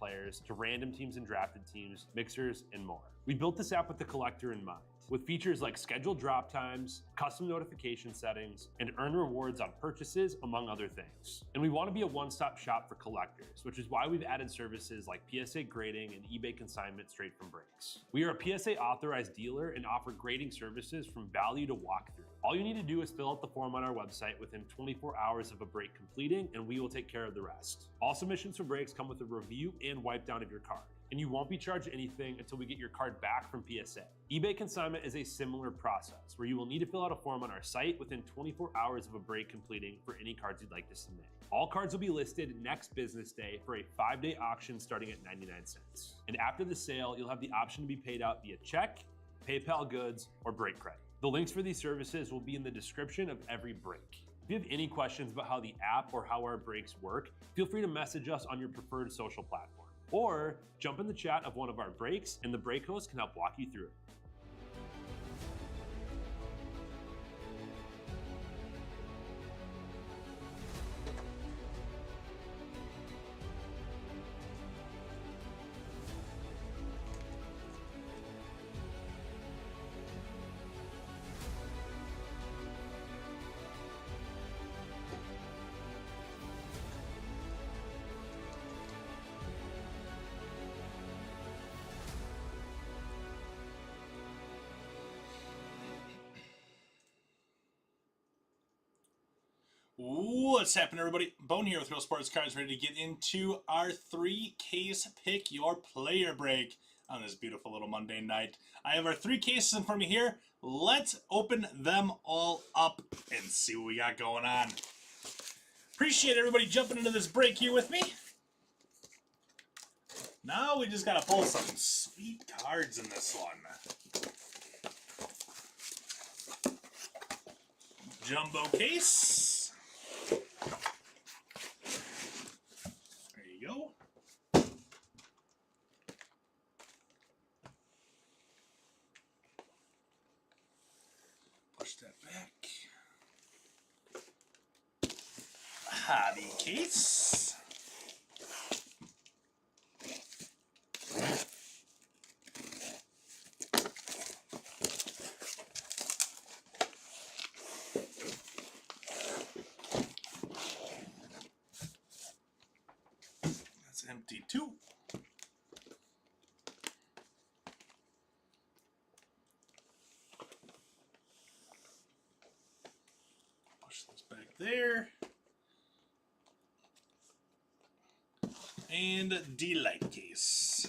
players to random teams and drafted teams, mixers, and more. We built this app with the collector in mind, with features like scheduled drop times, custom notification settings, and earn rewards on purchases, among other things. And we want to be a one-stop shop for collectors, which is why we've added services like PSA grading and eBay consignment straight from breaks. We are a PSA authorized dealer and offer grading services from value to walkthrough. All you need to do is fill out the form on our website within 24 hours of a break completing, and we will take care of the rest. All submissions for breaks come with a review and wipe down of your card, and you won't be charged anything until we get your card back from PSA. eBay consignment is a similar process where you will need to fill out a form on our site within 24 hours of a break completing for any cards you'd like to submit. All cards will be listed next business day for a 5-day auction starting at 99 cents. And after the sale, you'll have the option to be paid out via check, PayPal goods, or break credit. The links for these services will be in the description of every break. If you have any questions about how the app or how our breaks work, feel free to message us on your preferred social platform. Or jump in the chat of one of our breaks and the break host can help walk you through it. What's happening, everybody? Bone here with Real Sports Cards, ready to get into our 3-case pick your player break on this beautiful little Monday night. I have our 3 cases in front of me here. Let's open them all up and see what we got going on. Appreciate everybody jumping into this break here with me. Now we just gotta pull some sweet cards in this one. Jumbo case. There you go. Push that back. Hobby case. Empty too. Push this back there. And D-light case.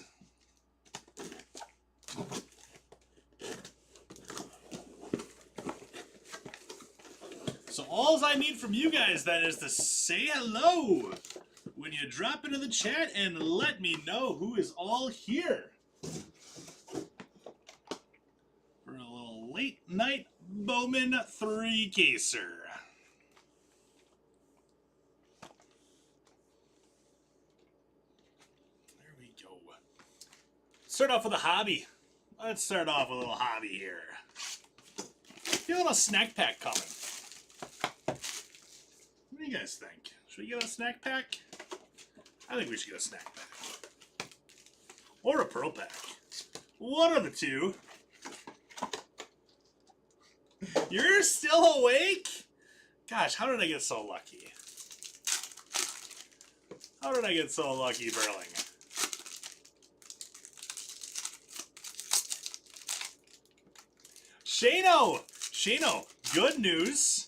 So all I need from you guys then is to say hello when you drop into the chat and let me know who is all here for a little late night Bowman 3-caser. There we go. Start off with a hobby. Let's start off with a little hobby here. Feeling a snack pack coming. What do you guys think? Should we get a snack pack? I think we should get a snack pack. Or a pearl pack. One of the two. You're still awake? Gosh, how did I get so lucky? How did I get so lucky, Burling? Shano, good news.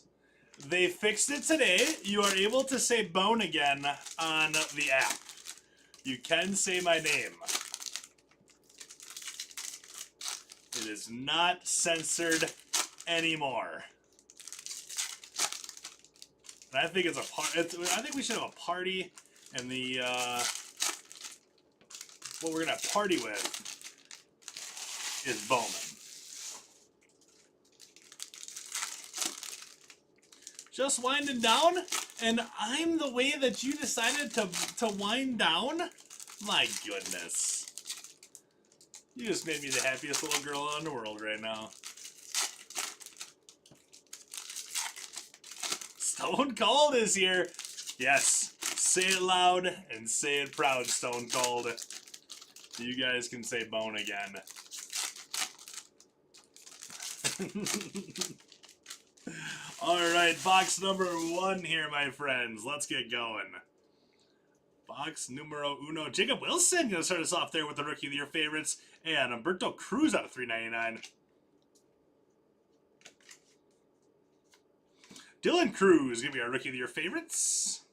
They fixed it today. You are able to say Bone again on the app. You can say my name. It is not censored anymore. And I think it's a part. I think we should have a party, and the what we're gonna party with is Bowman. Just winding down, and I'm the way that you decided to wind down? My goodness. You just made me the happiest little girl in the world right now. Stone Cold is here. Yes, Say it loud and say it proud, Stone Cold. You guys can say Bone again. Alright, box number 1 here, my friends. Let's get going. Box numero uno. Jacob Wilson going to start us off there with the Rookie of the Year favorites. And Humberto Cruz out of $3.99. Dylan Cruz going to be our Rookie of the Year favorites.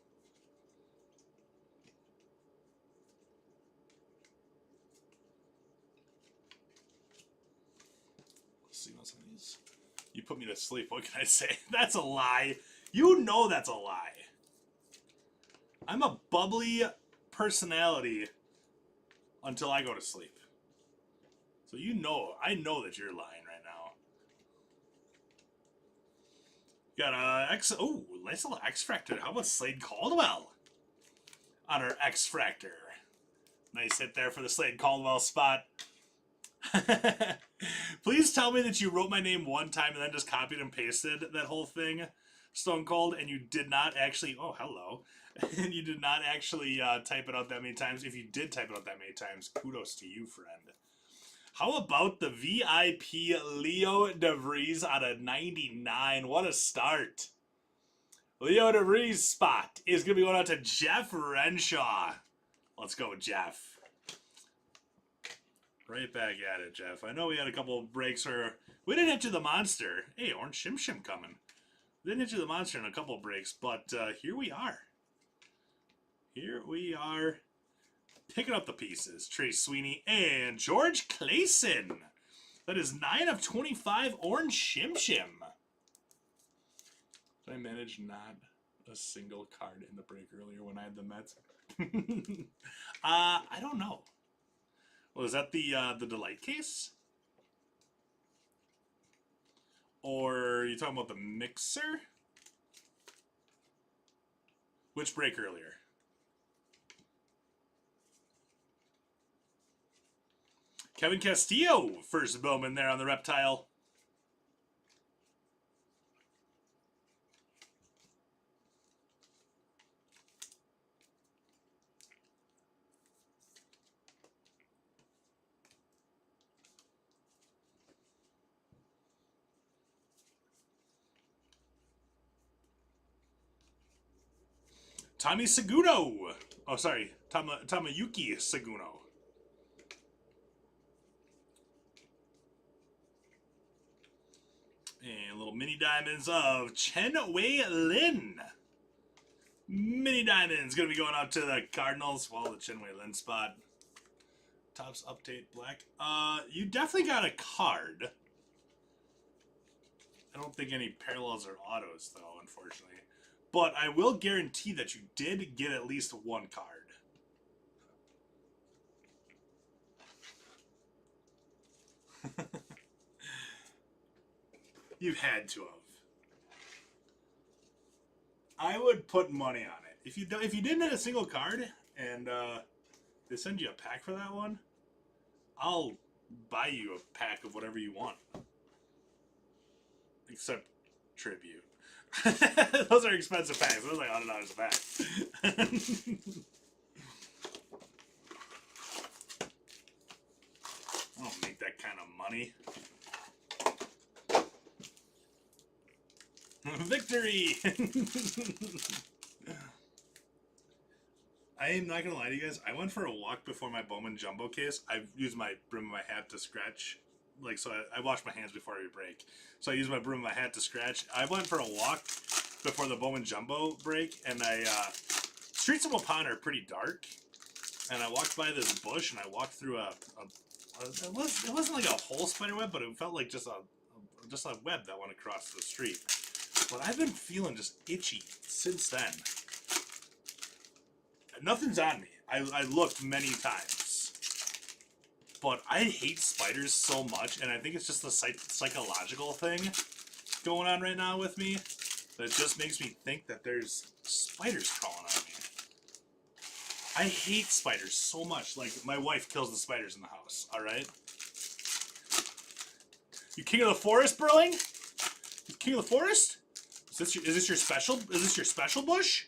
Let's see what's on these. You put me to sleep. What can I say? That's a lie. You know that's a lie. I'm a bubbly personality until I go to sleep. So you know, I know that you're lying right now. Got a oh, nice little X-Fractor. How about Slade Caldwell on our X-Fractor? Nice hit there for the Slade Caldwell spot. Please tell me that you wrote my name one time and then just copied and pasted that whole thing, Stone Cold, and you did not actually, oh, hello, and you did not actually type it out that many times. If you did type it out that many times, kudos to you, friend. How about the VIP Leo DeVries out of 99? What a start. Leo DeVries spot is going to be going out to Jeff Renshaw. Let's go, Jeff. Right back at it, Jeff. I know we had a couple of breaks where we didn't hit you the monster. Hey, Orange Shim Shim coming. We didn't hit you the monster in a couple of breaks, but here we are. Here we are picking up the pieces. Trey Sweeney and George Clayson. That is 9 of 25 Orange Shim Shim. Did I manage not a single card in the break earlier when I had the Mets? I don't know. Well, is that the Delight case? Or are you talking about the mixer? Which break earlier? Kevin Castillo, first Bowman there on the Reptile. Tommy Seguno. Oh, sorry. Tamayuki Seguno. And little mini diamonds of Chen Wei Lin. Mini diamonds going to be going out to the Cardinals. Well, the Chen Wei Lin spot. Topps update black. You definitely got a card. I don't think any parallels or autos, though, unfortunately. But I will guarantee that you did get at least one card. You've had to have. I would put money on it. If you didn't hit a single card and they send you a pack for that one, I'll buy you a pack of whatever you want. Except Tribute. Those are expensive packs. Those are like $100 a pack. I don't make that kind of money. Victory! I am not going to lie to you guys. I went for a walk before my Bowman Jumbo case. I've used my brim of my hat to scratch. Like, so I wash my hands before every break. So I use my broom of my hat to scratch. I went for a walk before the Bowman Jumbo break, and streets of Waupun are pretty dark. And I walked by this bush, and I walked through it wasn't like a whole spider web, but it felt like just a web that went across the street. But I've been feeling just itchy since then. Nothing's on me. I looked many times. But I hate spiders so much, and I think it's just the psychological thing going on right now with me that just makes me think that there's spiders crawling on me. I hate spiders so much. Like, my wife kills the spiders in the house, alright? You king of the forest, Burling? You king of the forest? Is this your special bush?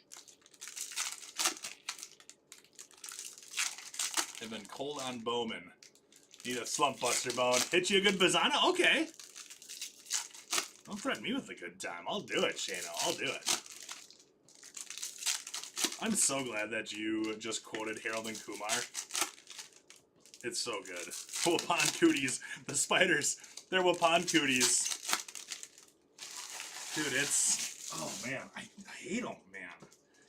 They've been cold on Bowman. Need a slump buster, Bone. Hit you a good Bazana? Okay. Don't threaten me with a good time. I'll do it, Shano. I'll do it. I'm so glad that you just quoted Harold and Kumar. It's so good. Wapan cooties. The spiders. They're Wapan cooties. Dude, it's... Oh, man. I hate them, man.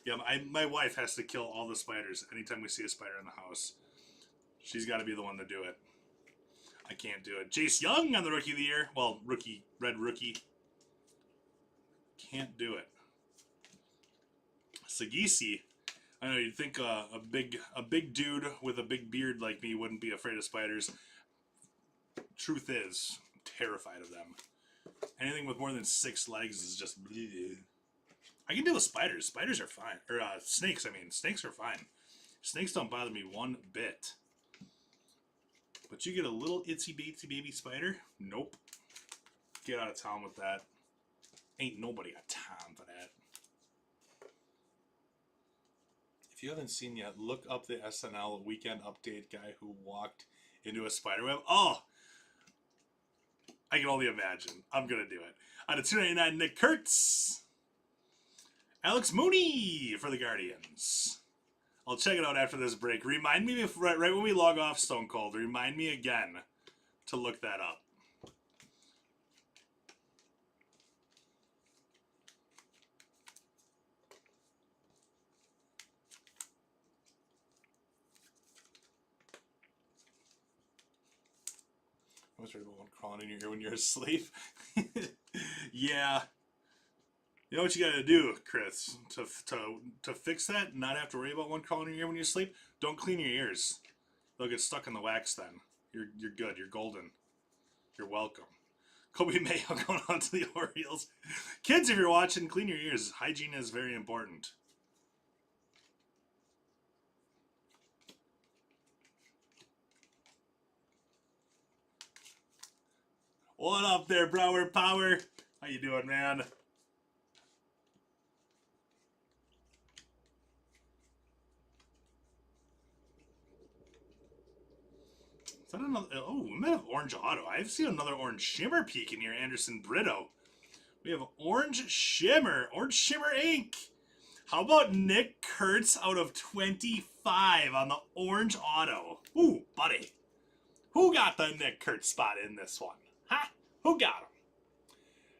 Yeah, my wife has to kill all the spiders anytime we see a spider in the house. She's got to be the one to do it. I can't do it. Jace Young on the Rookie of the Year. Well, rookie. Red Rookie. Can't do it. Sagisi. I know you'd think a big dude with a big beard like me wouldn't be afraid of spiders. Truth is, I'm terrified of them. Anything with more than 6 legs is just... bleh. I can deal with spiders. Spiders are fine. Or snakes, I mean. Snakes are fine. Snakes don't bother me one bit. But you get a little itsy bitsy baby spider? Nope. Get out of town with that. Ain't nobody got time for that. If you haven't seen yet, look up the SNL Weekend Update guy who walked into a spider web. Oh! I can only imagine. I'm going to do it. Out of 299, Nick Kurtz. Alex Mooney for the Guardians. I'll check it out after this break. Remind me, if right when we log off Stone Cold, remind me again to look that up. I was right about one crawling in your ear when you're asleep. Yeah. You know what you gotta do, Chris, to fix that, not have to worry about one crawling in your ear when you sleep? Don't clean your ears. They'll get stuck in the wax then. You're good. You're golden. You're welcome. Kobe Mayo going on to the Orioles. Kids, if you're watching, clean your ears. Hygiene is very important. What up there, Brower Power? How you doing, man? Is that another? Oh, we might have orange auto. I've seen another orange shimmer peek in here, Anderson Brito. We have orange shimmer ink. How about Nick Kurtz out of 25 on the orange auto? Ooh, buddy. Who got the Nick Kurtz spot in this one? Huh? Who got him?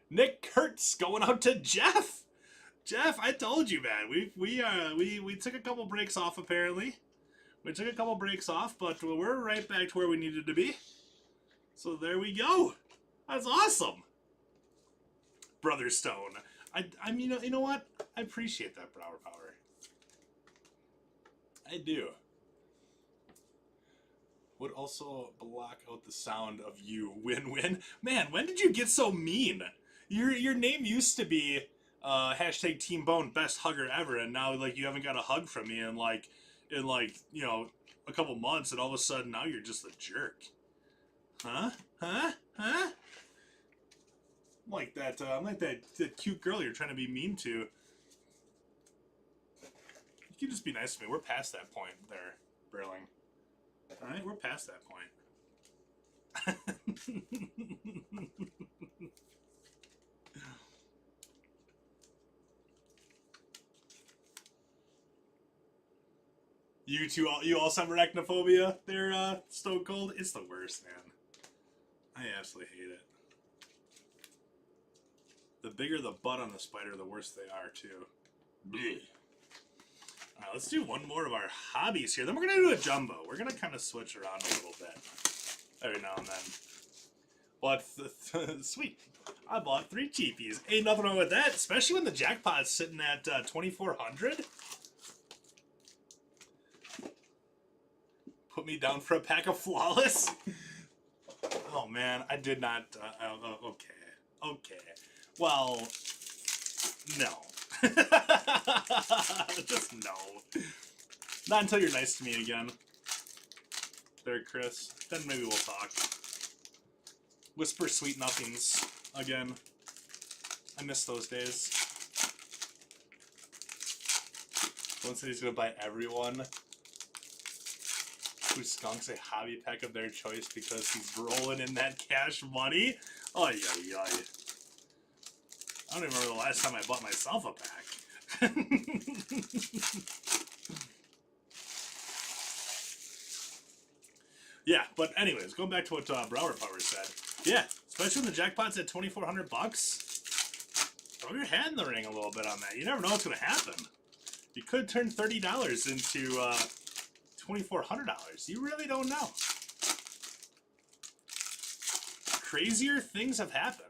Nick Kurtz going out to Jeff. Jeff, I told you, man. We took a couple breaks off apparently. We took a couple breaks off, but we're right back to where we needed to be. So there we go. That's awesome. Brother Stone. I mean, you know what? I appreciate that, Brower Power. I do. Would also block out the sound of you. Win-win. Man, when did you get so mean? Your name used to be hashtag Team Bone, best hugger ever, and now like you haven't got a hug from me in like you know, a couple months, and all of a sudden now you're just a jerk. Huh? I'm like that cute girl you're trying to be mean to. You can just be nice to me. We're past that point there, Berling. Alright, we're past that point. You all suffer arachnophobia there, Stone Cold? It's the worst, man. I absolutely hate it. The bigger the butt on the spider, the worse they are, too. Blech. Alright, let's do one more of our hobbies here. Then we're going to do a jumbo. We're going to kind of switch around a little bit every now and then. But, sweet. I bought 3 cheapies. Ain't nothing wrong with that, especially when the jackpot's sitting at 2,400. Put me down for a pack of Flawless. Oh, man. I did not... Okay. Well, no. Just no. Not until you're nice to me again. There, Chris. Then maybe we'll talk. Whisper sweet nothings again. I miss those days. One said he's gonna buy everyone. who skunks a hobby pack of their choice because he's rolling in that cash money. Oh, yeah. I don't even remember the last time I bought myself a pack. Yeah, but anyways, going back to what Brower Power said. Yeah, especially when the jackpot's at $2,400. Throw your hat in the ring a little bit on that. You never know what's going to happen. You could turn $30 into $2,400. You really don't know. Crazier things have happened.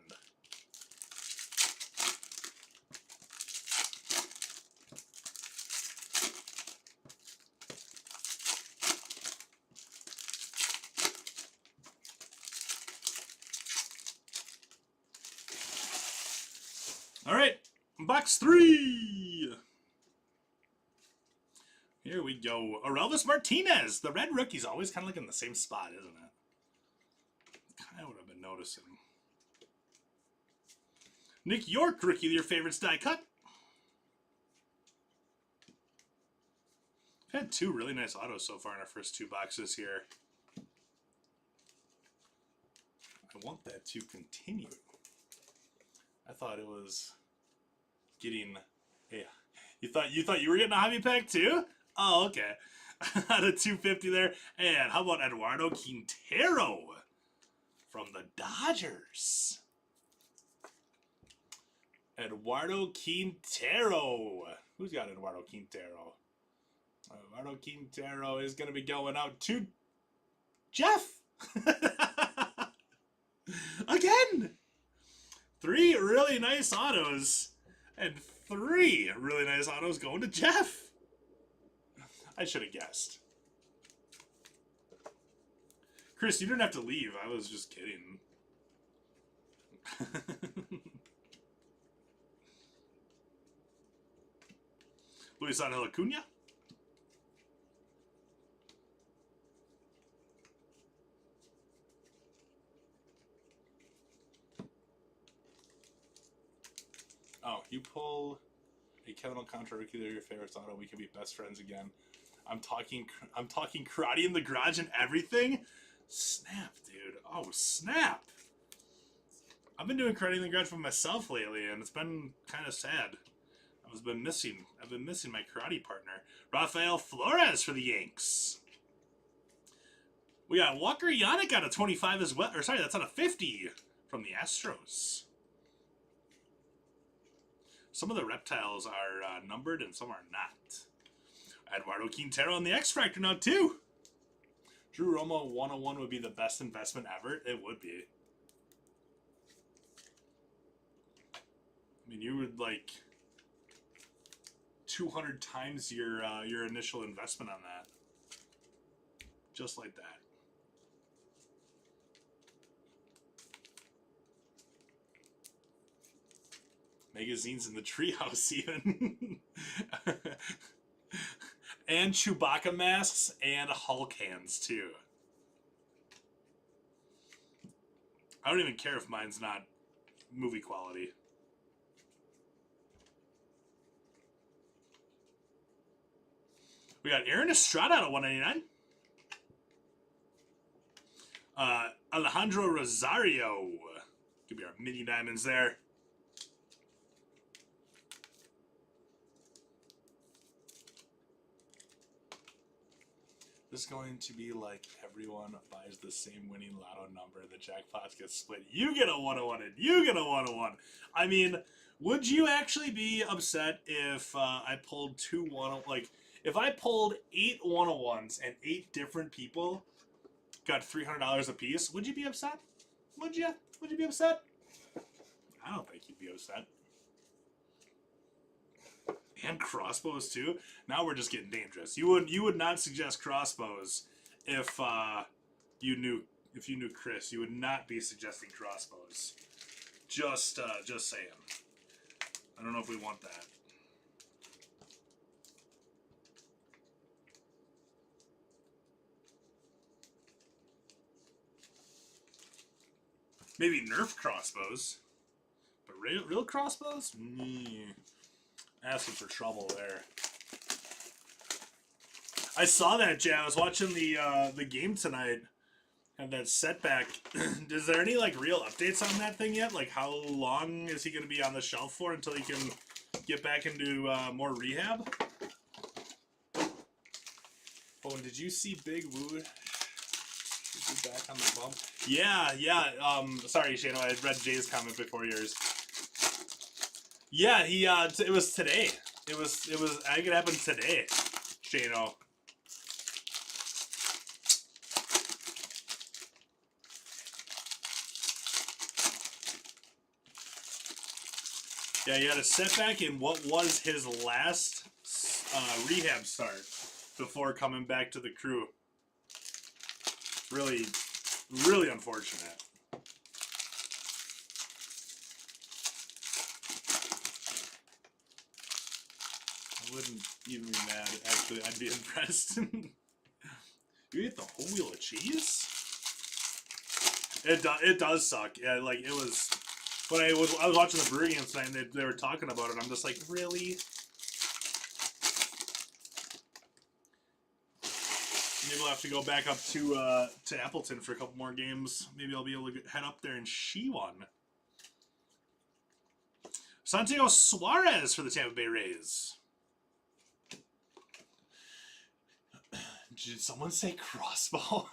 All right, box 3. Here we go. Orelvis Martinez. The red rookie's always kind of like in the same spot, isn't it? Kind of what I've been noticing. Nick York, rookie, your favorite die cut. We've had 2 really nice autos so far in our first 2 boxes here. I want that to continue. I thought it was getting... Yeah. You thought you were getting a hobby pack too? Oh, okay. Out of 250 there. And how about Eduardo Quintero from the Dodgers? Eduardo Quintero. Who's got Eduardo Quintero? Eduardo Quintero is going to be going out to Jeff. Again. 3 really nice autos. And 3 really nice autos going to Jeff. I should have guessed. Chris, you didn't have to leave. I was just kidding. Luis Angel Acuna. Oh, you pull a Kevin Alcantara rookie, they're your favorite auto. We can be best friends again. I'm talking karate in the garage and everything. Snap, dude. Oh, snap. I've been doing karate in the garage for myself lately, and it's been kind of sad. I've been missing my karate partner. Rafael Flores for the Yanks. We got Walker Yannick out of 25 as well. Or sorry, that's out of 50 from the Astros. Some of the reptiles are numbered and some are not. Eduardo Quintero on the X Factor now too. Drew Romo 101 would be the best investment ever. It would be. I mean, you would like 200 times your initial investment on that. Just like that. Magazines in the treehouse even. And Chewbacca masks and Hulk hands too. I don't even care if mine's not movie quality. We got Aaron Estrada out of 199. Alejandro Rosario. Could be our mini diamonds there. This is going to be like everyone buys the same winning lotto number. The jackpots get split. You get a 101 and you get a 101. I mean, would you actually be upset if I pulled 2 101? Like, if I pulled 8 101s and 8 different people got $300 a piece, would you be upset? Would you? Would you be upset? I don't think you'd be upset. And crossbows too. Now we're just getting dangerous. You would not suggest crossbows if you knew Chris. You would not be suggesting crossbows. Just saying. I don't know if we want that. Maybe Nerf crossbows, but real crossbows? Asking for trouble there. I saw that, Jay. I was watching the game tonight. And that setback. Is there any like real updates on that thing yet? Like how long is he going to be on the shelf for until he can get back into more rehab? Oh, and did you see Big Woo? Is he back on the bump? Yeah. Sorry, Shano. I read Jay's comment before yours. Yeah, he. It was today. It was. I think it happened today, Shano. Yeah, he had a setback in what was his last rehab start before coming back to the crew. Really, really unfortunate. I wouldn't even be mad. Actually, I'd be impressed. You ate the whole wheel of cheese? It does suck. Yeah, like it was. When I was watching the Brewery games tonight and they were talking about it, I'm just like, really? Maybe we'll have to go back up to Appleton for a couple more games. Maybe I'll be able to head up there and she one. Santiago Suarez for the Tampa Bay Rays. Did someone say crossbow?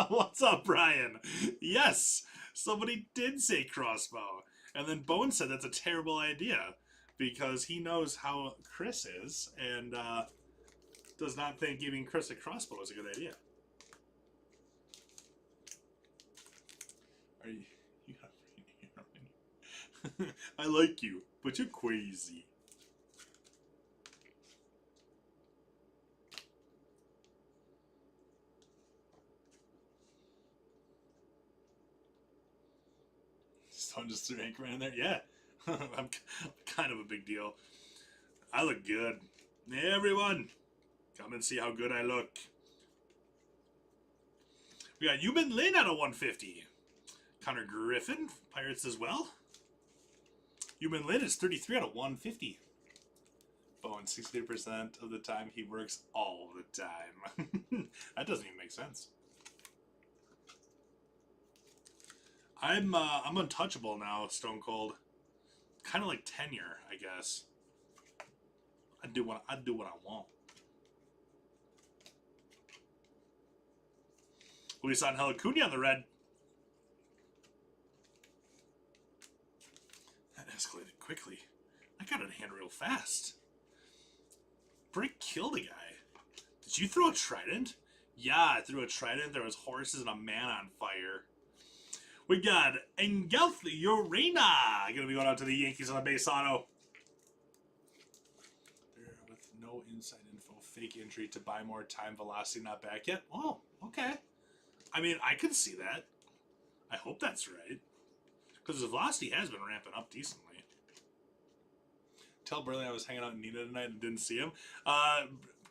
What's up, Brian? Yes, somebody did say crossbow. And then Bowman said that's a terrible idea because he knows how Chris is and does not think giving Chris a crossbow is a good idea. Are you I like you, but you're crazy. Someone just threw Anchorman in there? Yeah. I'm kind of a big deal. I look good. Hey, everyone. Come and see how good I look. We got Yumin Lin at a 150. Connor Griffin, Pirates as well. Yumin Lin is 33 out of 150. Bowen, 60% of the time he works all the time. That doesn't even make sense. I'm untouchable now, Stone Cold. Kind of like tenure, I guess. I do what I want. Luis Angel Acuna on the red. That escalated quickly. I got it in hand real fast. Brick killed a guy. Did you throw a trident? Yeah, I threw a trident. There was horses and a man on fire. We got Engelfi Urena going to be going out to the Yankees on the base auto. With no inside info, fake entry to buy more time, velocity not back yet. Oh, okay. I mean, I could see that. I hope that's right. Because his velocity has been ramping up decently. Tell Burley I was hanging out in Nina tonight and didn't see him.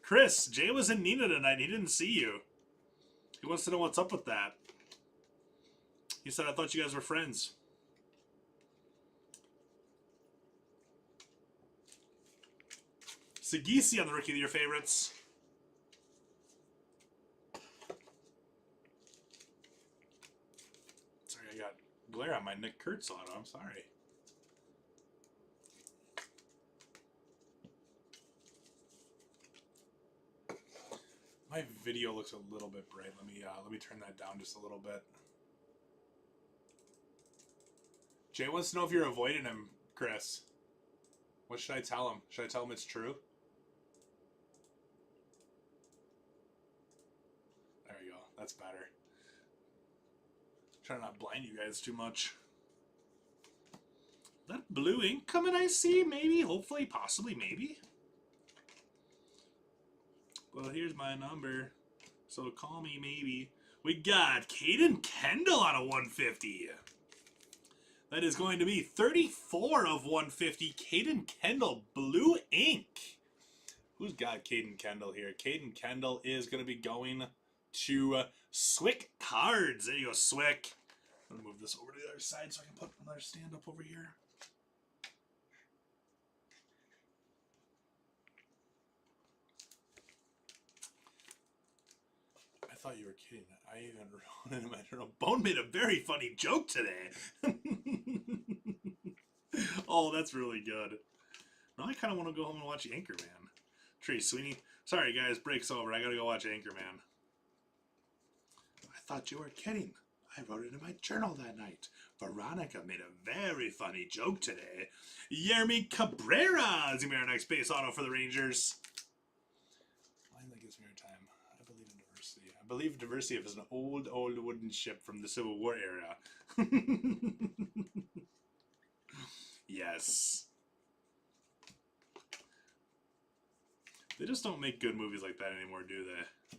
Chris, Jay was in Nina tonight. He didn't see you. He wants to know what's up with that. He said, I thought you guys were friends. Sagisi on the Rookie of the Year favorites. Sorry, I got glare on my Nick Kurtz auto. I'm sorry. My video looks a little bit bright. Let me turn that down just a little bit. Jay wants to know if you're avoiding him, Chris. What should I tell him? Should I tell him it's true? There we go. That's better. Try to not blind you guys too much. That blue ink coming, I see? Maybe, hopefully, possibly, maybe. Well, here's my number. So call me, maybe. We got Caden Kendall on a 150. That is going to be 34 of 150. Caden Kendall, blue ink. Who's got Caden Kendall here? Caden Kendall is going to be going to Swick Cards. There you go, Swick. I'm going to move this over to the other side so I can put another stand up over here. thought you were kidding. I even wrote it in my journal. Bone made a very funny joke today. Oh, that's really good. Now I kind of want to go home and watch Anchorman. Trey Sweeney. Sorry, guys. Break's over. I got to go watch Anchorman. I thought you were kidding. I wrote it in my journal that night. Veronica made a very funny joke today. Yermi Cabrera is going to be our next base auto for the Rangers. Line that gives me time. I believe in diversity. I believe diversity is an old wooden ship from the Civil War era. Yes. They just don't make good movies like that anymore, do they?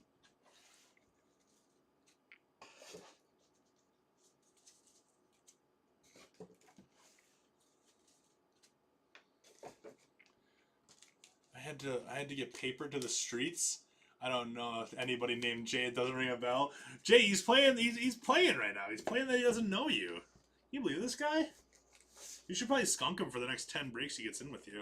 I had to get paper to the streets. I don't know if anybody named Jay. It doesn't ring a bell. Jay, he's playing. He's playing right now. He's playing that he doesn't know you. Can you believe this guy? You should probably skunk him for the next 10 breaks he gets in with you.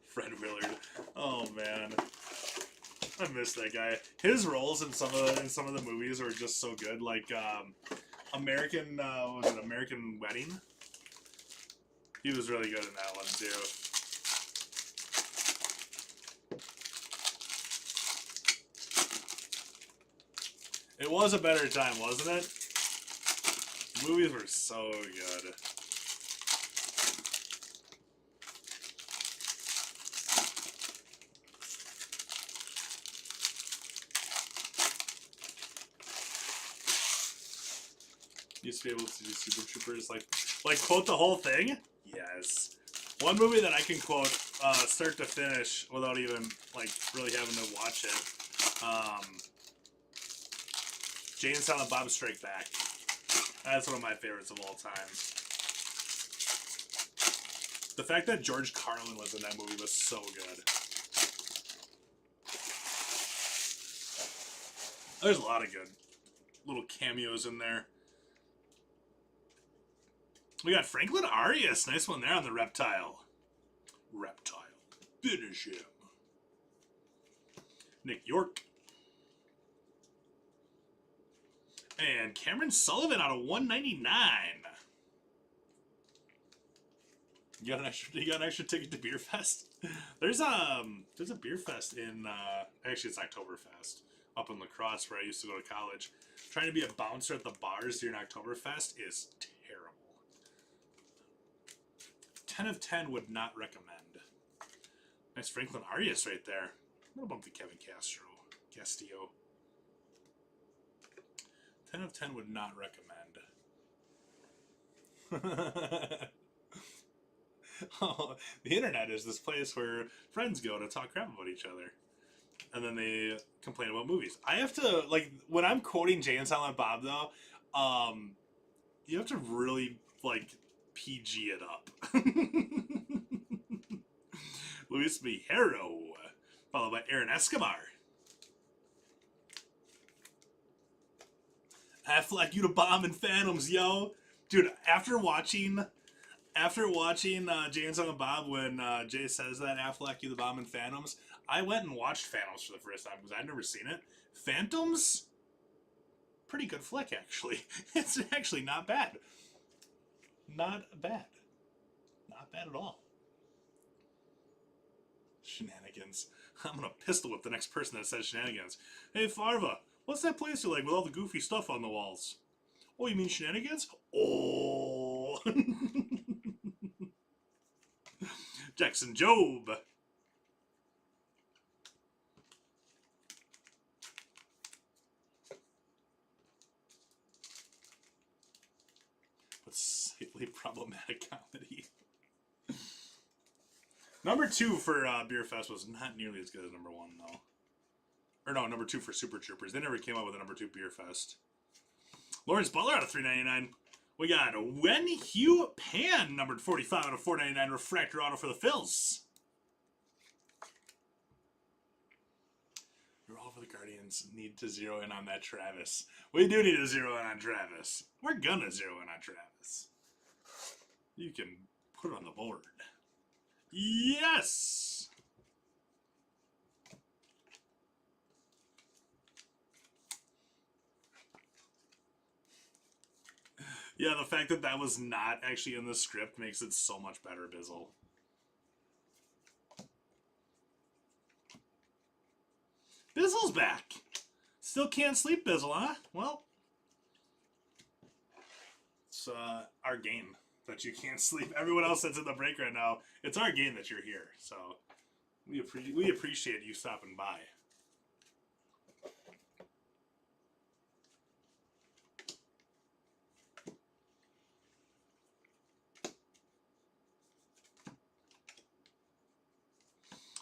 Fred Willard. Oh man, I miss that guy. His roles in some of the movies are just so good. Like American, what was it, American Wedding? He was really good in that one too. It was a better time, wasn't it? Movies were so good. Used to be able to do Super Troopers, like quote the whole thing? Yes. One movie that I can quote start to finish without even like really having to watch it. Jay and Silent Bob Strike Back. That's one of my favorites of all time. The fact that George Carlin was in that movie was so good. There's a lot of good little cameos in there. We got Franklin Arias. Nice one there on the Reptile. Reptile. Finish him. Nick York. And Cameron Sullivan out of 199. You got an extra ticket to Beer Fest? There's a Beer Fest in actually it's Oktoberfest up in La Crosse where I used to go to college. Trying to be a bouncer at the bars during Oktoberfest is terrible. 10 of 10 would not recommend. Nice Franklin Arias right there. A little bump to Kevin Castillo. 10 of 10 would not recommend. Oh, the internet is this place where friends go to talk crap about each other. And then they complain about movies. I have to, like, when I'm quoting Jay and Silent Bob, though, you have to really, like, PG it up. Luis Mijero, followed by Aaron Escobar. Affleck, you to bomb and Phantoms, yo. Dude, after watching Jay and Silent Bob, when Jay says that, Affleck, you the bomb and Phantoms, I went and watched Phantoms for the first time because I'd never seen it. Phantoms? Pretty good flick, actually. It's actually not bad. Not bad. Not bad at all. Shenanigans. I'm gonna pistol whip the next person that says shenanigans. Hey, Farva, what's that place you like with all the goofy stuff on the walls? Oh, you mean shenanigans? Oh! Jackson Job. But slightly problematic comedy. Number 2 for Beer Fest was not nearly as good as number 1, though. Or no, number 2 for Super Troopers. They never came out with a number 2 Beer Fest. Lawrence Butler out of 399. We got Wen Hugh Pan, numbered 45 out of 499, refractor auto for the Phils. We're all for the Guardians. Need to zero in on that Travis. We do need to zero in on Travis. We're gonna zero in on Travis. You can put it on the board. Yes! Yeah, the fact that that was not actually in the script makes it so much better, Bizzle. Bizzle's back. Still can't sleep, Bizzle, huh? Well, it's our game that you can't sleep. Everyone else that's in the break right now, it's our game that you're here. So we appreciate you stopping by.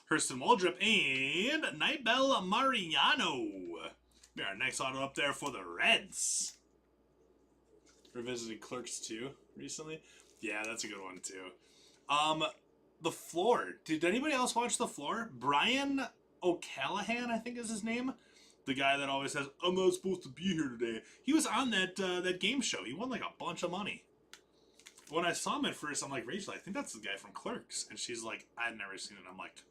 Hurston Waldrop and Nightbell Mariano. We our next auto up there for the Reds. Revisited Clerks 2 recently. Yeah, that's a good one too. The Floor. Did anybody else watch The Floor? Brian O'Callahan, I think is his name. The guy that always says, "I'm not supposed to be here today." He was on that game show. He won like a bunch of money. When I saw him at first, I'm like, Rachel, I think that's the guy from Clerks. And she's like, I'd never seen it. I'm like,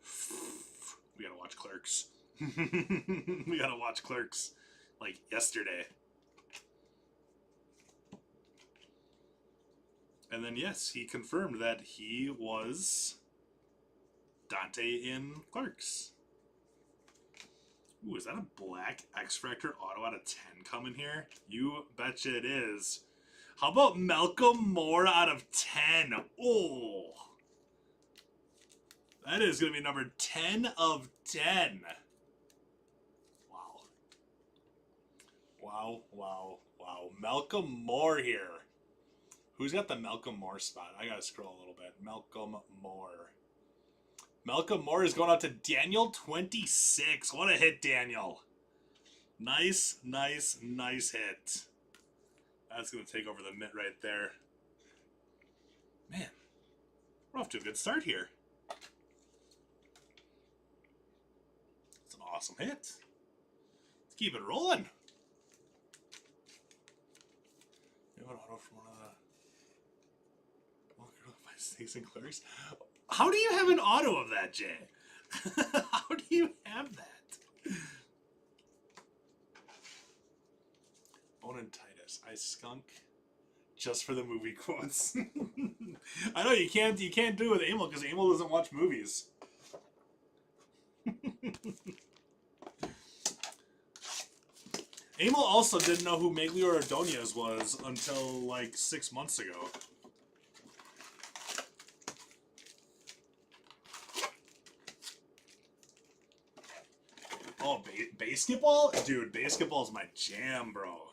we gotta watch Clerks. We gotta watch Clerks. Like, yesterday. And then, yes, he confirmed that he was Dante in Clerks. Ooh, is that a black X-Fractor auto out of 10 coming here? You betcha it is. How about Malcolm Moore out of 10? Oh. That is going to be number 10 of 10. Wow. Wow, wow, wow. Malcolm Moore here. Who's got the Malcolm Moore spot? I got to scroll a little bit. Malcolm Moore. Malcolm Moore is going out to Daniel 26. What a hit, Daniel. Nice, nice, nice hit. That's going to take over the mitt right there. Man, we're off to a good start here. It's an awesome hit. Let's keep it rolling. You have an auto from one of the Walker by Snakes and Clerks. How do you have an auto of that, Jay? How do you have that? Bowman Titus. I skunk just for the movie quotes. I know you can't do it with Emil because Emil doesn't watch movies. Emil also didn't know who Maglio Ordonez was until like 6 months ago. Oh, basketball? Dude, basketball is my jam, bro.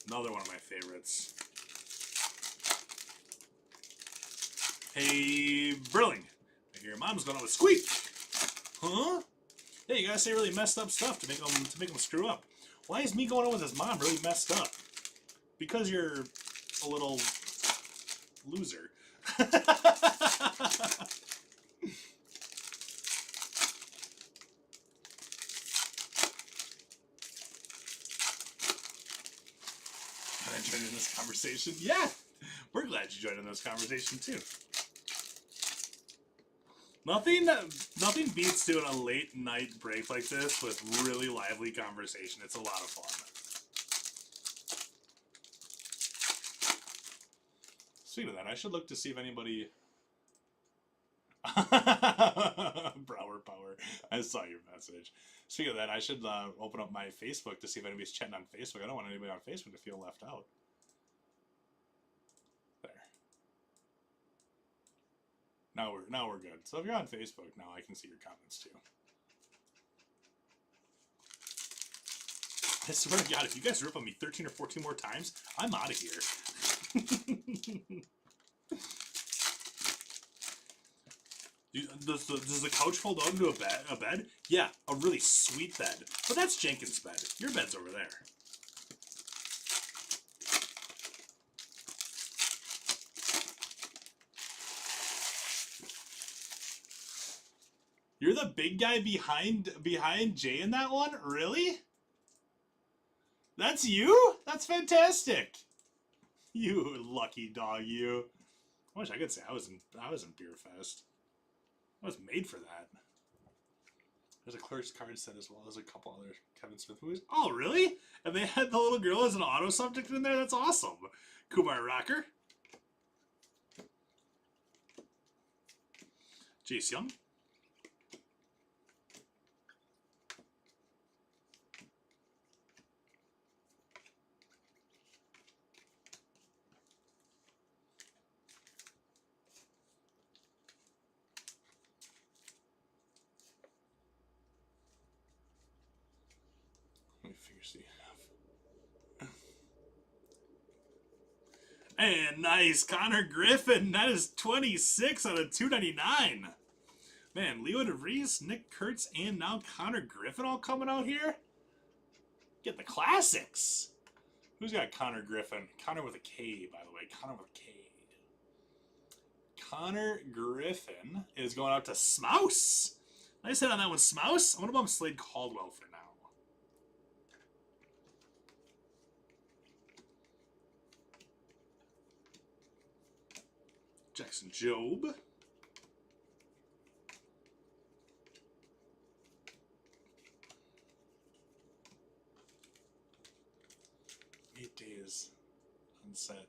Another one of my favorites. Hey, Brilling. I hear mom's going on with Squeak. Huh? Yeah, you gotta say really messed up stuff to make them screw up. Why is me going on with his mom really messed up? Because you're a little loser. Can I join in this conversation? Yeah! We're glad you joined in this conversation, too. Nothing beats doing a late night break like this with really lively conversation. It's a lot of fun. Speaking of that, I should look to see if anybody... Brower Power. I saw your message. Speaking of that, I should open up my Facebook to see if anybody's chatting on Facebook. I don't want anybody on Facebook to feel left out. There. Now we're good. So if you're on Facebook now, I can see your comments too. I swear to God, if you guys rip on me 13 or 14 more times, I'm out of here. Does the couch fold out into a bed? Yeah, a really sweet bed. But that's Jenkins' bed. Your bed's over there. You're the big guy behind Jay in that one? Really? That's you? That's fantastic. You lucky dog, you. I wish I could say I was in Beer Fest. I was made for that. There's a Clerk's card set as well as a couple other Kevin Smith movies. Oh, really? And they had the little girl as an auto subject in there? That's awesome. Kumar Rocker. Jace Young. Let me figure see. And nice, Connor Griffin. That is 26 out of 299. Man, Leo DeVries, Nick Kurtz, and now Connor Griffin all coming out here. Get the classics. Who's got Connor Griffin? Connor with a K, by the way. Connor with a K. Connor Griffin is going out to Smouse. Nice hit on that one, Smouse. I wonder about Slade Caldwell for now. Jackson Jobe. Days on set,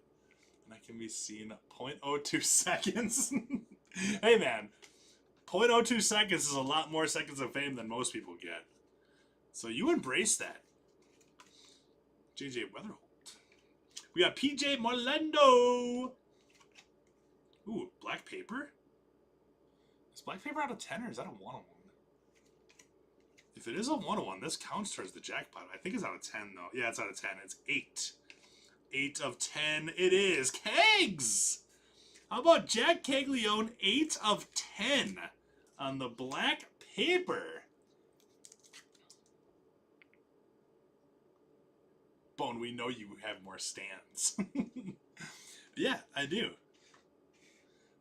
and I can be seen 0.02 seconds. Hey man, 0.02 seconds is a lot more seconds of fame than most people get. So you embrace that. JJ Weatherholt. We got PJ Morlando. Ooh, Black Paper? Is Black Paper out of 10 or is that a 1-on-1? If it is a 1-on-1, this counts towards the jackpot. I think it's out of 10, though. Yeah, it's out of 10. It's 8. 8 of 10 it is. Kegs! How about Jack Caglione? 8 of 10 on the Black Paper. Bone, we know you have more stands. Yeah, I do.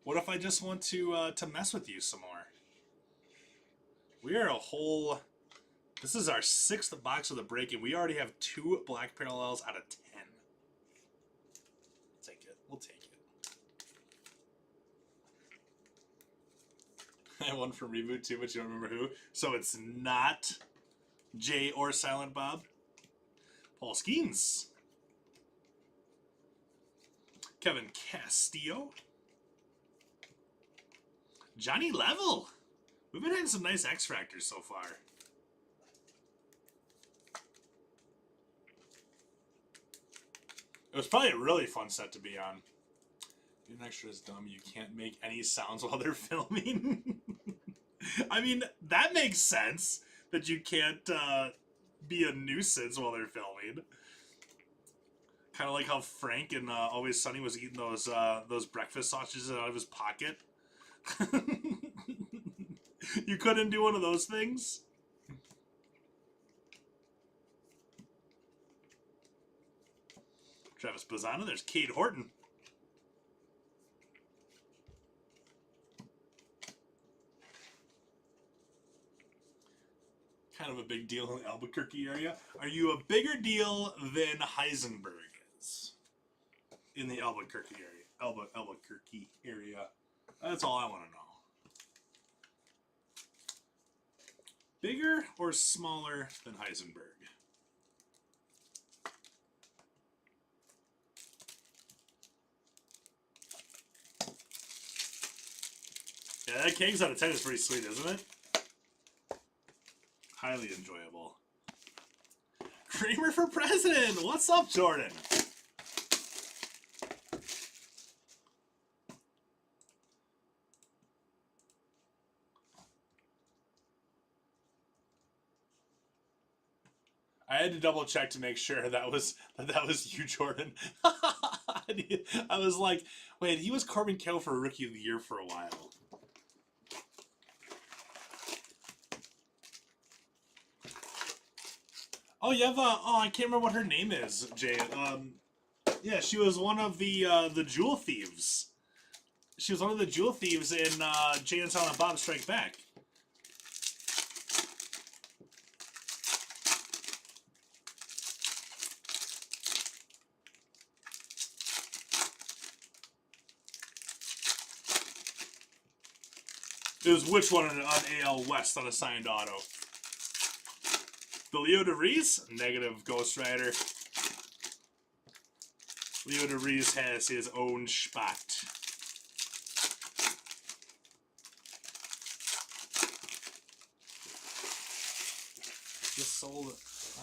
What if I just want to mess with you some more? We are a whole... This is our 6th box of the break, and we already have 2 black parallels out of 10. Take it. We'll take it. I won from Reboot too, but you don't remember who. So it's not Jay or Silent Bob. Paul Skeens. Kevin Castillo. Johnny Level. We've been having some nice X Factors so far. It was probably a really fun set to be on. Being extra is dumb. You can't make any sounds while they're filming. I mean, that makes sense. That you can't be a nuisance while they're filming. Kind of like how Frank in Always Sunny was eating those breakfast sausages out of his pocket. You couldn't do one of those things? Travis Bazzana, there's Cade Horton. Kind of a big deal in the Albuquerque area. Are you a bigger deal than Heisenberg is in the Albuquerque area? Albuquerque area. That's all I want to know. Bigger or smaller than Heisenberg? Yeah, that Kings out of 10 is pretty sweet, isn't it? Highly enjoyable. Kramer for president! What's up, Jordan? I had to double check to make sure that was you, Jordan. I was like, wait, he was Corbin Carroll for Rookie of the Year for a while. Oh, you have I can't remember what her name is, Jay. Yeah, she was one of the Jewel Thieves. She was one of the Jewel Thieves in Jay and Silent Bob Strike Back. It was which one on AL West on a signed auto? The Leo DeVries? Negative, Ghost Rider. Leo DeVries has his own spot. Just sold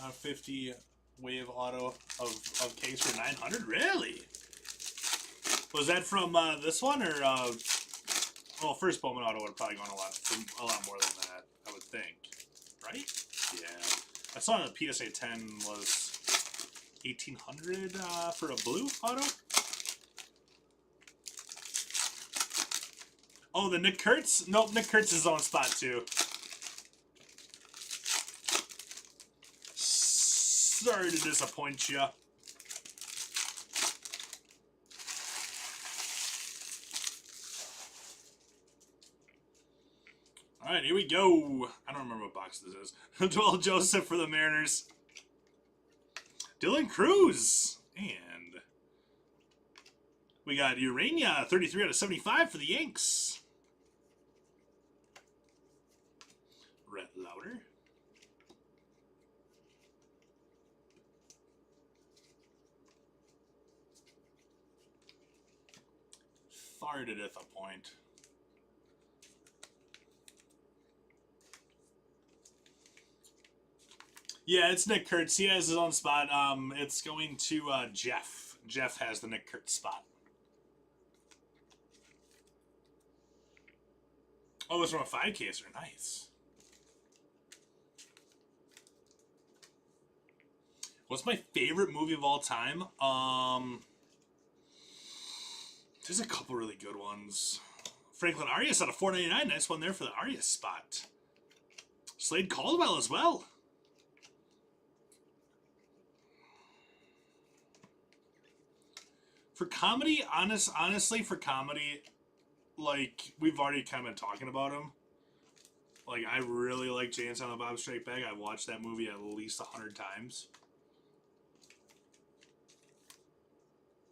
a 50 wave auto of case for 900. Really? Was that from this one or? Well, first Bowman auto would have probably gone a lot more than that, I would think. Right? Yeah. I saw the PSA 10 was 1,800 for a blue auto. Oh, the Nick Kurtz? Nope, Nick Kurtz is his own spot too. Sorry to disappoint you. All right, here we go. I don't remember what box this is. Joel Joseph for the Mariners. Dylan Cruz. And we got Urania, 33 out of 75 for the Yanks. Rhett Lauder. Farted at the point. Yeah, it's Nick Kurtz. He has his own spot. It's going to Jeff. Jeff has the Nick Kurtz spot. Oh, it's from a 5-caser. Nice. What's my favorite movie of all time? There's a couple really good ones. Franklin Arias out of 499. Nice one there for the Arias spot. Slade Caldwell as well. For comedy, honestly, for comedy, like, we've already kind of been talking about him. Like, I really like Jay and Silent Bob Strike Back. I've watched that movie at least 100 times.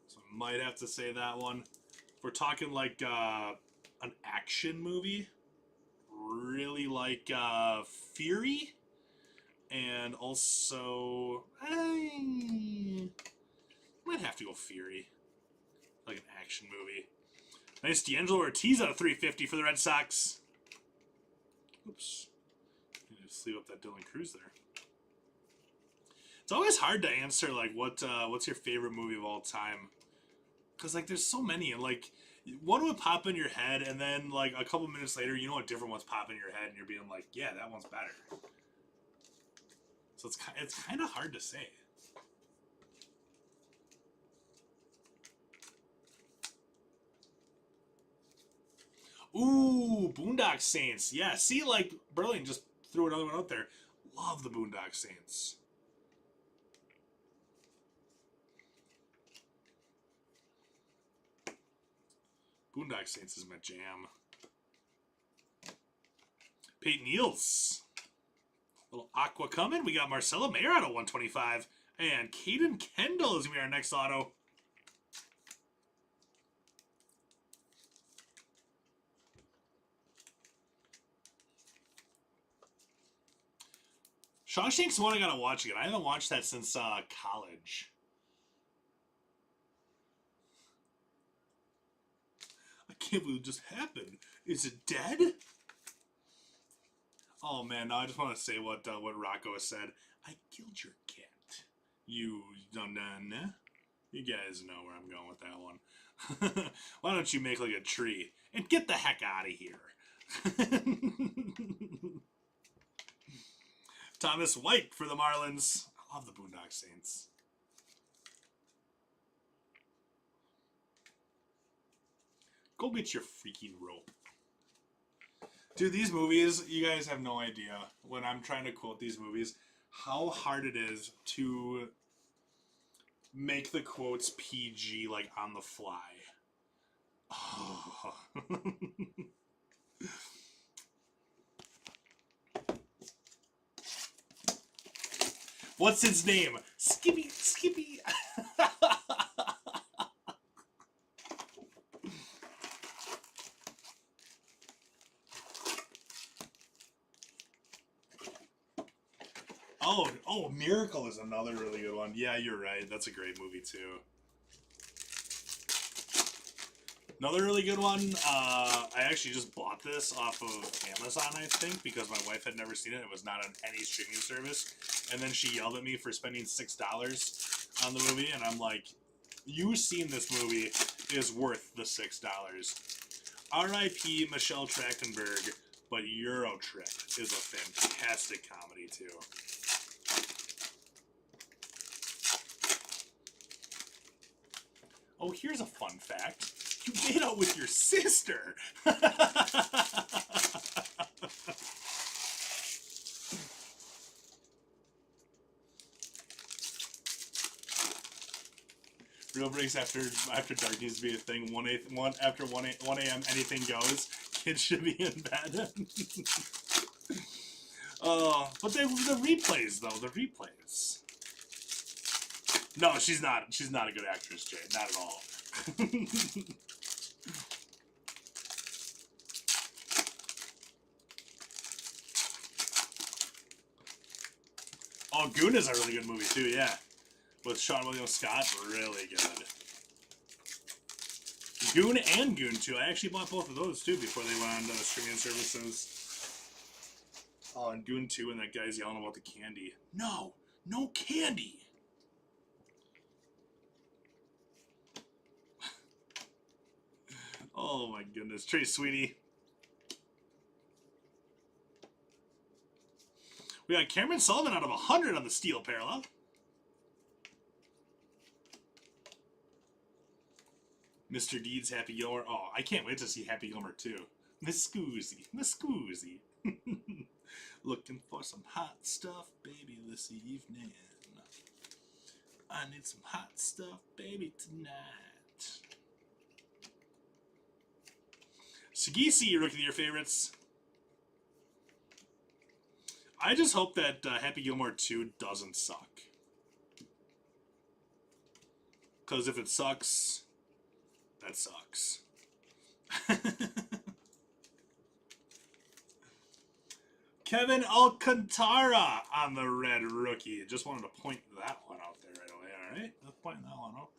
So I might have to say that one. If we're talking, like, an action movie, really like Fury. And also, I might have to go Fury. Like an action movie. Nice D'Angelo Ortiz out of 350 for the Red Sox. Oops. Just leave up that Dylan Cruz there. It's always hard to answer, like, what's your favorite movie of all time? Because, like, there's so many, and, like, one would pop in your head, and then, like, a couple minutes later, you know, a different one's popping in your head, and you're being like, yeah, that one's better. So it's kind of hard to say. Ooh, Boondock Saints. Yeah, see, like, Burling just threw another one out there. Love the Boondock Saints. Boondock Saints is my jam. Peyton Eels. Little Aqua coming. We got Marcelo Mayer out of 125. And Caden Kendall is going to be our next auto. Shawshank's one I gotta watch again. I haven't watched that since college. I can't believe it just happened. Is it dead? Oh man, no, I just want to say what Rocco has said. I killed your cat. You done. You guys know where I'm going with that one. Why don't you make like a tree and get the heck out of here? Thomas White for the Marlins. I love the Boondock Saints. Go get your freaking rope. Dude, these movies, you guys have no idea, when I'm trying to quote these movies, how hard it is to make the quotes PG, like, on the fly. Oh. What's his name? Skippy. Oh, Miracle is another really good one. Yeah, you're right. That's a great movie too. Another really good one. I actually just bought this off of Amazon, I think, because my wife had never seen it. It was not on any streaming service, and then she yelled at me for spending $6 on the movie, and I'm like, "You seen this movie is worth the $6." R.I.P. Michelle Trachtenberg, but Euro Trip is a fantastic comedy too. Oh, here's a fun fact. You made out with your sister! Real breaks after dark needs to be a thing. After 1 a.m. anything goes. Kids should be in bed. But the replays though, the replays. No, she's not a good actress, Jay. Not at all. Oh, Goon is a really good movie too, yeah. With Sean William Scott, really good. Goon and Goon 2. I actually bought both of those too before they went on to streaming services. Oh, and Goon 2 and that guy's yelling about the candy. No! No candy! Oh my goodness. Trace Sweetie. We got Cameron Sullivan out of 100 on the Steel Parallel. Mr. Deeds, Happy Gilmore. Oh, I can't wait to see Happy Gilmore too. Miss Scoozy. Miss Scoozy. Looking for some hot stuff, baby, this evening. I need some hot stuff, baby, tonight. Sagisi, Rookie of the Year favorites. I just hope that Happy Gilmore 2 doesn't suck. Because if it sucks, that sucks. Kevin Alcantara on the red rookie. Just wanted to point that one out there right away, alright? Let's point that one out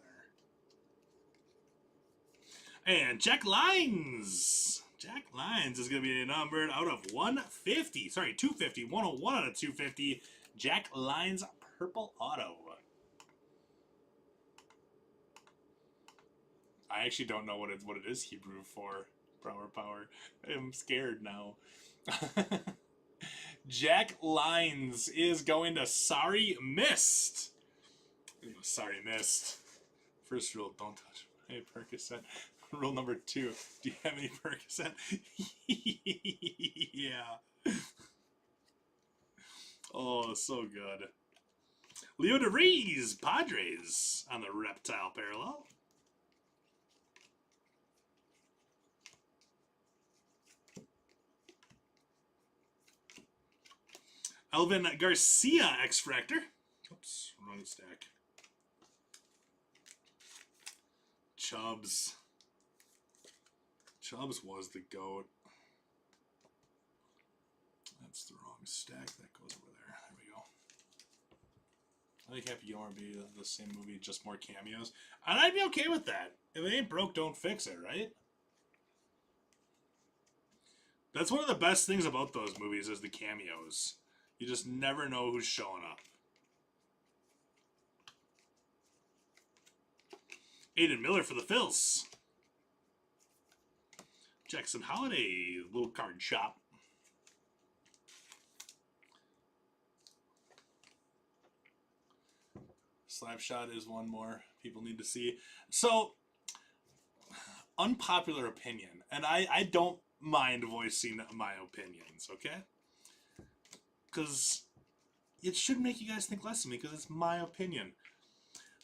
there. And Jack Lyons. Jack Lyons is going to be numbered out of 150. Sorry, 250. 101 out of 250. Jack Lyons purple auto. I actually don't know what it is Hebrew for. Power. I'm scared now. Jack Lyons is going to Sorry Mist. Sorry Mist. First rule, don't touch my Percocet. Rule number 2, do you have any Percocet? Yeah. Oh, so good. Leo DeVries, Padres on the Reptile Parallel. Elvin Garcia, X-Fractor. Oops, wrong stack. Chubbs. Chubbs was the GOAT. That's the wrong stack. That goes over there. There we go. I think Happy Gilmore would be the same movie, just more cameos. And I'd be okay with that. If it ain't broke, don't fix it, right? That's one of the best things about those movies is the cameos. You just never know who's showing up. Aiden Miller for the Phils. Jackson Holiday, little card shop. Slapshot is one more people need to see. So, unpopular opinion, and I don't mind voicing my opinions, okay? Because it should make you guys think less of me, because it's my opinion.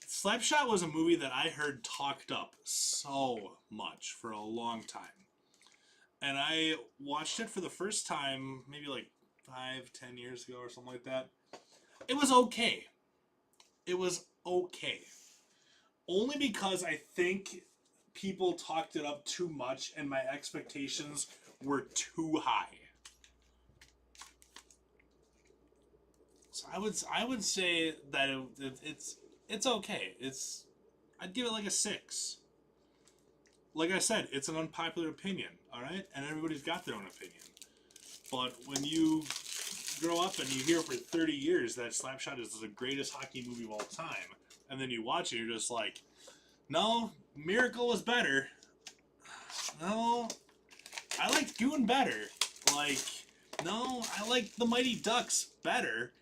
Slapshot was a movie that I heard talked up so much for a long time. And I watched it for the first time maybe like 5-10 years ago or something like that. It was okay. It was okay. Only because I think people talked it up too much and my expectations were too high. I would say that it's okay. I'd give it like a 6. Like I said, it's an unpopular opinion, all right, and everybody's got their own opinion. But when you grow up and you hear for 30 years that Slapshot is the greatest hockey movie of all time, and then you watch it, you're just like, no, Miracle was better. No, I liked Goon better. Like, no, I liked The Mighty Ducks better.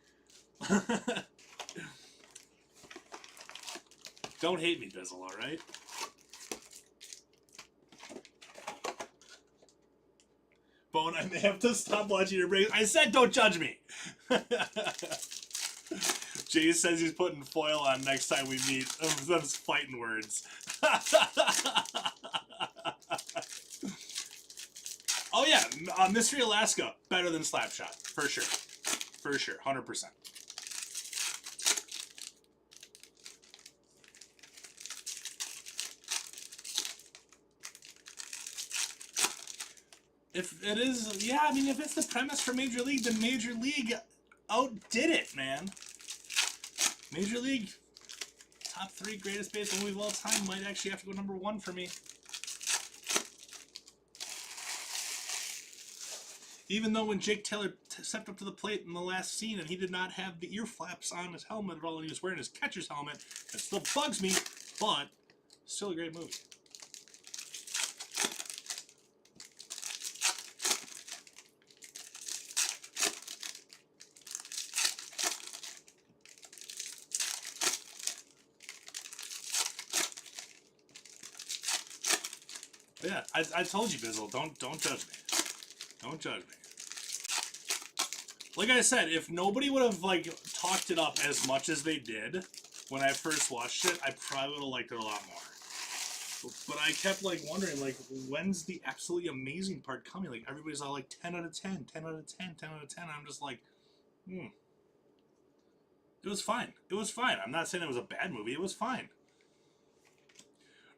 Don't hate me, Bizzle, alright? Bone, I may have to stop watching your breaks. I said don't judge me! Jay says he's putting foil on next time we meet. Those fighting words. Oh yeah, Mystery Alaska, better than Slapshot. For sure. For sure, 100%. If it is, yeah, I mean, if it's the premise for Major League, then Major League outdid it, man. Major League, top 3 greatest baseball movie of all time, might actually have to go number 1 for me. Even though when Jake Taylor stepped up to the plate in the last scene and he did not have the ear flaps on his helmet at all and he was wearing his catcher's helmet, that still bugs me, but still a great movie. Yeah, I told you, Bizzle, don't judge me. Don't judge me. Like I said, if nobody would have like talked it up as much as they did when I first watched it, I probably would have liked it a lot more. But I kept like wondering, like, when's the absolutely amazing part coming? Like everybody's all like 10 out of 10, 10 out of 10, 10 out of 10. I'm just like, It was fine. It was fine. I'm not saying it was a bad movie. It was fine.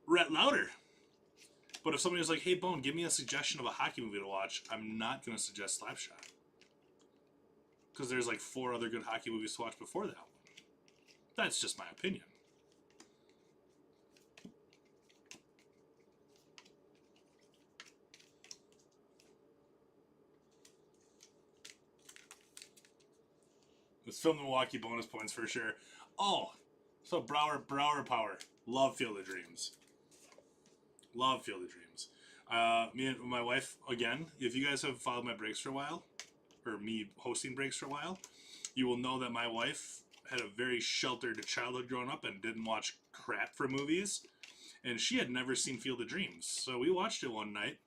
Rhett Louder. But if somebody was like, hey, Bone, give me a suggestion of a hockey movie to watch, I'm not going to suggest Slapshot. Because there's like 4 other good hockey movies to watch before that one. That's just my opinion. It's filmed in Milwaukee, bonus points for sure. Oh, so Brower Power. Love Field of Dreams. Love Field of Dreams. Me and my wife, again, if you guys have followed my breaks for a while, or me hosting breaks for a while, you will know that my wife had a very sheltered childhood growing up and didn't watch crap for movies. And she had never seen Field of Dreams. So we watched it one night.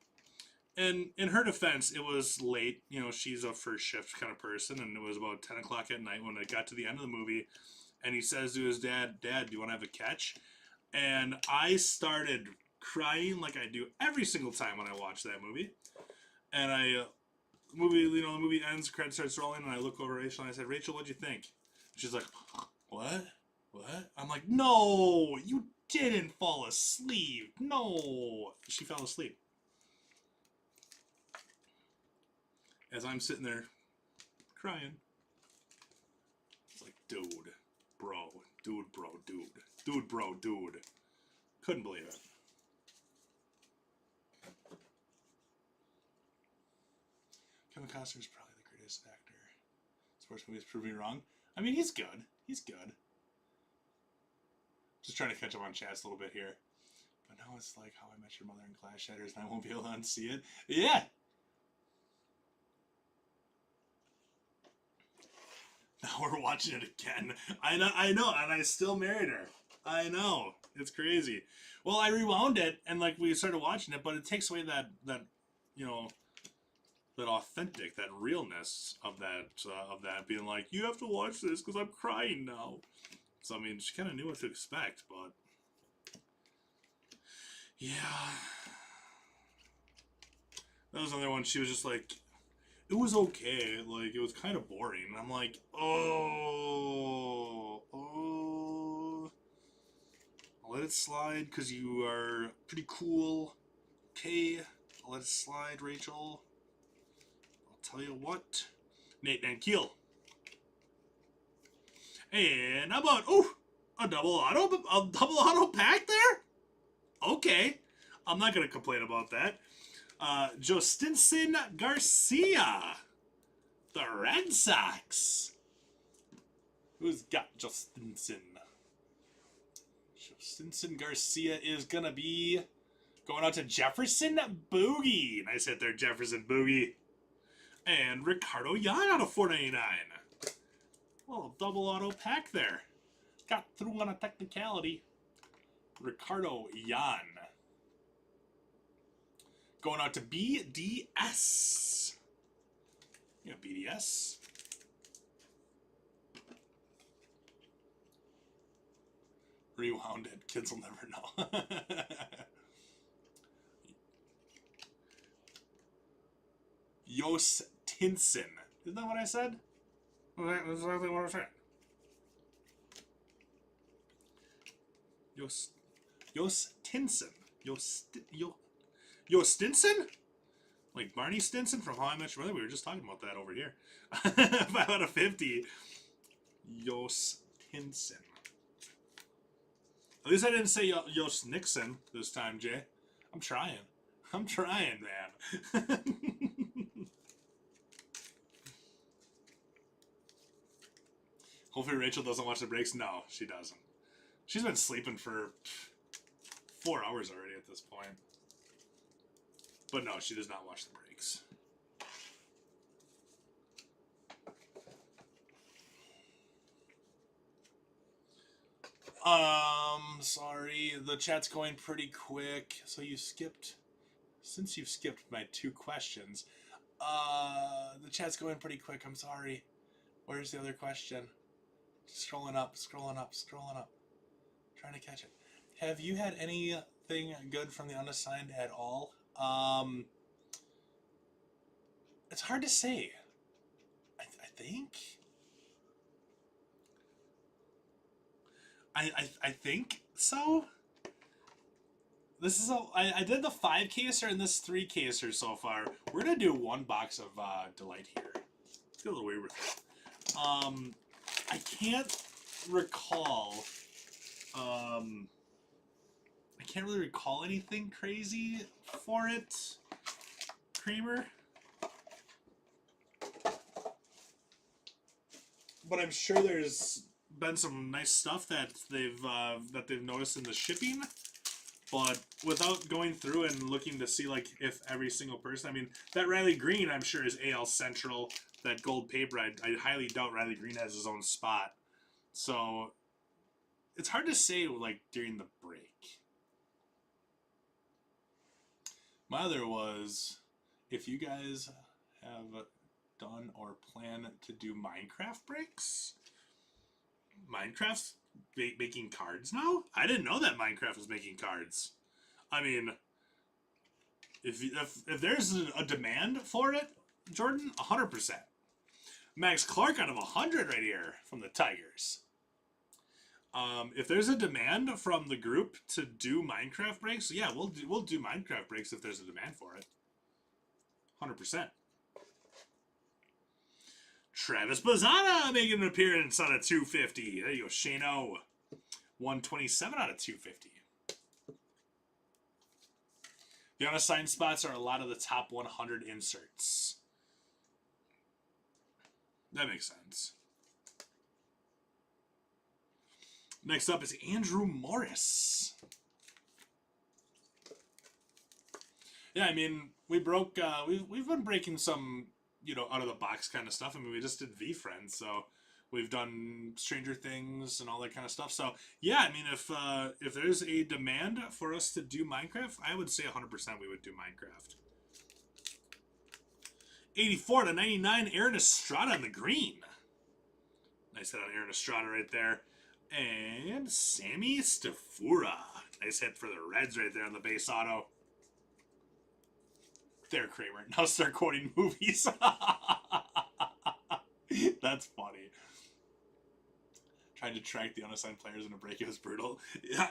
And in her defense, it was late. You know, she's a first shift kind of person. And it was about 10 o'clock at night when it got to the end of the movie. And he says to his dad, Dad, do you want to have a catch? And I started crying like I do every single time when I watch that movie. And the movie ends, credits starts rolling, and I look over at Rachel and I said, Rachel, what'd you think? She's like, what? What? I'm like, no, you didn't fall asleep. No. She fell asleep. As I'm sitting there crying. It's like, dude, bro. Couldn't believe it. Kevin Costner's probably the greatest actor. Sports movies prove me wrong. I mean, he's good. He's good. Just trying to catch up on chats a little bit here. But now it's like How I Met Your Mother and Class Shatters, and I won't be able to unsee it. Yeah! Now we're watching it again. I know, and I still married her. I know. It's crazy. Well, I rewound it, and like we started watching it, but it takes away that you know, that authentic, that realness of that being like, you have to watch this because I'm crying now. So I mean, she kind of knew what to expect, but yeah, that was another one. She was just like, it was okay, like it was kind of boring. And I'm like, oh, I'll let it slide because you are pretty cool. Okay, I'll let it slide, Rachel. Tell you what, Nate Van Keel. And how about, oh, a double auto pack there? Okay. I'm not going to complain about that. Justinson Garcia, the Red Sox. Who's got Justinson? Justinson Garcia is going to be going out to Jefferson Boogie. Nice hit there, Jefferson Boogie. And Ricardo Yan out of 499. Little double auto pack there. Got through on a technicality. Ricardo Yan. Going out to BDS. Yeah, BDS. Rewound it. Kids will never know. Jos Tinson. Isn't that what I said? That's exactly what I said. Jos Tinson. Stinson? Like Barney Stinson from How I Met Your Mother? We were just talking about that over here. 5 out of 50. Jos Tinson. At least I didn't say Jos Nixon this time, Jay. I'm trying. I'm trying, man. Hopefully Rachel doesn't watch the breaks. No, she doesn't. She's been sleeping for 4 hours already at this point. But no, she does not watch the breaks. Sorry, the chat's going pretty quick. So you skipped, since you've skipped my 2 questions, the chat's going pretty quick. I'm sorry. Where's the other question? Scrolling up. Trying to catch it. Have you had anything good from the unassigned at all? It's hard to say. I think. I think so. This is I did the 5-caser and this 3-caser so far. We're gonna do 1 box of Delight here. Let's get a little weird with it. I can't recall. I can't really recall anything crazy for it, Kramer. But I'm sure there's been some nice stuff that they've noticed in the shipping. But without going through and looking to see like if every single person, I mean, that Riley Green I'm sure is AL Central. That gold paper, I highly doubt Riley Green has his own spot. So it's hard to say like during the break. My other was, if you guys have done or plan to do Minecraft breaks. Minecraft's making cards now? I didn't know that Minecraft was making cards. I mean, if there's a demand for it, Jordan, 100%. Max Clark out of 100 right here from the Tigers. If there's a demand from the group to do Minecraft breaks, yeah, we'll do Minecraft breaks if there's a demand for it. 100%. Travis Bazzana making an appearance on a 250. There you go, Shano. 127 out of 250. The unassigned spots are a lot of the top 100 inserts. That makes sense. Next up is Andrew Morris. Yeah, I mean, we broke. We've been breaking some, you know, out of the box kind of stuff. I mean, we just did V-Friends, so we've done Stranger Things and all that kind of stuff. So yeah, I mean, if there's a demand for us to do Minecraft, I would say 100% we would do Minecraft. 84 to 99, Aaron Estrada on the green. Nice hit on Aaron Estrada right there. And Sammy Stafura. Nice hit for the Reds right there on the base auto. There, Kramer. Now start quoting movies. That's funny. Trying to track the unassigned players in a break, it was brutal.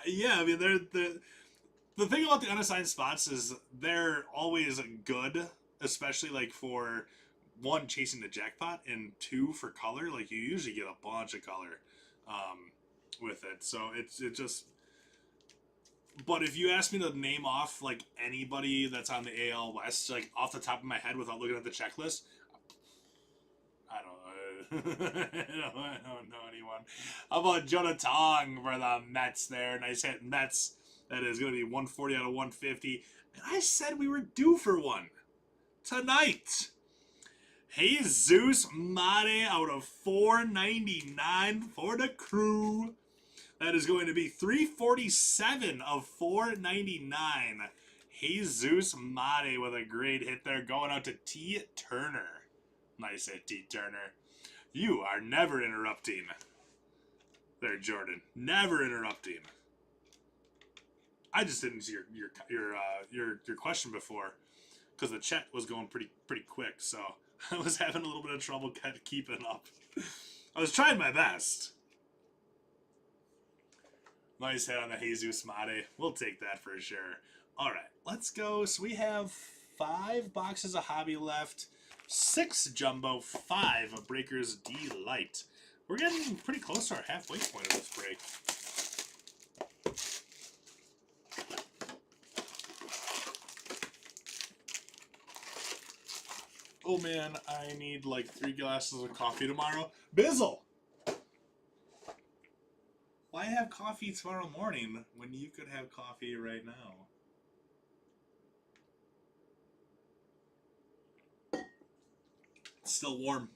Yeah, I mean, the thing about the unassigned spots is they're always good, especially like for 1, chasing the jackpot, and 2, for color. Like, you usually get a bunch of color. with it. So it just. But if you ask me to name off like anybody that's on the AL West, like off the top of my head without looking at the checklist, I don't know. I don't know anyone. How about Jonah Tong for the Mets there? Nice hit Mets. That is going to be 140 out of 150. And I said we were due for one tonight. Jesus Mate out of 499 for the Crew. That is going to be 347 of 499. Jesus Mate with a great hit there, going out to T. Turner. Nice hit, T. Turner. You are never interrupting. There, Jordan. Never interrupting. I just didn't see your question before because the chat was going pretty quick, so I was having a little bit of trouble kind of keeping up. I was trying my best. Nice hit on the Jesus Mate. We'll take that for sure. All right, let's go. So we have 5 boxes of hobby left, 6 jumbo, 5 of Breakers Delight. We're getting pretty close to our halfway point of this break. Oh man, I need like 3 glasses of coffee tomorrow. Bizzle! Why have coffee tomorrow morning when you could have coffee right now? It's still warm.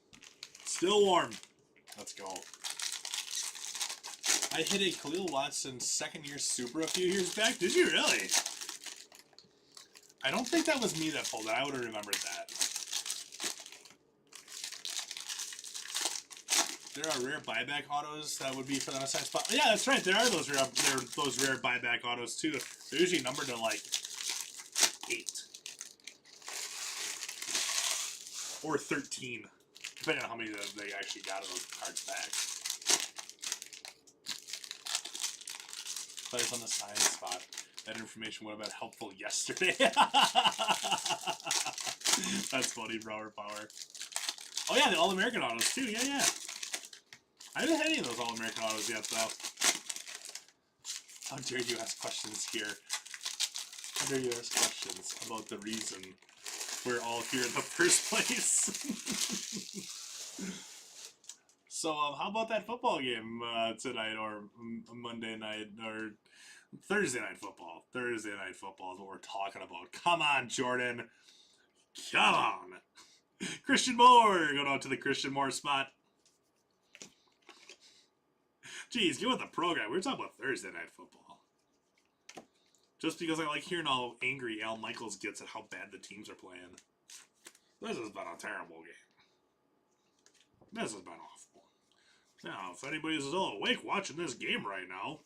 Still warm. Let's go. I hit a Khalil Watson second-year super a few years back. Did you really? I don't think that was me that pulled it. I would have remembered that. There are rare buyback autos that would be for the unassigned spot. Yeah, that's right. There are those rare buyback autos too. They're usually numbered to like 8 or 13, depending on how many they actually got of those cards back. Players on the sign spot. That information would have been helpful yesterday. That's funny, Brower Power. Oh yeah, the All-American autos too. Yeah. I haven't had any of those All-American autos yet, though. How dare you ask questions here? How dare you ask questions about the reason we're all here in the first place? So, how about that football game tonight, or Monday night, or Thursday night football? Thursday night football is what we're talking about. Come on, Jordan. Come on. Christian Moore going out to the Christian Moore spot. Jeez, get with the program. We're talking about Thursday night football. Just because I like hearing how angry Al Michaels gets at how bad the teams are playing. This has been a terrible game. This has been awful. Now, if anybody's still awake watching this game right now,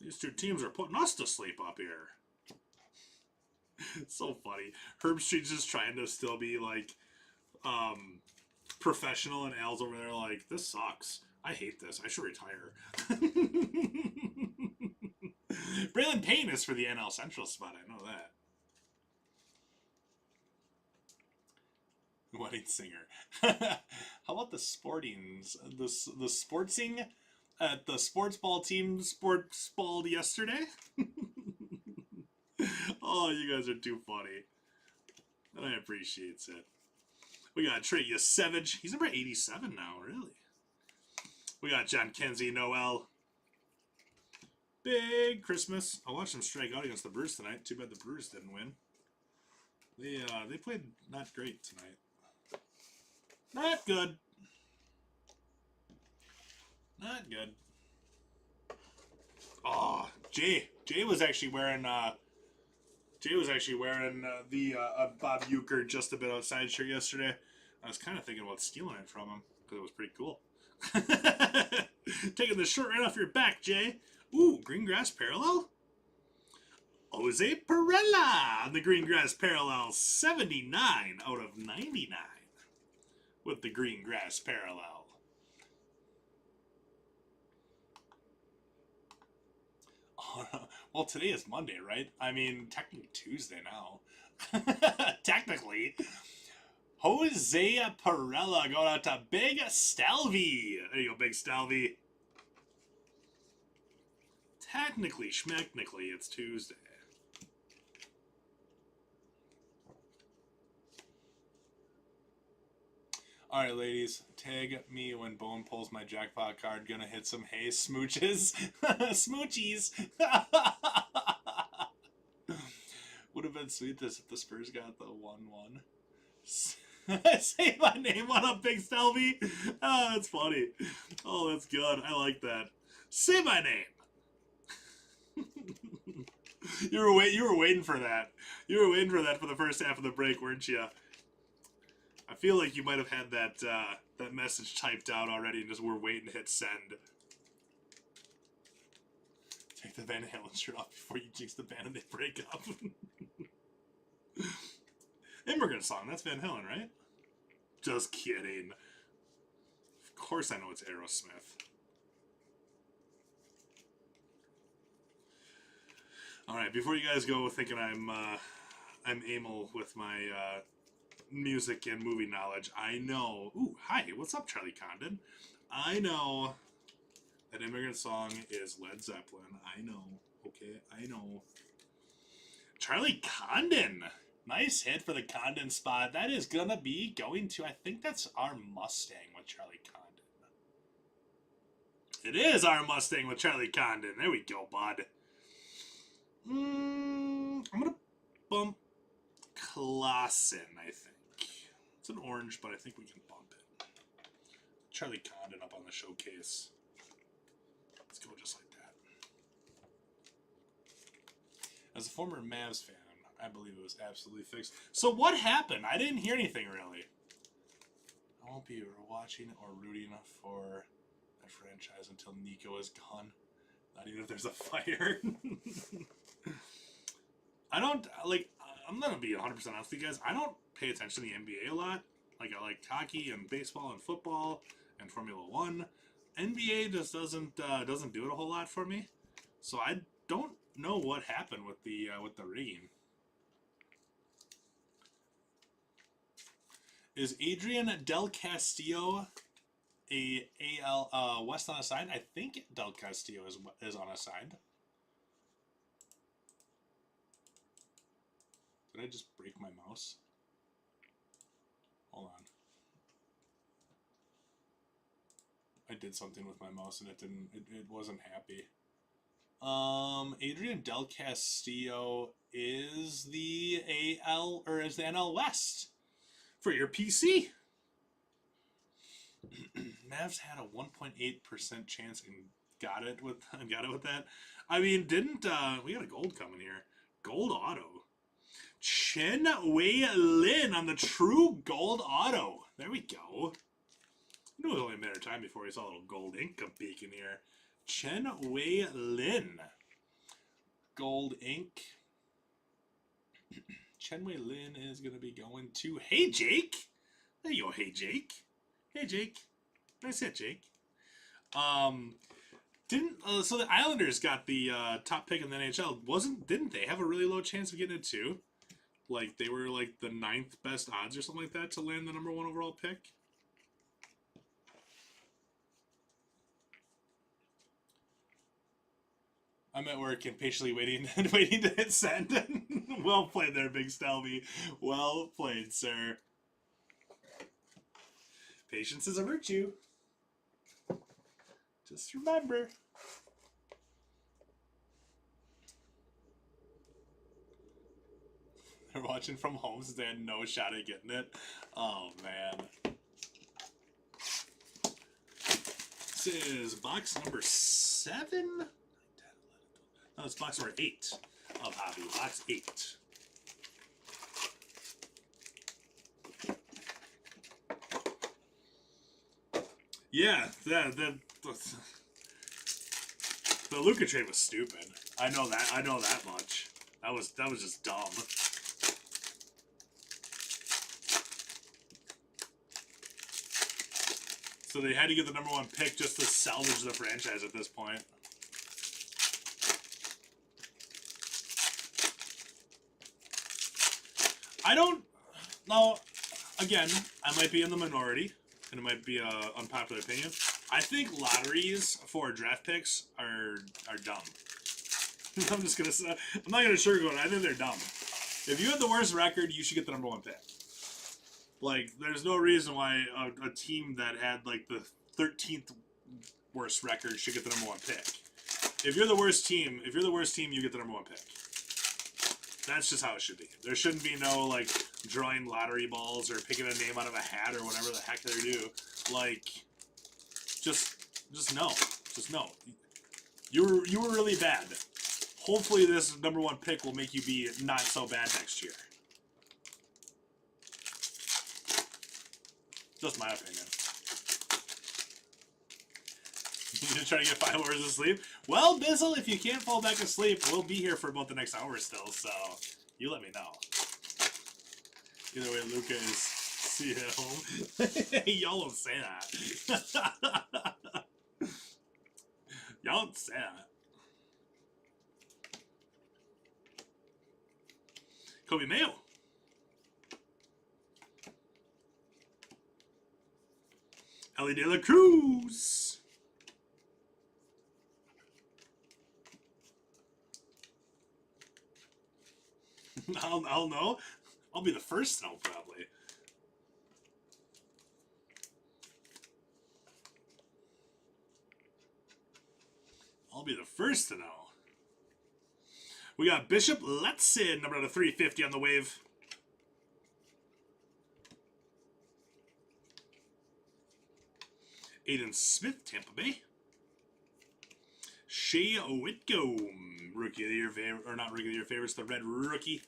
these two teams are putting us to sleep up here. It's so funny. Herbstreet's just trying to still be like professional, and Al's over there like, this sucks. I hate this. I should retire. Braylon Payne is for the NL Central spot. I know that. Wedding singer. How about the sportings? The sportsing at the sports ball team sports balled yesterday? Oh, you guys are too funny. And I appreciate it. We got Trey Yasevich. He's number 87 now, really. We got John Kenzie Noel. Big Christmas. I watched them strike out against the Brewers tonight. Too bad the Brewers didn't win. They played not great tonight. Not good. Not good. Oh, Jay was actually wearing the Bob Uecker just a bit outside shirt yesterday. I was kind of thinking about stealing it from him because it was pretty cool. Taking the shirt right off your back, Jay. Ooh, green grass parallel? Jose Perella on the green grass parallel. 79 out of 99 with the green grass parallel. Oh, well, today is Monday, right? I mean, technically Tuesday now. Technically. Jose Perella going out to Big Stalvey. There you go, Big Stalvey. Technically, schmechnically, it's Tuesday. All right, ladies, tag me when Bowman pulls my jackpot card. Gonna hit some hay smooches. Smoochies. Would have been sweet this if the Spurs got the 1-1. Say my name. What up, Big Stelby? Oh, that's funny. Oh, that's good. I like that. Say my name. You were waiting for that. You were waiting for that for the first half of the break, weren't you? I feel like you might have had that that message typed out already and just were waiting to hit send. Take the Van Halen shirt off before you jinx the band and they break up. Immigrant Song, that's Van Halen, right? Just kidding. Of course I know it's Aerosmith. Alright, before you guys go thinking I'm anal with my music and movie knowledge, I know... Ooh, hi, what's up, Charlie Condon? I know that Immigrant Song is Led Zeppelin. I know. Okay, I know. Charlie Condon! Nice hit for the Condon spot. That is gonna be going to... I think that's our Mustang with Charlie Condon. It is our Mustang with Charlie Condon. There we go, bud. I'm gonna bump Klassen, I think. It's an orange, but I think we can bump it. Charlie Condon up on the showcase. Let's go just like that. As a former Mavs fan, I believe it was absolutely fixed. So what happened? I didn't hear anything really. I won't be watching or rooting for that franchise until Nico is gone. Not even if there's a fire. I don't, like, I'm going to be 100% honest with you guys. I don't pay attention to the NBA a lot. Like, I like hockey and baseball and football and Formula 1. NBA just doesn't do it a whole lot for me. So I don't know what happened with the rigging. Is Adrian Del Castillo a AL West on a side? I think Del Castillo is on a side. Did I just break my mouse? Hold on. I did something with my mouse and it wasn't happy. Adrian Del Castillo is the AL or is the NL West for your PC. Mavs had a 1.8% chance and got it with that. I mean, didn't we got a gold coming here? Gold auto. Chen Wei Lin on the true gold auto. There we go. I knew it was only a matter of time before we saw a little gold ink beacon here. Chen Wei Lin. Gold ink. Chen Wei Lin is going to be going to... Hey, Jake. There you go, hey, Jake. Hey, Jake. Nice hit, Jake. So the Islanders got the top pick in the NHL. Didn't they have a really low chance of getting it too? Like, they were like the 9th best odds or something like that to land the #1 overall pick. I'm at work and patiently waiting to hit send. Well played there, Big Stelby. Well played, sir. Patience is a virtue. Just remember. They're watching from home since they had no shot at getting it. Oh, man. This is box number 7? No, it's box number 8 of Hobby. Box 8. Yeah, the Luka trade was stupid. I know that much. That was just dumb. So they had to get the #1 pick just to salvage the franchise at this point. I don't know. Again, I might be in the minority, and it might be an unpopular opinion. I think lotteries for draft picks are dumb. I'm just gonna say, I'm not gonna sugarcoat it. I think they're dumb. If you had the worst record, you should get the #1 pick. Like, there's no reason why a team that had like the 13th worst record should get the #1 pick. If you're the worst team, you get the #1 pick. That's just how it should be. There shouldn't be no like drawing lottery balls or picking a name out of a hat or whatever the heck they do. Like, just no. Just no. You were really bad. Hopefully this #1 pick will make you be not so bad next year. Just my opinion. You gonna try to get 5 hours of sleep? Well, Bizzle, if you can't fall back asleep, we'll be here for about the next hour still, so you let me know. Either way, Luca is see you at home. Y'all don't say that. Y'all don't say that. Kobe Mayo. Ellie De La Cruz. I'll know. I'll be the first to know, probably. I'll be the first to know. We got Bishop Letson, number 350 on the wave. Aiden Smith, Tampa Bay. Shea Whitcomb, Rookie of the Year favorite, or not Rookie of the Year favorites, the Red Rookie.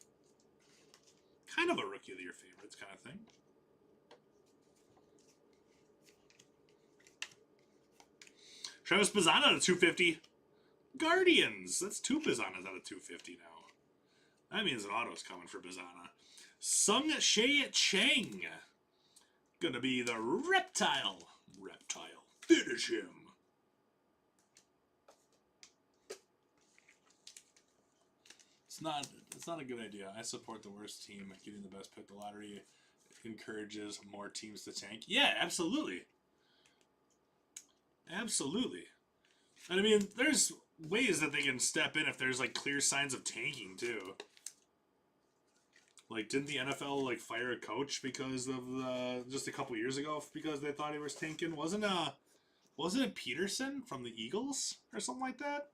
Kind of a Rookie of the Year favorites kind of thing. Travis Pizzana at 250. Guardians. That's 2 Pizzanas out of 250 now. That means an auto's coming for Pizzana. Sung Shea Chang. Gonna be the Reptile. Reptile. Finish him. It's not a good idea. I support the worst team getting the best pick. The lottery encourages more teams to tank. Yeah, absolutely. Absolutely. And I mean, there's ways that they can step in if there's like clear signs of tanking too. Like, didn't the NFL like fire a coach because of just a couple years ago because they thought he was tanking? Wasn't it Peterson from the Eagles or something like that?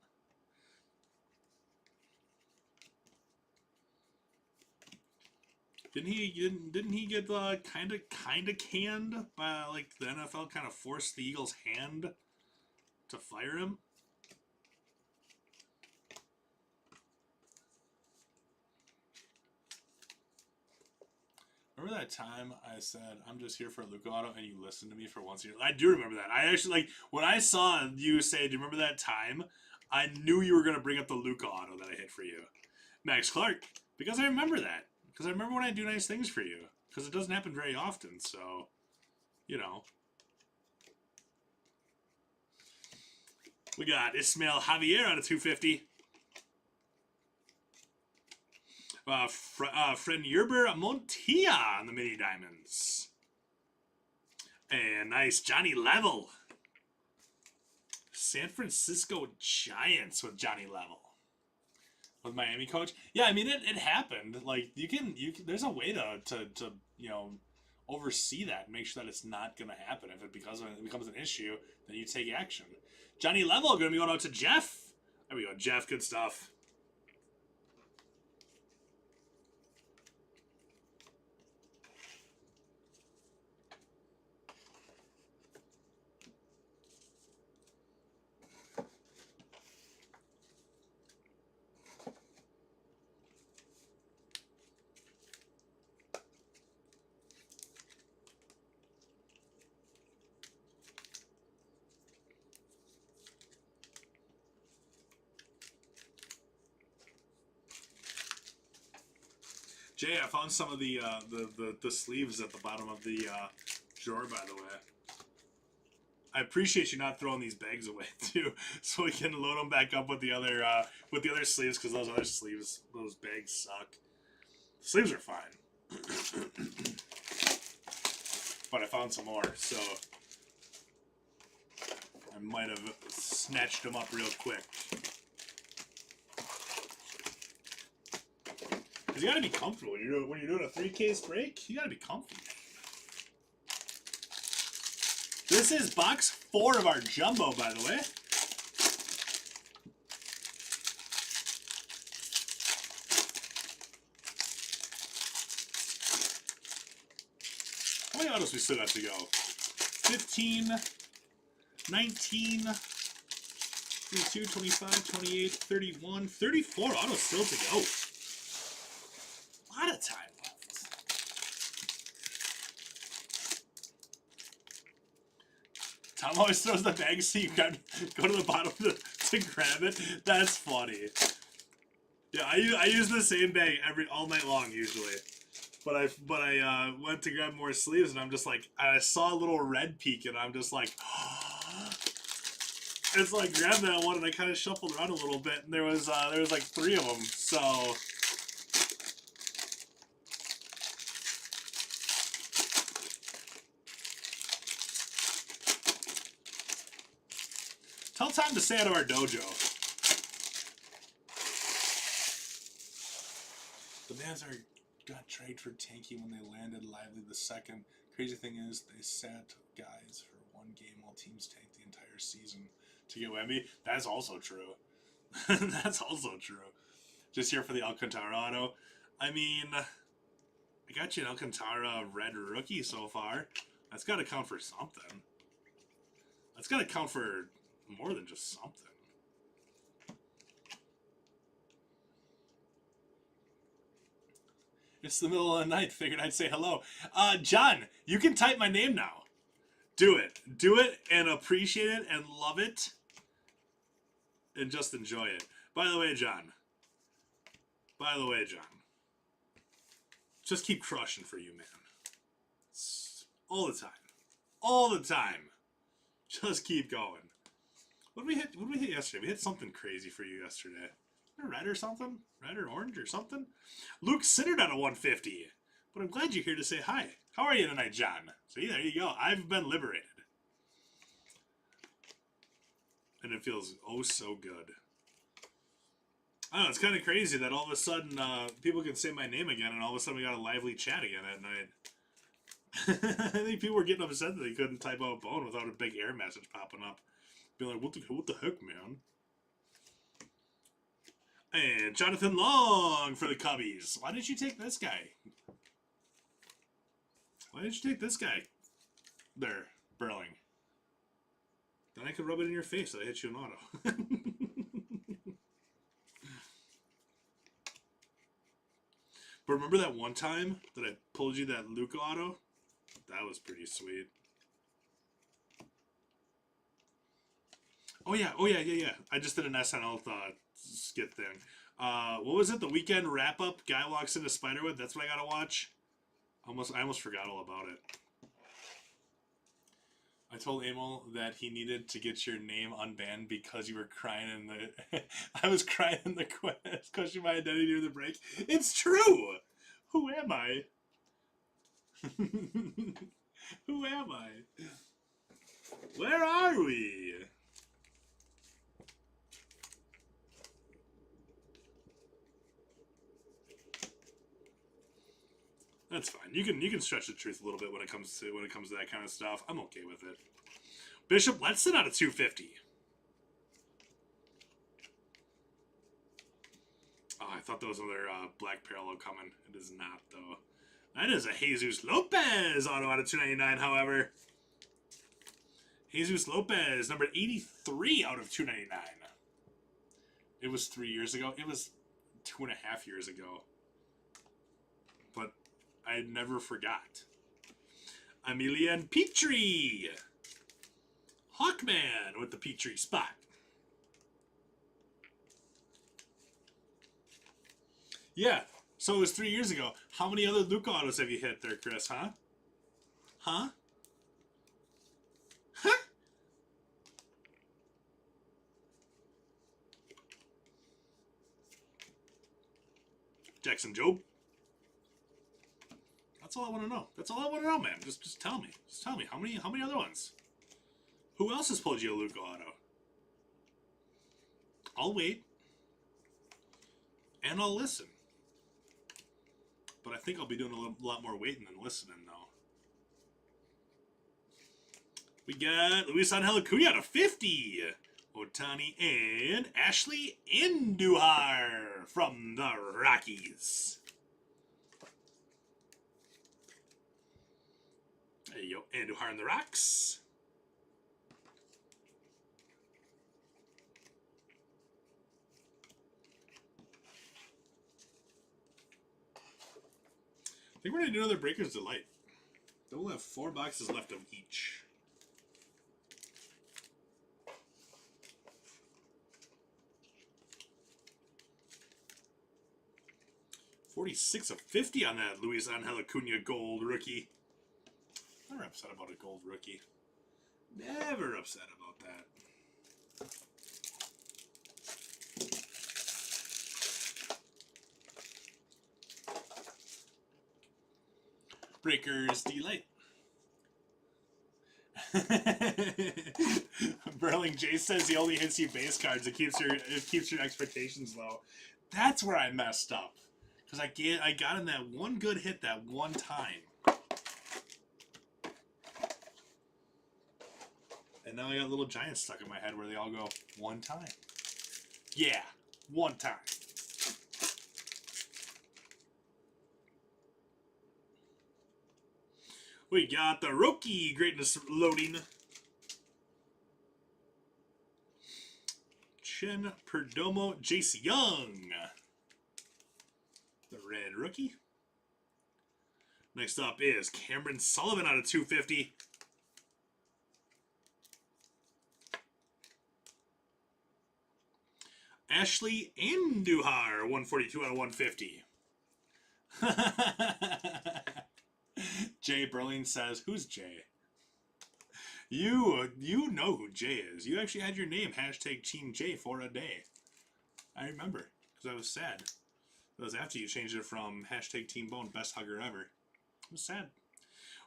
Didn't he get kind of canned by like the NFL kind of forced the Eagles' hand to fire him? Remember that time I said, I'm just here for a Luca auto, and you listened to me for once? I do remember that. I actually, like, when I saw you say, do you remember that time? I knew you were going to bring up the Luca auto that I hit for you. Max Clark. Because I remember that. Because I remember when I do nice things for you. Because it doesn't happen very often, so, you know. We got Ismael Javier out of 250. Friend Yerber Montilla on the mini diamonds. And nice Johnny Level. San Francisco Giants with Johnny Level. With Miami coach. Yeah, I mean it happened. Like you can there's a way to you know oversee that and make sure that it's not gonna happen. If it becomes an issue, then you take action. Johnny Level gonna be going out to Jeff. There we go, Jeff, good stuff. Jay, I found some of the sleeves at the bottom of the drawer, by the way. I appreciate you not throwing these bags away too, so we can load them back up with the other sleeves, because those other sleeves, those bags suck. Sleeves are fine, but I found some more, so I might have snatched them up real quick. Because you gotta be comfortable when you're doing a 3-case break. You gotta be comfortable. This is box 4 of our jumbo, by the way. How many autos we still got to go? 15, 19, 22, 25, 28, 31, 34 autos still to go. A lot of time left. Tom always throws the bag so you gotta go to the bottom to grab it. That's funny. Yeah, I use the same bag all night long usually. But I went to grab more sleeves and I'm just like, I saw a little red peak and I'm just like, it's like grab that one and I kind of shuffled around a little bit and there was like 3 of them. So tell Tom to stay out of our dojo. The Mavs got traded for Tanky when they landed Lively the second. Crazy thing is, they sat guys for 1 game while teams tanked the entire season to get Wemby. That's also true. That's also true. Just here for the Alcantara auto. I mean, I got you an Alcantara red rookie so far. That's got to count for something. That's got to count for more than just something. It's the middle of the night. Figured I'd say hello. John, you can type my name now. Do it. Do it and appreciate it and love it. And just enjoy it. By the way, John. Just keep crushing for you, man. All the time. All the time. Just keep going. What did we hit yesterday? We hit something crazy for you yesterday. Red or something? Red or orange or something? Luke Sinnard on a 150. But I'm glad you're here to say hi. How are you tonight, John? See, there you go. I've been liberated. And it feels oh so good. I don't know, it's kind of crazy that all of a sudden people can say my name again and all of a sudden we got a lively chat again at night. I think people were getting upset that they couldn't type out Bone without a big error message popping up. Being like, what the heck, man? And Jonathan Long for the Cubbies. Why did you take this guy? Why did you take this guy? There, Burling. Then I could rub it in your face that I hit you an auto. But remember that one time that I pulled you that Luka auto? That was pretty sweet. Oh yeah. I just did an SNL skit thing. What was it? The weekend wrap up. Guy walks into Spiderweb. That's what I gotta watch. I almost forgot all about it. I told Emil that he needed to get your name unbanned because you were crying in the. I was crying in the quest, questioning my identity during the break. It's true. Who am I? Who am I? Where are we? That's fine. You can stretch the truth a little bit when it comes to that kind of stuff. I'm okay with it. Bishop Letson out of 250. Oh, I thought there was another black parallel coming. It is not though. That is a Jesus Lopez auto out of 299. However, Jesus Lopez number 83 out of 299. It was 3 years ago. It was 2.5 years ago. But I never forgot. Emilian Petrie. Hawkman with the Petrie spot. Yeah, so it was 3 years ago. How many other Luka autos have you hit there, Chris, huh? Huh? Huh? Jackson Job. That's all I want to know. That's all I want to know, man. Just tell me. Just tell me. How many other ones? Who else has pulled you a Luka auto? I'll wait. And I'll listen. think I'll be doing a lot more waiting than listening, though. We got Luis Angel Acuna to 50. Otani and Ashley Andujar from the Rockies. There you go, Andujar in the Rocks. I think we're going to do another Breaker's Delight. Then we'll have 4 boxes left of each. $46 of 50 on that Luis Angel Acuna gold rookie. Never upset about a gold rookie. Never upset about that. Breaker's Delight. Burling J says he only hits you base cards. It keeps your expectations low. That's where I messed up. Because I got in that one good hit that one time. And now I got little giants stuck in my head where they all go, one time. Yeah, one time. We got the rookie greatness loading. Chen Perdomo, Jace Young. The red rookie. Next up is Cameron Sullivan out of 250. Ashley Andujar, 142 out of 150. Jay Burling says, who's Jay? You know who Jay is. You actually had your name, hashtag Team J, for a day. I remember, because I was sad. That was after you changed it from hashtag Team Bone, best hugger ever. I was sad.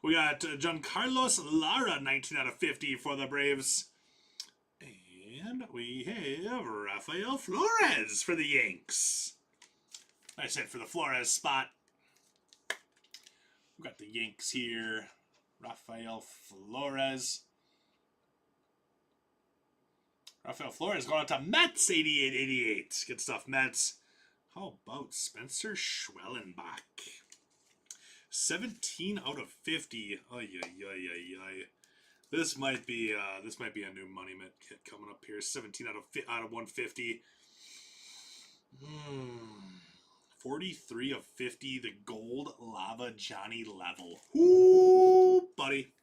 We got Giancarlos Lara, 19 out of 50 for the Braves. And we have Rafael Flores for the Yanks. Nice hit for the Flores spot. We got the Yanks here. Rafael Flores. Rafael Flores going out to Mets, 88-88. Good stuff, Mets. How about Spencer Schwellenbach? 17 out of 50. Ay, ay, ay, ay, ay. This might be a new Money Mitt kit coming up here. 17 out of 150. 43 of 50. The gold lava Johnny Level. Ooh, buddy.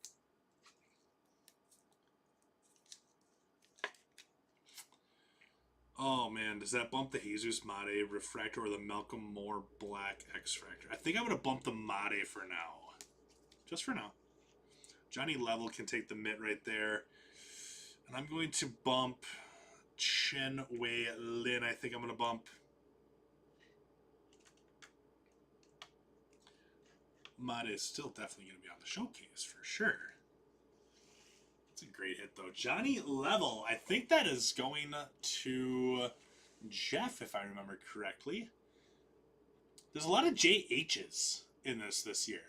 Oh man, does that bump the Jesus Mate Refractor or the Malcolm Moore Black X-Fractor? I think I'm gonna bump the Mate for now. Just for now. Johnny Level can take the mitt right there. And I'm going to bump Chen Wei Lin. I think I'm going to bump. Mate is still definitely going to be on the showcase for sure. It's a great hit though. Johnny Level. I think that is going to Jeff, if I remember correctly. There's a lot of JHs in this year.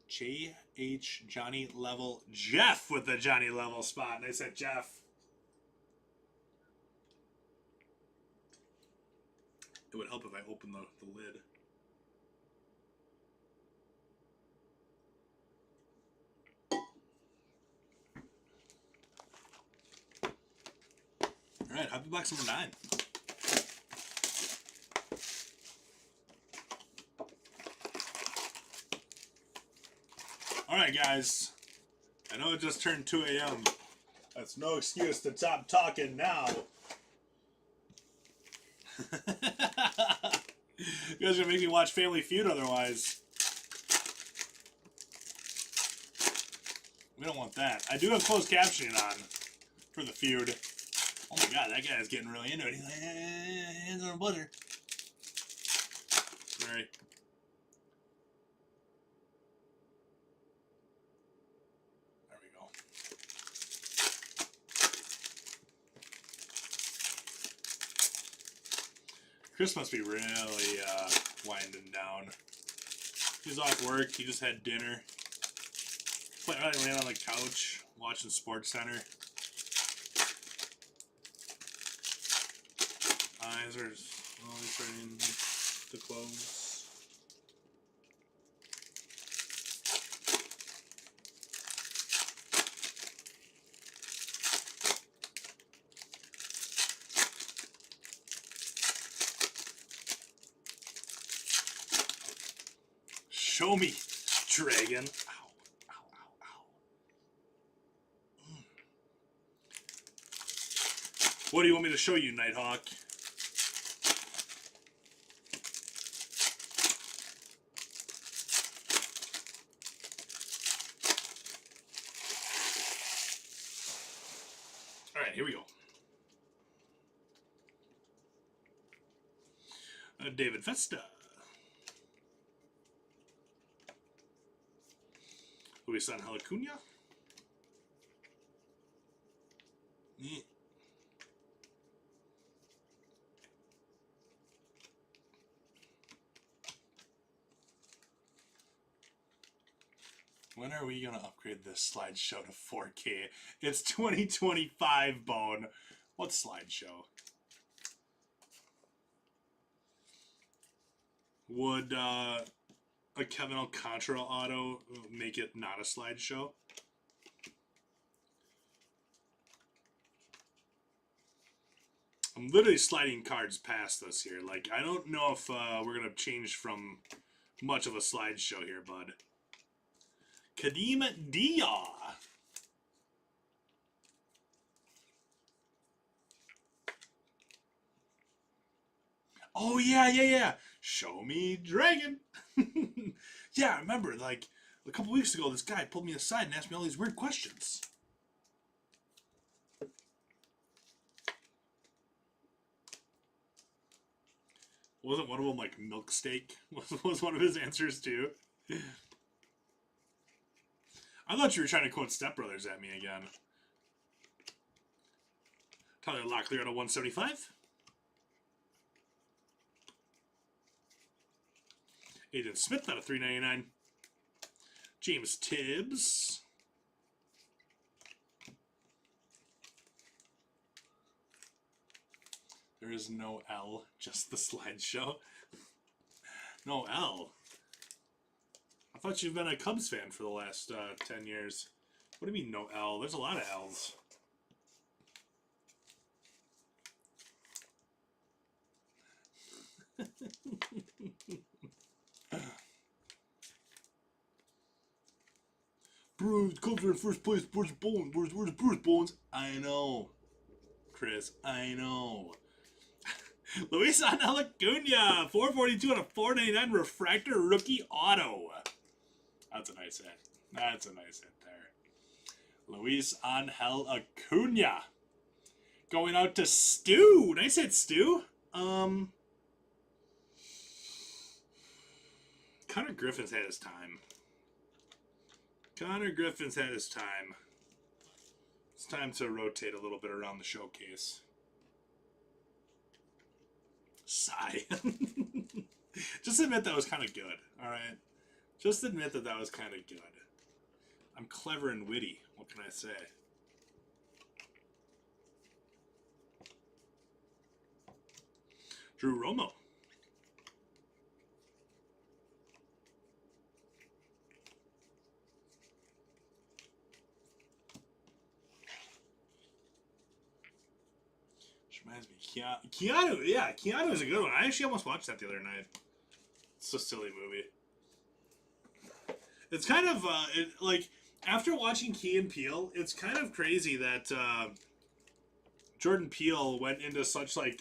JH, Johnny Level, Jeff with the Johnny Level spot. And I said Jeff. It would help if I opened the lid. All right, happy box number 9. All right, guys. I know it just turned 2 a.m. That's no excuse to stop talking now. You guys are gonna make me watch Family Feud otherwise. We don't want that. I do have closed captioning on for the feud. Oh my god, that guy's getting really into it. He's like, hands on a buzzer. Sorry. There we go. Chris must be really winding down. He's off work. He just had dinner. Laying on the couch, watching Sports Center. Eyes are slowly starting to close. Show me, dragon. Ow, ow, ow, ow. What do you want me to show you, Nighthawk? All right, here we go. David Festa. Luis Angel Acuna. Yeah. When are we going to upgrade this slideshow to 4K? It's 2025, Bone. What slideshow? Would a Kevin Alcantara auto make it not a slideshow? I'm literally sliding cards past this here. Like, I don't know if we're going to change from much of a slideshow here, bud. Kadeem Dia. Oh, yeah. Show me dragon. Yeah, I remember, like, a couple weeks ago, this guy pulled me aside and asked me all these weird questions. Wasn't one of them, like, milk steak? Was one of his answers, too? I thought you were trying to quote Step Brothers at me again. Tyler Locklear at a 175. Aiden Smith out of 399. James Tibbs. There is no L, just the slideshow. No L. I thought you've been a Cubs fan for the last 10 years. What do you mean no L? There's a lot of L's. Bruce, Cubs are in first place. Where's Bones? Where's Bruce Bones? I know, Chris. I know. Luis Angel Acuna, 442 out of 499 refractor rookie auto. That's a nice hit. That's a nice hit there. Luis Angel Acuna. Going out to Stu. Nice hit, Stu. Connor Griffin's had his time. Connor Griffin's had his time. It's time to rotate a little bit around the showcase. Sigh. Just admit that was kind of good, alright? Just admit that that was kind of good. I'm clever and witty. What can I say? Drew Romo. Reminds me, Keanu, yeah, Keanu is a good one. I actually almost watched that the other night. It's a silly movie. It's kind of, like, after watching Key and Peele, it's kind of crazy that Jordan Peele went into such, like,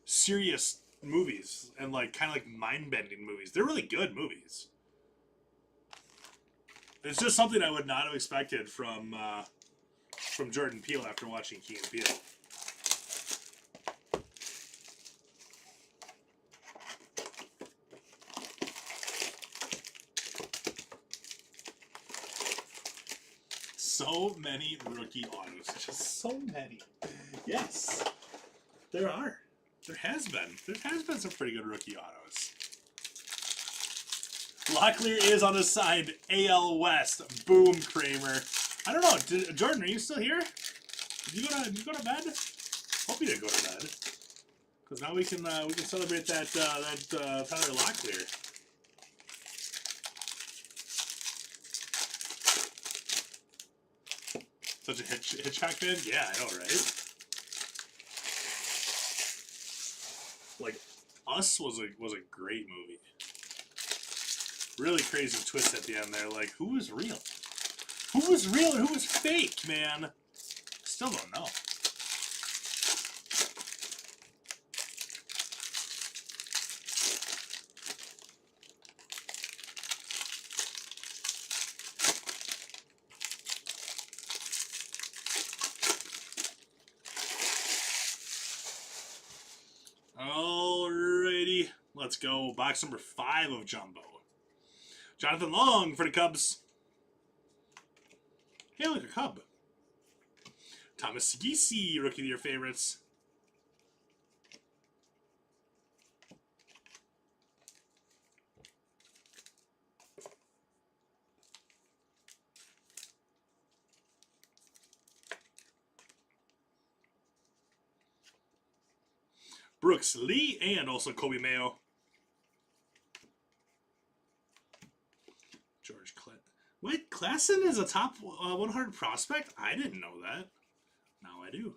serious movies and, like, kind of, like, mind-bending movies. They're really good movies. It's just something I would not have expected from Jordan Peele after watching Key and Peele. So many rookie autos. Just so many. Yes. There are. There has been. There has been some pretty good rookie autos. Locklear is on his side. AL West. Boom, Kramer. I don't know. Jordan, are you still here? Did you go to bed? Hope you didn't go to bed. Because now we can celebrate that Tyler Locklear. Such a Hitchcock fan? Yeah, I know, right? Like, Us was a great movie. Really crazy twist at the end there. Like, who was real? Who was real and who was fake, man? Still don't know. Alrighty, let's go. Box number 5 of Jumbo. Jonathan Long for the Cubs. Hey, look, a Cub. Thomas Segisi, Rookie of the Year favorites. Brooks Lee and also Kobe Mayo. George Clinton. Wait, Klassen is a top 100 prospect? I didn't know that. Now I do.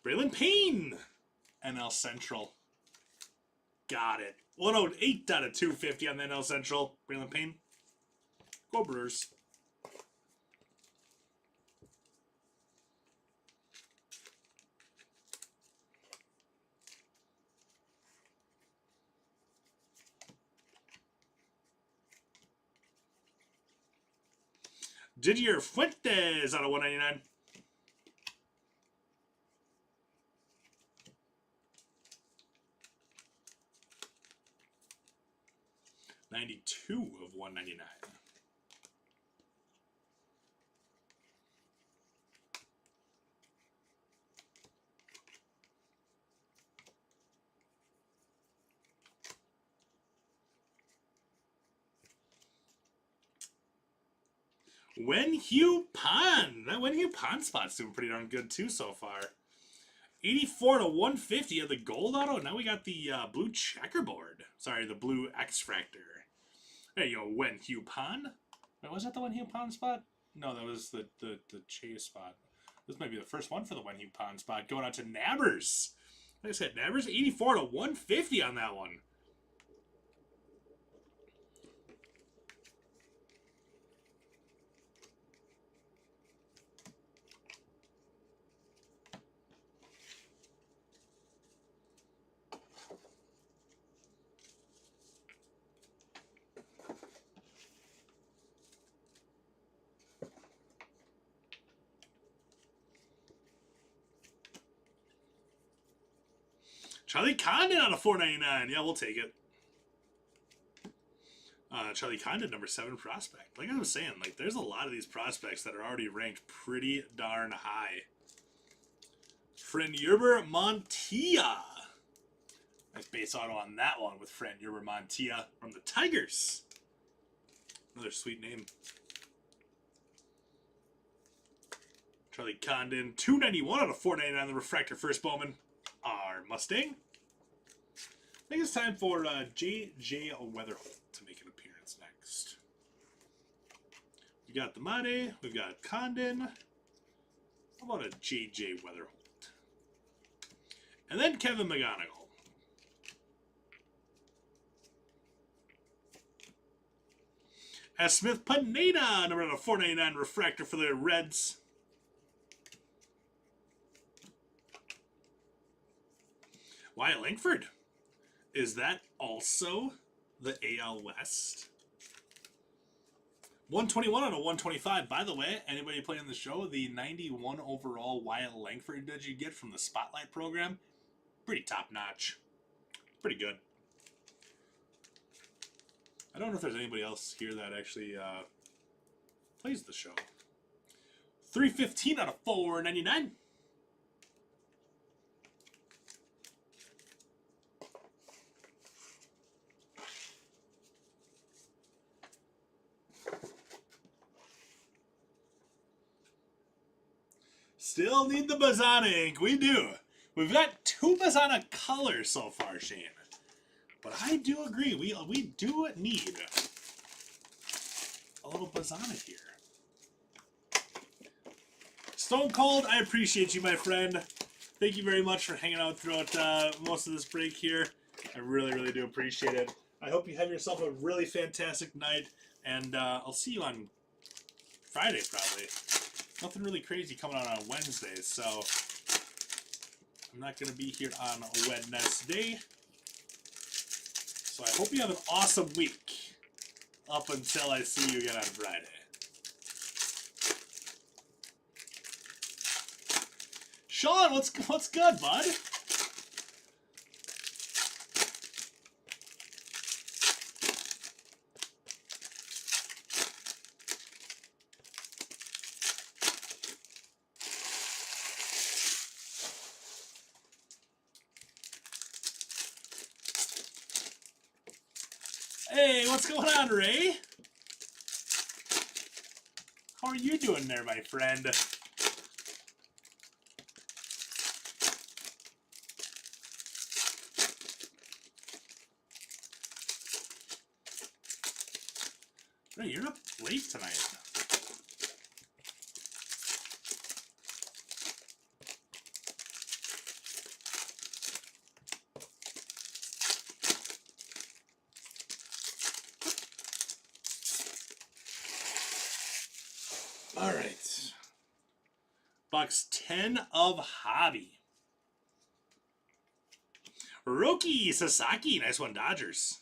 Braylon Payne. NL Central. Got it. 108 out of 250 on the NL Central. Braylon Payne. Go Brewers. Didier Fuentes out of 199. $92 of 199. Wen-Hugh Pan. That Wen-Hugh Pan spot's doing pretty darn good too so far. 84 to 150 of the gold auto. Now we got the blue checkerboard. Sorry, the blue X-Fractor. There you go, Wen-Hugh Pan. Wait, was that the Wen-Hugh Pan spot? No, that was the Chase spot. This might be the first one for the Wen-Hugh Pan spot. Going out to Nabbers. Like I said, Nabbers 84 to 150 on that one. Charlie Condon on a $4.99. Yeah, we'll take it. Charlie Condon, number 7 prospect. Like I was saying, like there's a lot of these prospects that are already ranked pretty darn high. Frenier Montilla. Nice base auto on that one with Frenier Montilla from the Tigers. Another sweet name. Charlie Condon, $2.91 out of $4.99. The refractor first Bowman. Our Mustang. I think it's time for J.J. Weatherholt to make an appearance next. We got the Mane, we've got Condon. How about a J.J. Weatherholt? And then Kevin McGonigal. S. Smith Pineda, number 499 refractor for the Reds. Wyatt Langford. Is that also the AL West? 121 out of 125. By the way, anybody playing the show, the 91 overall Wyatt Langford did you get from the Spotlight program? Pretty top-notch. Pretty good. I don't know if there's anybody else here that actually plays the show. 315 out of 499. Still need the Bazana ink. We do. We've got 2 Bazana colors so far, Shane. But I do agree. We do need a little Bazana here. Stone Cold, I appreciate you, my friend. Thank you very much for hanging out throughout most of this break here. I really, really do appreciate it. I hope you have yourself a really fantastic night, and I'll see you on Friday, probably. Nothing really crazy coming out on Wednesdays, so I'm not going to be here on Wednesday. So I hope you have an awesome week up until I see you again on Friday. Sean, what's good, bud? Hey, what's going on, Ray? How are you doing there, my friend? Ray, you're up late tonight. All right. Box 10 of Hobby. Roki Sasaki, nice one, Dodgers.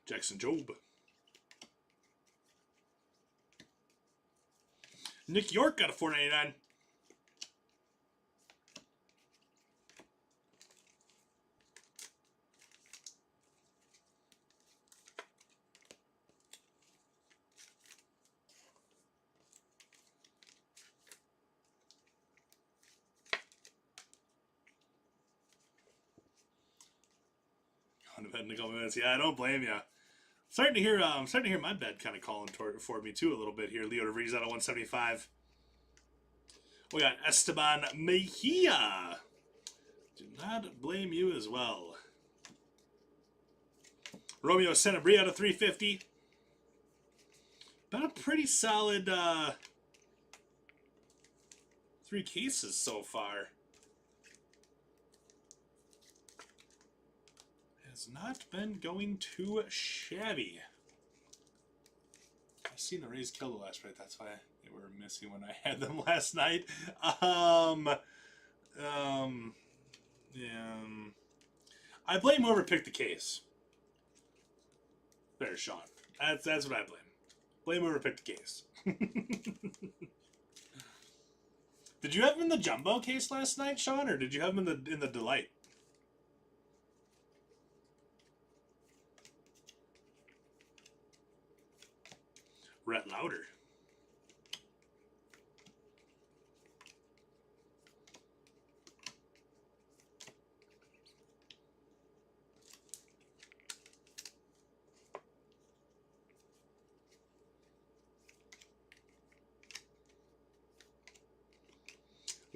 Jackson Jobe. Nick York got a $4.99. Going to bed in a couple minutes. Yeah, I don't blame you. Starting to hear my bed kind of calling for me too a little bit here. Leo DeVries out of 175. We got Esteban Mejia. Do not blame you as well. Romeo Sanabria out of 350. Been a pretty solid 3 cases so far. Has not been going too shabby. I've seen the Rays kill the last night. That's why they were missing when I had them last night. Yeah. I blame whoever picked the case. There's Sean. That's what I blame. Blame whoever picked the case. Did you have him in the jumbo case last night, Sean, or did you have him in the delight? Rhett Lauder.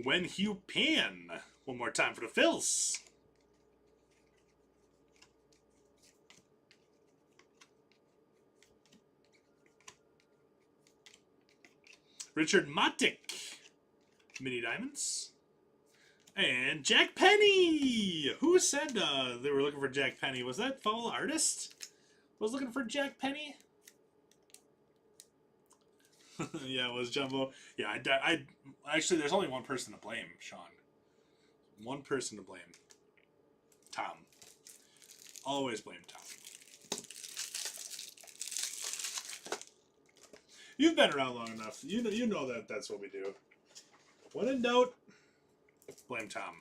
Wen Hugh Pan. One more time for the Phils. Richard Matic. Mini Diamonds. And Jack Penny. Who said they were looking for Jack Penny? Was that Foul Artist? Was looking for Jack Penny? Yeah, it was Jumbo. Yeah, I actually, there's only one person to blame, Sean. One person to blame. Tom. Always blame Tom. You've been around long enough. You know that that's what we do. When in doubt, blame Tom.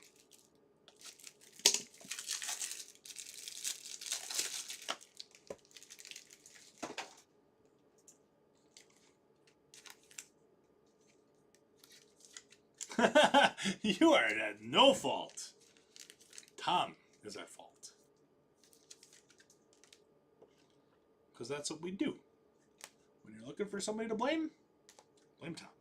You are at no fault. Tom is at fault. Because that's what we do. When you're looking for somebody to blame, Flame Top.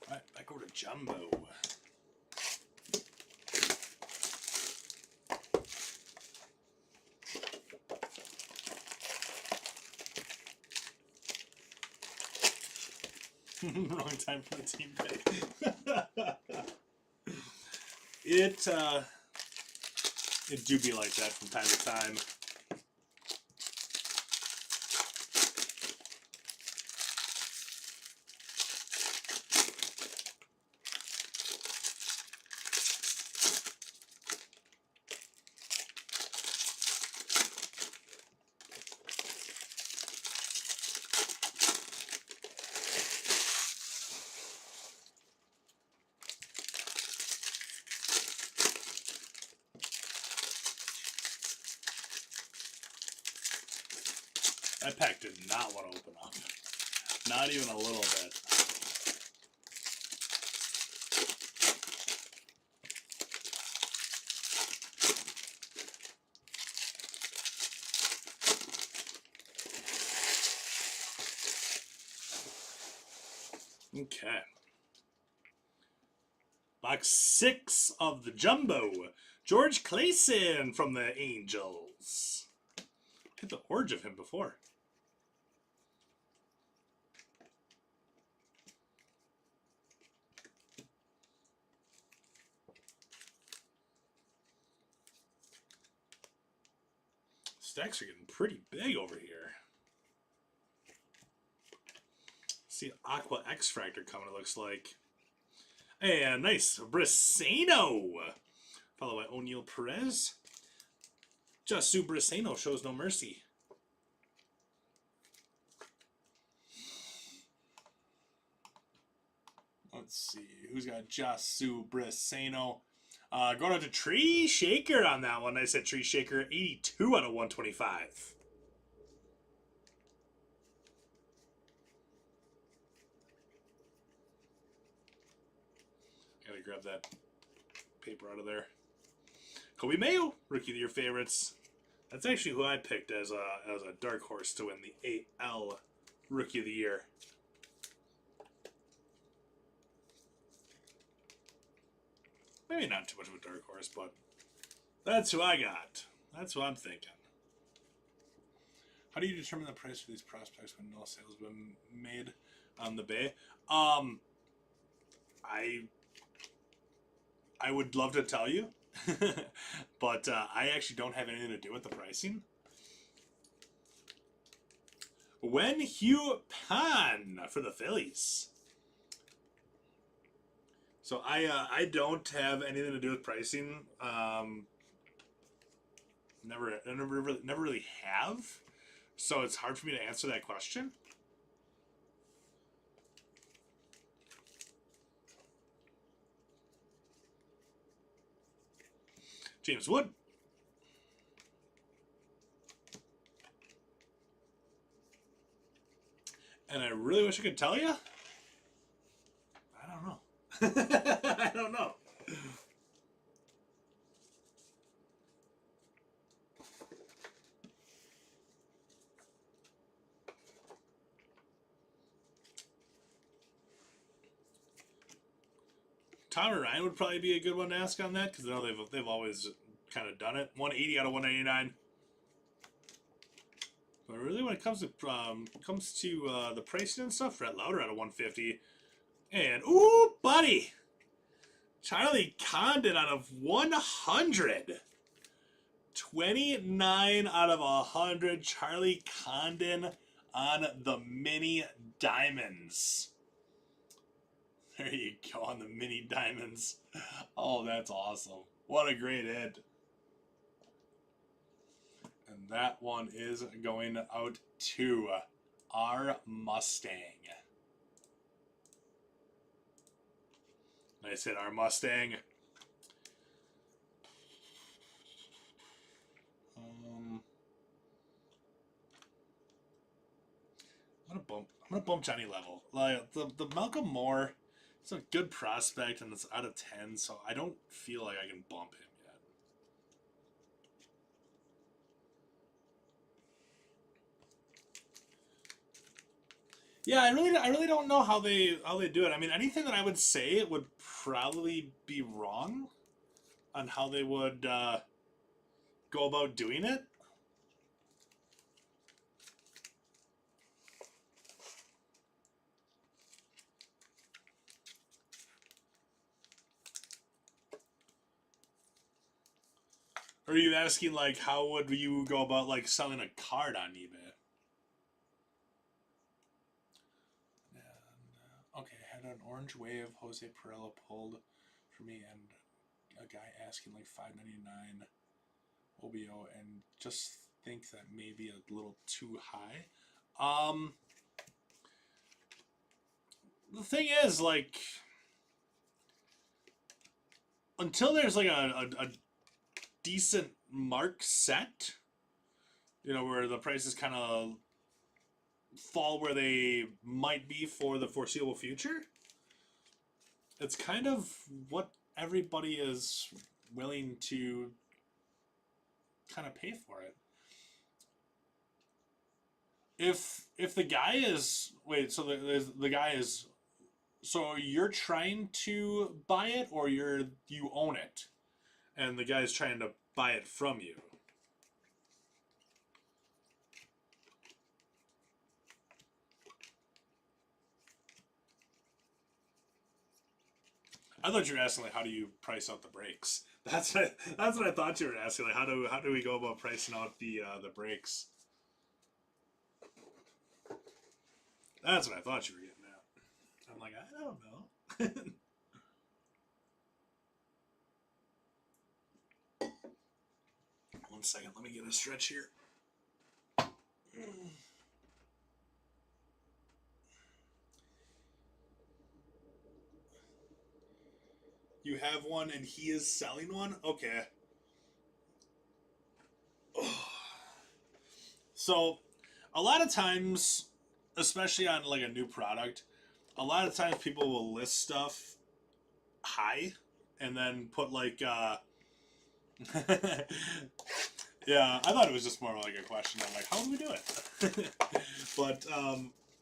All right, back over to Jumbo. Wrong time for the team pick. It do be like that from time to time. That pack did not want to open up. Not even a little bit. Okay. Box 6 of the Jumbo. George Clayson from the Angels. Hit the orange of him before. Stacks are getting pretty big over here. See Aqua X-Fractor coming, it looks like. And nice Briseno. Followed by O'Neal Perez. Jasu Briseno shows no mercy. Let's see. Who's got Jasu Briseno? Going out to Tree Shaker on that one. I said Tree Shaker, 82 out of 125. Gotta grab that paper out of there. Kobe Mayo, Rookie of the Year favorites. That's actually who I picked as a dark horse to win the AL Rookie of the Year. Maybe not too much of a dark horse, but that's who I got. That's who I'm thinking. How do you determine the price for these prospects when no sales have been made on the Bay? I would love to tell you, but I actually don't have anything to do with the pricing. Wen Hugh Pan for the Phillies. So I don't have anything to do with pricing. Never really have. So it's hard for me to answer that question. James Wood. And I really wish I could tell you. I don't know. I don't know. Tom or Ryan would probably be a good one to ask on that because I know they've always kind of done it. 180 out of 199. But really, when it comes to the pricing and stuff, Brett Lauder out of 150, and ooh, buddy, Charlie Condon out of 100. 29 out of 100. Charlie Condon on the mini diamonds. There you go on the mini diamonds. Oh, that's awesome. What a great hit. And that one is going out to our Mustang. Nice hit, our Mustang. I'm gonna bump Johnny level. Like the Malcolm Moore It's a good prospect, and it's out of 10, so I don't feel like I can bump him yet. Yeah, I really don't know how they do it. I mean, anything that I would say would probably be wrong on how they would go about doing it. Or are you asking, like, how would you go about, like, selling a card on eBay? And, okay, I had an orange wave Jose Perella pulled for me, and a guy asking, like, $5.99 OBO, and just think that maybe a little too high. The thing is, like, until there's, like, a decent mark set, you know, where the prices kind of fall where they might be for the foreseeable future, it's kind of what everybody is willing to kind of pay for it. If the guy is so the guy is, so you're trying to buy it, or you own it, and the guy's trying to buy it from you. I thought you were asking, like, how do you price out the breaks? That's what I thought you were asking. Like, how do we go about pricing out the breaks? That's what I thought you were getting at. I'm like, I don't know. One second, let me get a stretch here. You have one and he is selling one? Okay. So, a lot of times, especially on, like, a new product, a lot of times people will list stuff high and then put, like, yeah, I thought it was just more like a question. I'm like, how do we do it? But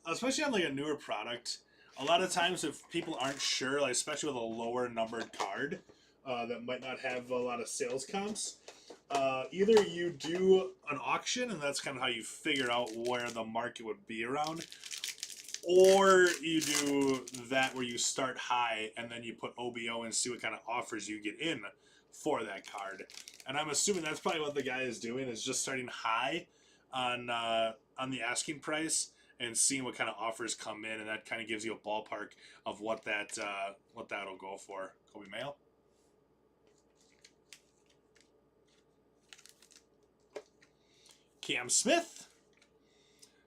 especially on, like, a newer product, a lot of times if people aren't sure, like, especially with a lower numbered card that might not have a lot of sales comps, either you do an auction, and that's kind of how you figure out where the market would be around, or you do that where you start high and then you put OBO and see what kind of offers you get in for that card. And I'm assuming that's probably what the guy is doing, is just starting high on the asking price and seeing what kind of offers come in, and that kind of gives you a ballpark of what that'll go for. Kobe Mail. Cam Smith.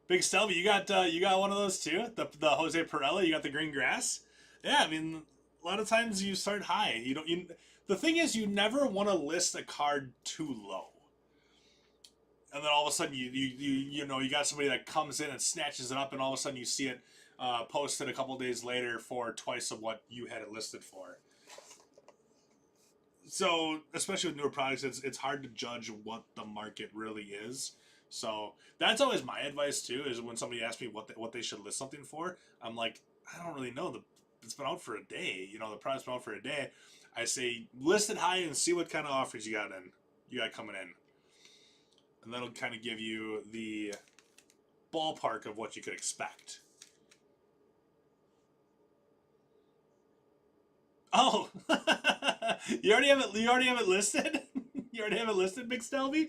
Big Stelby, you got one of those too? The Jose Perella, you got the green grass? Yeah, I mean, a lot of times you start high. The thing is, you never want to list a card too low. And then all of a sudden you got somebody that comes in and snatches it up, and all of a sudden you see it posted a couple days later for twice of what you had it listed for. So, especially with newer products, it's hard to judge what the market really is. So that's always my advice too. Is when somebody asks me what they should list something for, I'm like, I don't really know. It's been out for a day. You know, the product's been out for a day. I say list it high and see what kind of offers you got coming in, and that'll kind of give you the ballpark of what you could expect. Oh, you already have it. You already have it listed. You already have it listed, Big Stelby.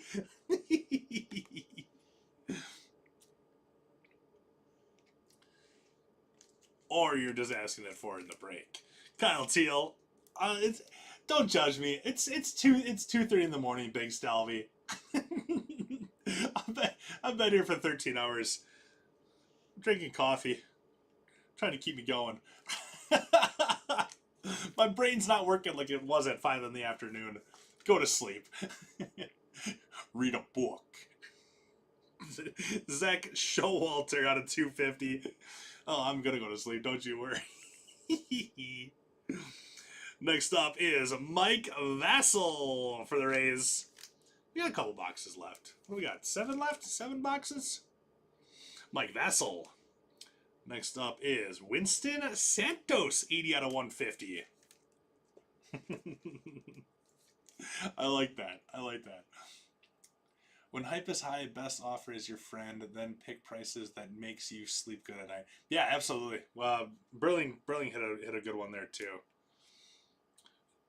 Or you're just asking it for in the break. Kyle Teal, don't judge me. It's 2:30 in the morning, Big Stelby. I've been here for 13 hours, drinking coffee, trying to keep me going. My brain's not working like it was at 5 in the afternoon. Go to sleep. Read a book. Zach Showalter out of 250. Oh, I'm gonna go to sleep. Don't you worry. Next up is Mike Vassell for the Rays. We got a couple boxes left. What do we got? 7 left? 7 boxes? Mike Vassell. Next up is Winston Santos, 80 out of 150. I like that. I like that. When hype is high, best offer is your friend, then pick prices that makes you sleep good at night. Yeah, absolutely. Well, Burling hit a good one there too.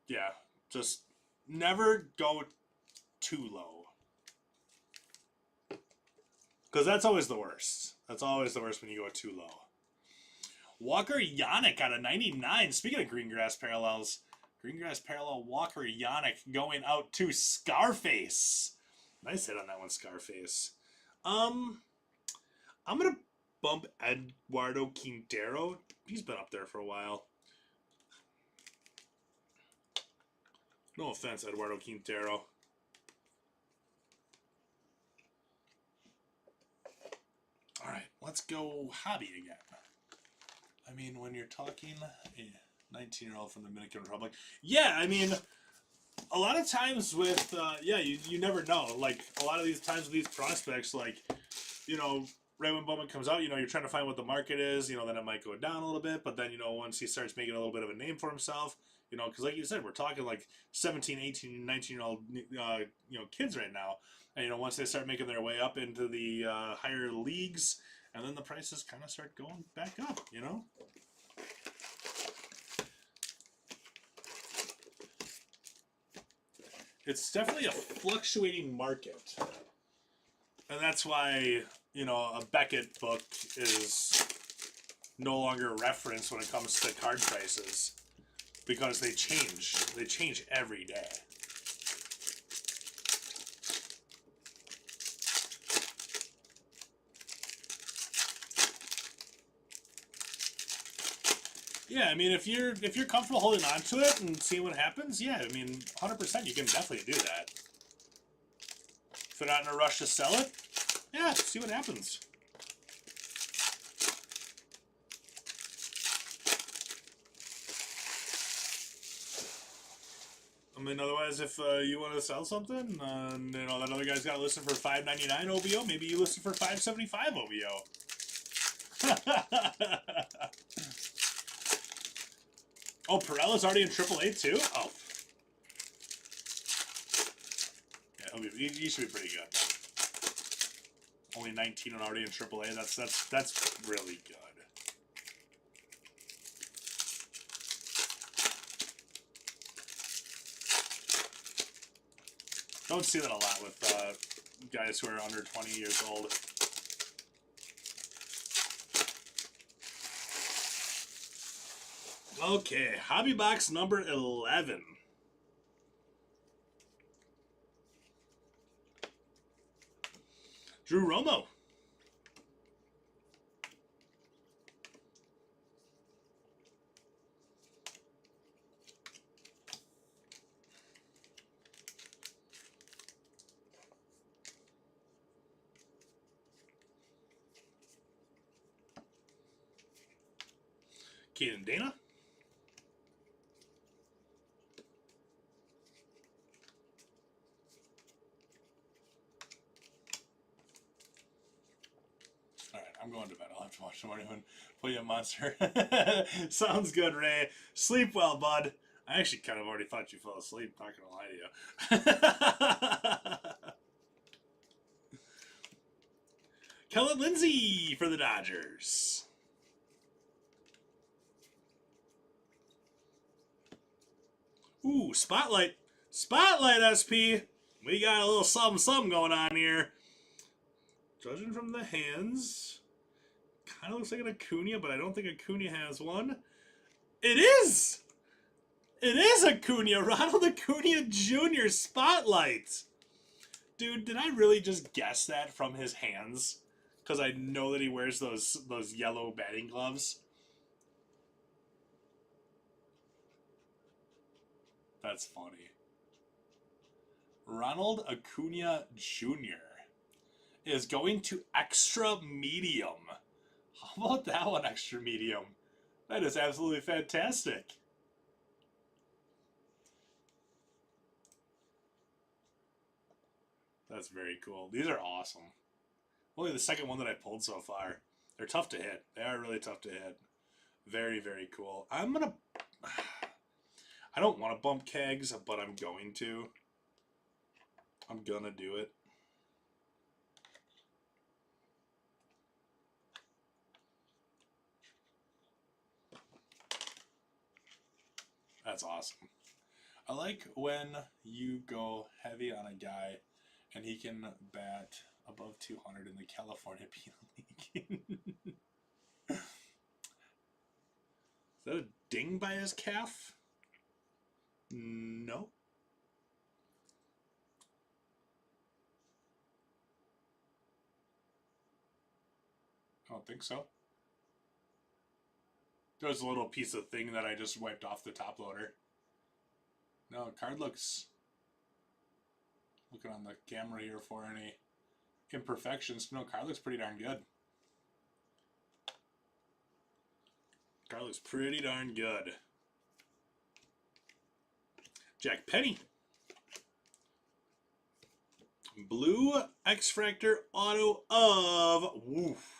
Yeah, just never go too low. Because that's always the worst. That's always the worst when you go too low. Walker Yannick out of 99. Speaking of green grass parallels, green grass parallel Walker Yannick going out to Scarface. Nice hit on that one, Scarface. I'm gonna bump Eduardo Quintero. He's been up there for a while. No offense, Eduardo Quintero. All right, let's go hobby again. I mean, when you're talking a 19-year-old from the Dominican Republic, yeah, I mean, a lot of times with, yeah, you never know. Like, a lot of these times with these prospects, like, you know, right when Bowman comes out, you know, you're trying to find what the market is, you know, then it might go down a little bit, but then, you know, once he starts making a little bit of a name for himself, you know, because like you said, we're talking like 17, 18, 19-year-old, you know, kids right now. And, you know, once they start making their way up into the higher leagues, and then the prices kind of start going back up, you know? It's definitely a fluctuating market. And that's why, you know, a Beckett book is no longer a reference when it comes to card prices. Because they change. They change every day. Yeah, I mean, if you're comfortable holding on to it and seeing what happens, yeah, I mean, 100% you can definitely do that. If you're not in a rush to sell it, yeah, see what happens. I mean, otherwise, if you want to sell something, you know, that other guy's got to listen for $5.99 OBO, maybe you listen for $5.75 OBO. Oh, Perella's already in AAA too? Oh. Yeah, he should be pretty good. Only 19 and already in AAA. That's really good. Don't see that a lot with guys who are under 20 years old. Okay, hobby box number 11. Drew Romo. Keaton Dana. Alright, I'm going to bed. I'll have to watch the morning one. Put you a monster. Sounds good, Ray. Sleep well, bud. I actually kind of already thought you fell asleep, not gonna lie to you. Kellen Lindsey for the Dodgers. Ooh, Spotlight. Spotlight, SP. We got a little something going on here. Judging from the hands, kind of looks like an Acuna, but I don't think Acuna has one. It is! It is Acuna. Ronald Acuna Jr. Spotlight. Dude, did I really just guess that from his hands? Because I know that he wears those yellow batting gloves. That's funny. Ronald Acuna Jr. is going to extra medium. How about that one, extra medium? That is absolutely fantastic. That's very cool. These are awesome. Only the second one that I pulled so far. They're tough to hit. They are really tough to hit. Very, very cool. I'm gonna... I don't want to bump kegs, but I'm going to. I'm gonna do it. That's awesome. I like when you go heavy on a guy and he can bat above 200 in the California Penal League. Is that a ding by his calf? No. I don't think so. There was a little piece of thing that I just wiped off the top loader. No, card looks... Looking on the camera here for any imperfections. No, card looks pretty darn good. Card looks pretty darn good. Jack Penny. Blue X-Fractor Auto of... Woof.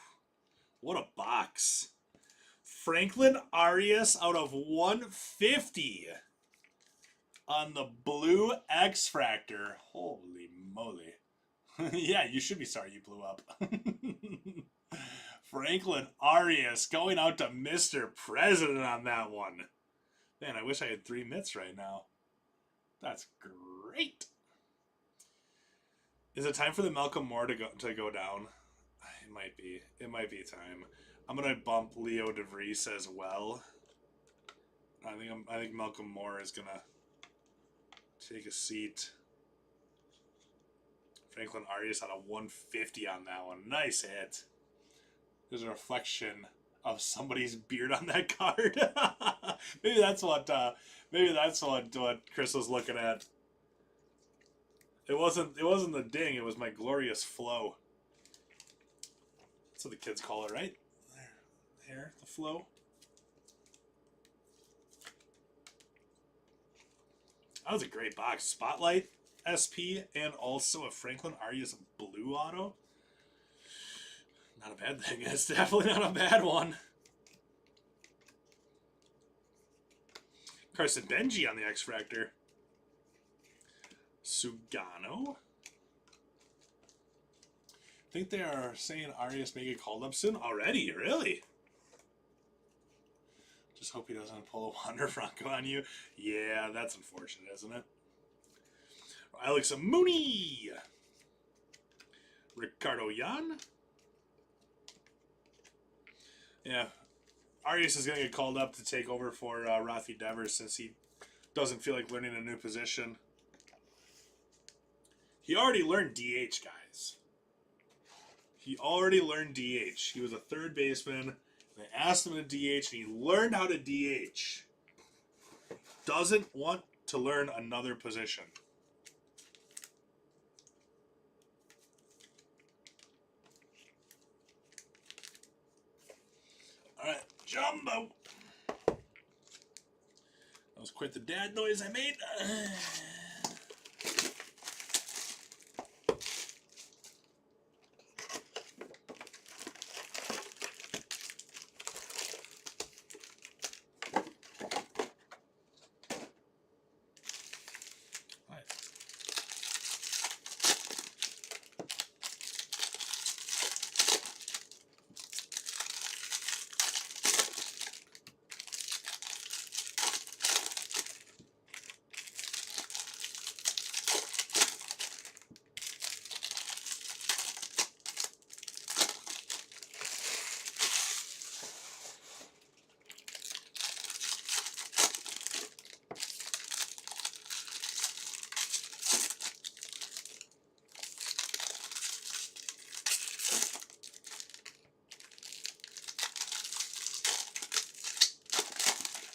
What a box. Franklin Arias out of 150 on the blue X-Fractor. Holy moly. Yeah, you should be sorry you blew up. Franklin Arias going out to Mr. President on that one. Man, I wish I had 3 mitts right now. That's great. Is it time for the Malcolm Moore to go down? It might be. It might be time. I'm gonna bump Leo DeVries as well. I think Malcolm Moore is gonna take a seat. Franklin Arias on a 150 on that one. Nice hit. There's a reflection of somebody's beard on that card. Maybe that's what Chris was looking at. It wasn't the ding, it was my glorious flow. That's what the kids call it, right? There, the flow. That was a great box. Spotlight, SP, and also a Franklin Arias blue auto. Not a bad thing. It's definitely not a bad one. Carson Benji on the X-Fractor. Sugano. I think they are saying Arias may get called up soon. Already? Really? Just hope he doesn't pull a Wander Franco on you. Yeah, that's unfortunate, isn't it? Alex Mooney. Ricardo Yan. Yeah. Arias is going to get called up to take over for Rafi Devers since he doesn't feel like learning a new position. He already learned DH, guys. He already learned DH. He was a third baseman. They asked him to DH, and he learned how to DH. Doesn't want to learn another position. All right, Jumbo. That was quite the dad noise I made.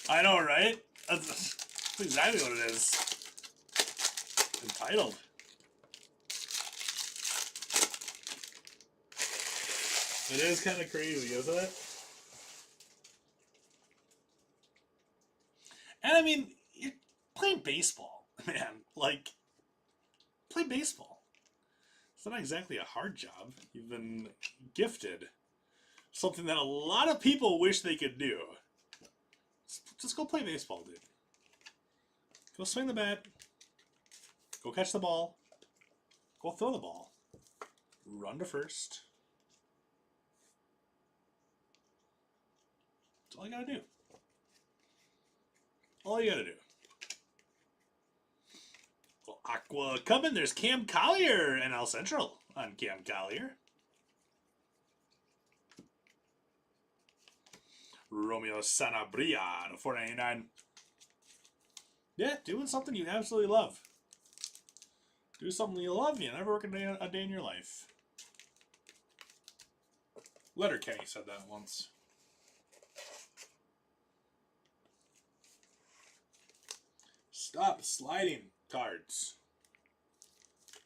I know, right? That's exactly what it is. Entitled. It is kind of crazy, isn't it? And I mean, you're playing baseball, man. Like, play baseball. It's not exactly a hard job. You've been gifted something that a lot of people wish they could do. Just go play baseball, dude. Go swing the bat. Go catch the ball. Go throw the ball. Run to first. That's all you gotta do. All you gotta do. Well, Aqua coming. There's Cam Collier and Al Central on Cam Collier. Romeo Sanabria to 499. Yeah, doing something you absolutely love. Do something you love, you never work a day in your life. Letter K said that once. Stop sliding cards.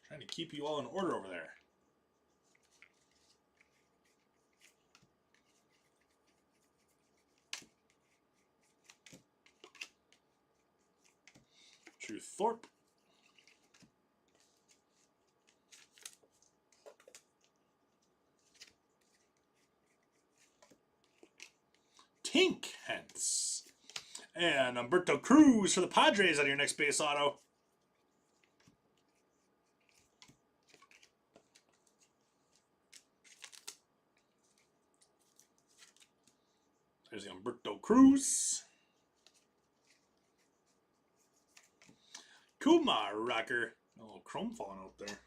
Trying to keep you all in order over there. True Thorpe. Tink, hence. And Humberto Cruz for the Padres on your next base auto. There's the Humberto Cruz. Kumar Rocker. A little chrome falling out there.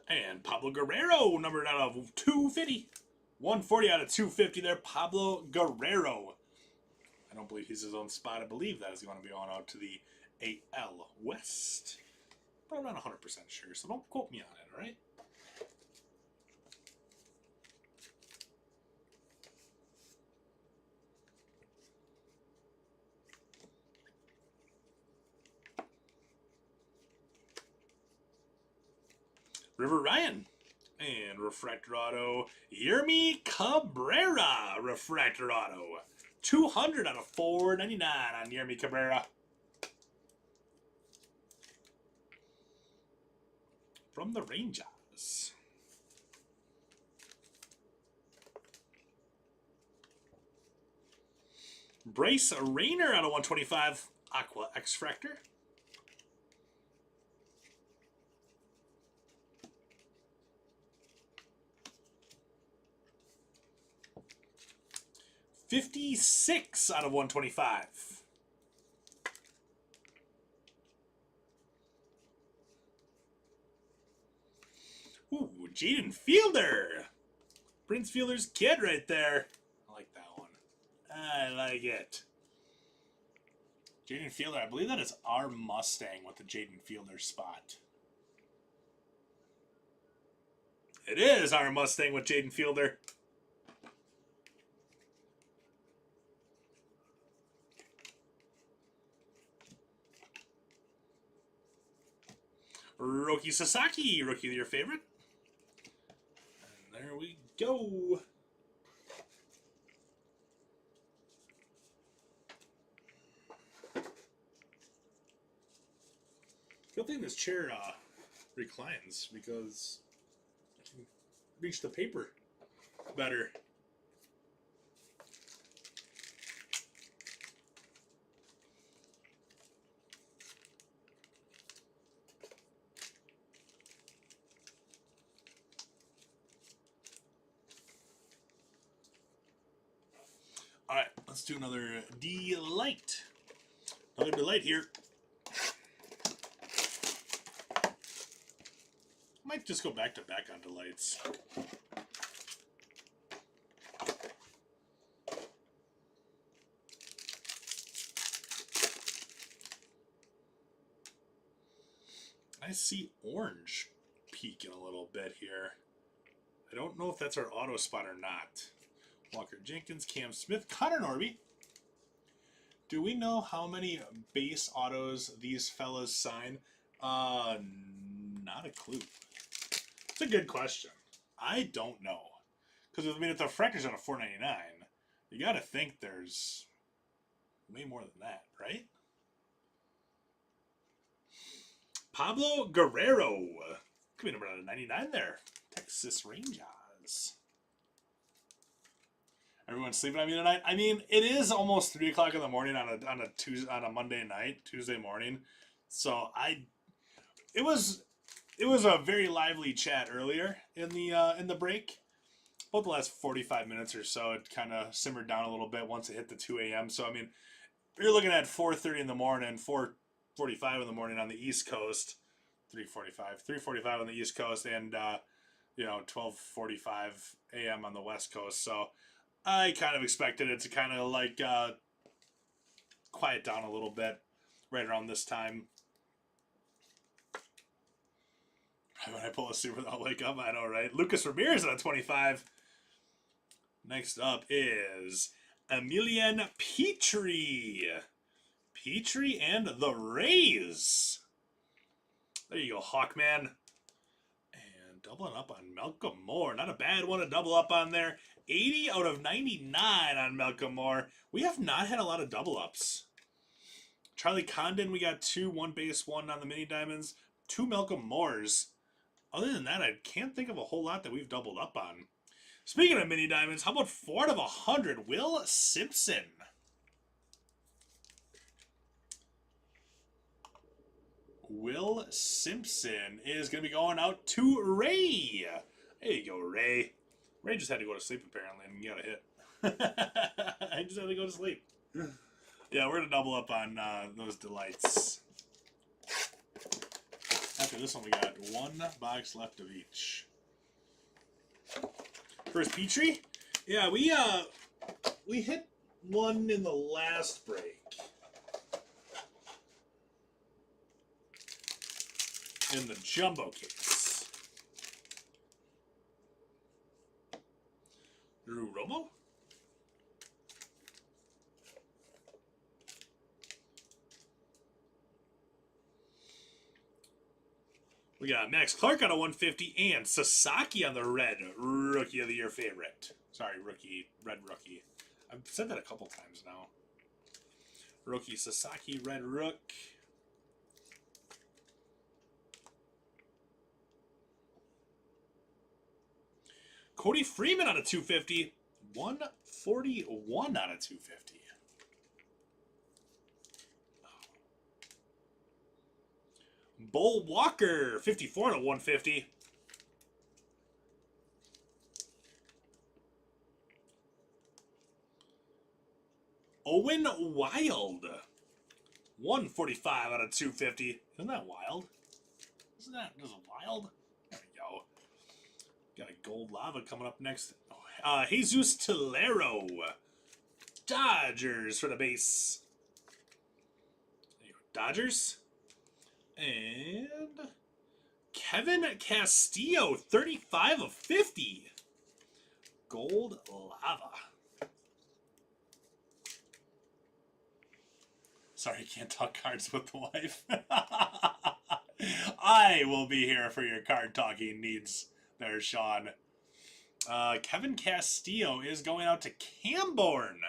And Pablo Guerrero, numbered out of 250. 140 out of 250 there, Pablo Guerrero. I don't believe he's his own spot. I believe that is going to be on out to the AL West. But I'm not 100% sure, so don't quote me on it, all right? River Ryan. And Refractor Auto, Yermi Cabrera. Refractor Auto. 200 out of 499 on Yermi Cabrera. From the Rangers. Bryce Rayner out of 125. Aqua X-Fractor. $56 out of 125. Ooh, Jaden Fielder. Prince Fielder's kid right there. I like that one. I like it. Jaden Fielder, I believe that is our Mustang with the Jaden Fielder spot. It is our Mustang with Jaden Fielder. Roki Sasaki, rookie of your favorite. And there we go. Good thing this chair reclines because I can reach the paper better. All right, let's do another delight. Another delight here. Might just go back to back on delights. I see orange peeking a little bit here. I don't know if that's our auto spot or not. Walker Jenkins, Cam Smith, Connor Norby. Do we know how many base autos these fellas sign? Not a clue. It's a good question. I don't know. Because, I mean, if the refractor's on a 499, you got to think there's way more than that, right? Pablo Guerrero. Could be number 99 there. Texas Rangers. Everyone's sleeping on me tonight. I mean, it is almost 3 o'clock in the morning on a Monday night, Tuesday morning. So it was a very lively chat earlier in the break. About the last 45 minutes or so, it kind of simmered down a little bit once it hit the 2 a.m. So I mean, you're looking at 4:30 in the morning, 4:45 in the morning on the East Coast, 3:45 on the East Coast, and 12:45 a.m. on the West Coast. So I kind of expected it to kind of like quiet down a little bit right around this time. When I pull a super, I'll wake up. I know, right? Lucas Ramirez at 25. Next up is Emilian Petrie. Petrie and the Rays. There you go, Hawkman. And doubling up on Malcolm Moore. Not a bad one to double up on there. 80 out of 99 on Malcolm Moore. We have not had a lot of double ups. Charlie Condon, we got 2, 1 base, 1 on the mini diamonds. 2 Malcolm Moores. Other than that, I can't think of a whole lot that we've doubled up on. Speaking of mini diamonds, how about 4 out of 100? Will Simpson. Will Simpson is going to be going out to Ray. There you go, Ray. Ray just had to go to sleep, apparently, and he got a hit. I just had to go to sleep. Yeah, we're going to double up on those delights. After this one, we got 1 box left of each. First Petrie? Yeah, we hit one in the last break. In the jumbo case. Drew Romo? We got Max Clark on a 150 and Sasaki on the red. Rookie of the Year favorite. Sorry, red rookie. I've said that a couple times now. Rookie Sasaki, red rook. Cody Freeman on a 250. 141 out of 250. Bull Walker, 54 out of 150. Owen Wild, 145 out of 250. Isn't that wild? Isn't that just wild? There we go. Got a gold lava coming up next. Jesus Tolero. Dodgers for the base. There you go, Dodgers. And Kevin Castillo, 35 of 50. Gold lava. Sorry, I can't talk cards with the wife. I will be here for your card talking needs there, Sean. Kevin Castillo is going out to Camborne.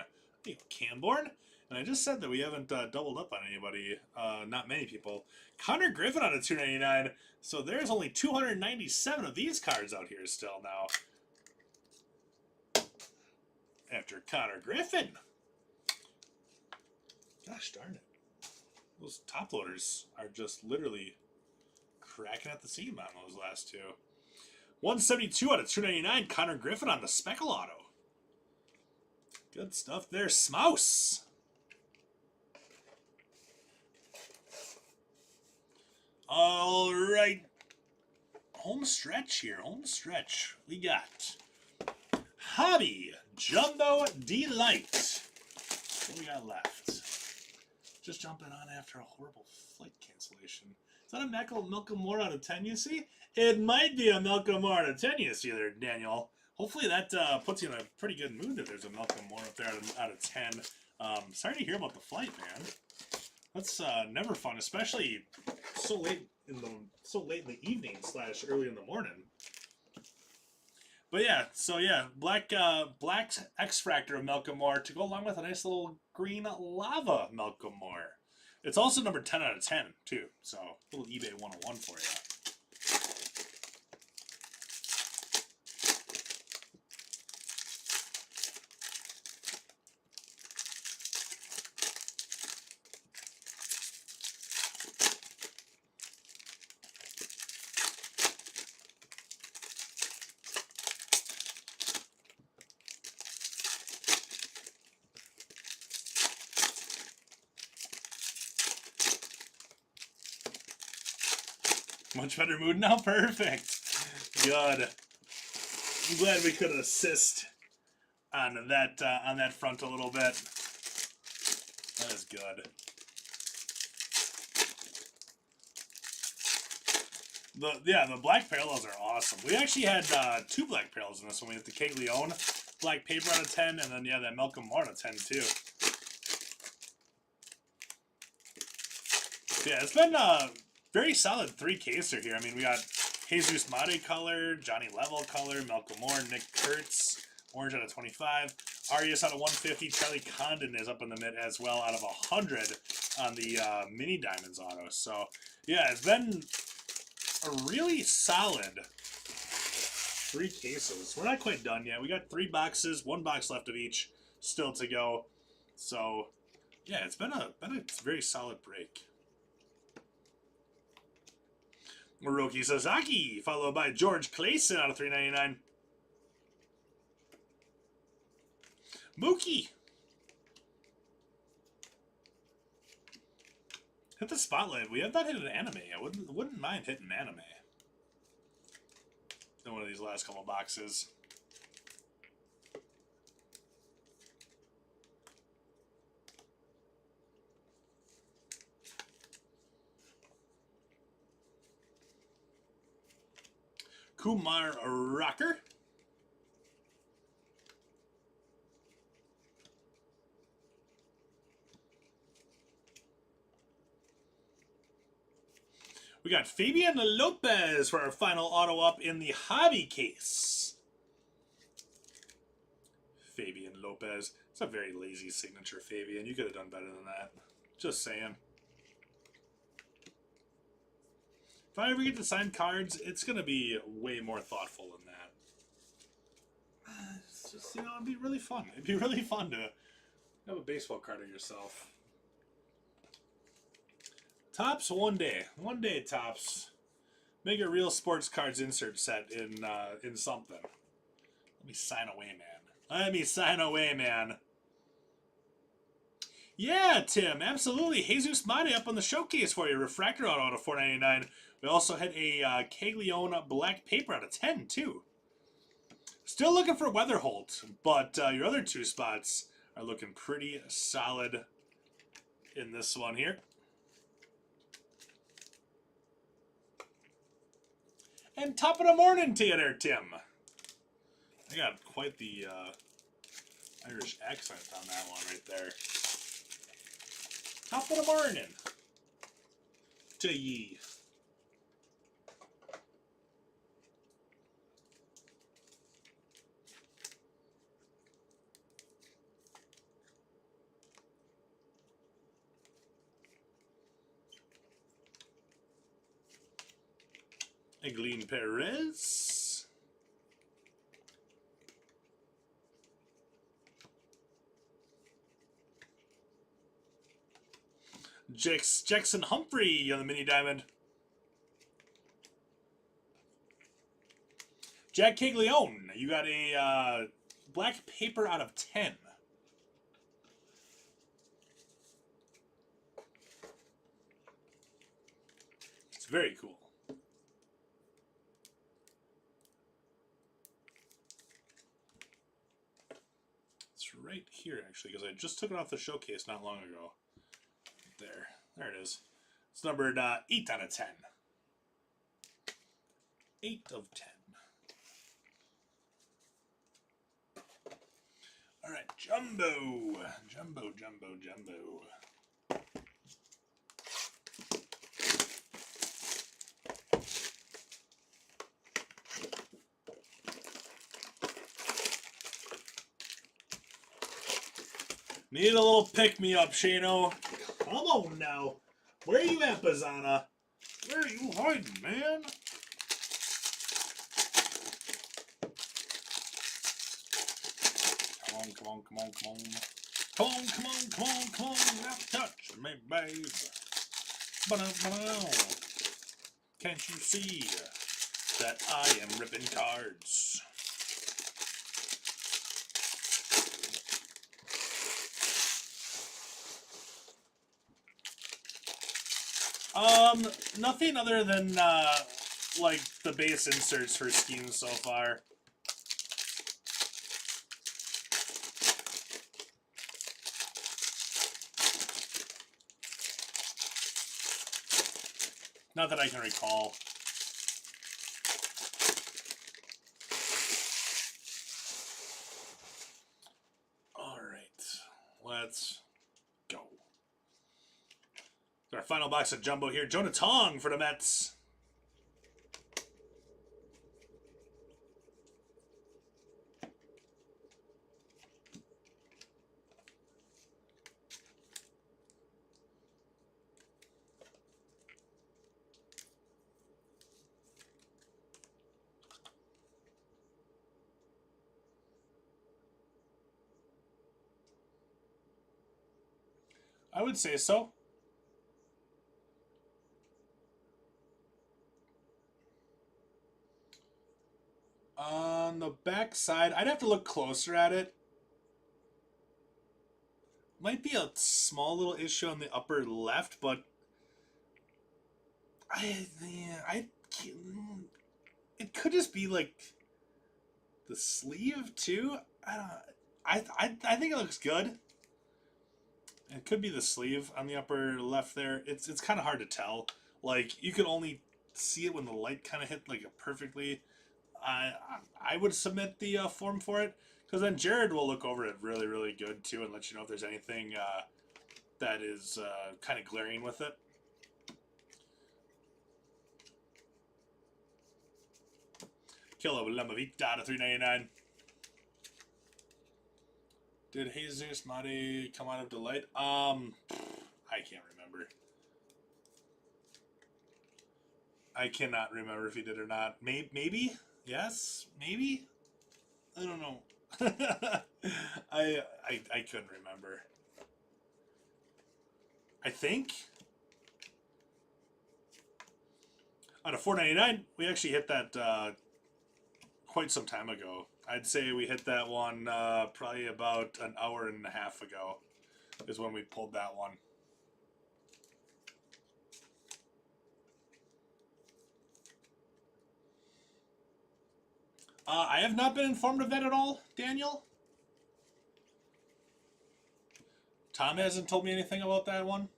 Hey, Camborne? And I just said that we haven't doubled up on anybody. Not many people. Connor Griffin on a 299. So there's only 297 of these cards out here still now. After Connor Griffin. Gosh darn it. Those top loaders are just literally cracking at the seam on those last two. 172 out of 299. Connor Griffin on the Speckle Auto. Good stuff there. Smouse. All right. Home stretch here. Home stretch. We got Hobby Jumbo Delight. What we got left? Just jumping on after a horrible flight cancellation. Is that a Malcolm Moore out of 10, you see? It might be a Malcolm Moore out of 10, you see there, Daniel. Hopefully that puts you in a pretty good mood that there's a Malcolm Moore up there out of 10. Sorry to hear about the flight, man. That's never fun, especially so late in the evening / early in the morning. But yeah, so yeah, black X-Fractor of Malcolm Moore to go along with a nice little green lava Malcolm Moore. It's also number 10 out of 10 too, so a little eBay 101 for you. Much better mood now? Perfect. Good. I'm glad we could assist on that front a little bit. That is good. The black parallels are awesome. We actually had 2 black parallels in this one. We had the Kate Leone black paper out of 10, and then yeah, that Malcolm Moore out of 10 too. Yeah, it's been very solid 3-caser here. I mean, we got Jesus Mate color, Johnny Level color, Malcolm Moore, Nick Kurtz, orange out of 25, Arias out of 150, Charlie Condon is up in the mid as well out of 100 on the mini diamonds auto. So yeah, it's been a really solid 3 cases. We're not quite done yet. We got 3 boxes, 1 box left of each still to go. So yeah, it's been a very solid break. Hiroki Sasaki, followed by George Clayson out of 399. Mookie. Hit the spotlight. We have not hit an anime. I wouldn't mind hitting anime in one of these last couple boxes. Kumar Rocker. We got Fabian Lopez for our final auto up in the hobby case. Fabian Lopez. It's a very lazy signature, Fabian. You could have done better than that. Just saying. If I ever get to sign cards, it's going to be way more thoughtful than that. It's just, you know, it'd be really fun. It'd be really fun to have a baseball card of yourself. Tops, one day. One day, Tops. Make a real sports cards insert set in something. Let me sign away, man. Let me sign away, man. Yeah, Tim, absolutely. Jesus Mate up on the showcase for you. Refractor auto out of 499. We also had a Caglione black paper out of 10, too. Still looking for Weatherholt, but your other 2 spots are looking pretty solid in this one here. And top of the morning to you there, Tim. I got quite the Irish accent on that one right there. Top of the morning to ye. Egleen Perez. Jackson Humphrey on the mini diamond. Jack Caglione, you got a black paper out of 10. It's very cool. It's right here, actually, because I just took it off the showcase not long ago. There it is. It's numbered 8 out of 10. 8 of 10. All right, Jumbo. Jumbo. Need a little pick-me-up, Shano. Come on now. Where are you at, Bazana? Where are you hiding, man? Come on, come on, come on, come on. Come on, come on, come on, come on. You have to touch me, babe. Ba-da-ba-da. Can't you see that I am ripping cards? Nothing other than, like, the base inserts for schemes so far. Not that I can recall. Alright, let's go. Our final box of Jumbo here. Jonah Tong for the Mets. I would say so. On the back side, I'd have to look closer at it. Might be a small little issue on the upper left, but it could just be like the sleeve too. I think it looks good. It could be the sleeve on the upper left there. It's kind of hard to tell. Like, you can only see it when the light kind of hit like perfectly. I would submit the form for it, because then Jared will look over it really, really good too and let you know if there's anything that is kind of glaring with it. Kilo Lamavita to 399. Did Jesus Madi come out of Delight? I can't remember. I cannot remember if he did or not. Maybe? Yes? Maybe? I don't know. I couldn't remember. I think out of 499, we actually hit that quite some time ago. I'd say we hit that one probably about an hour and a half ago is when we pulled that one. I have not been informed of that at all, Daniel. Tom hasn't told me anything about that one.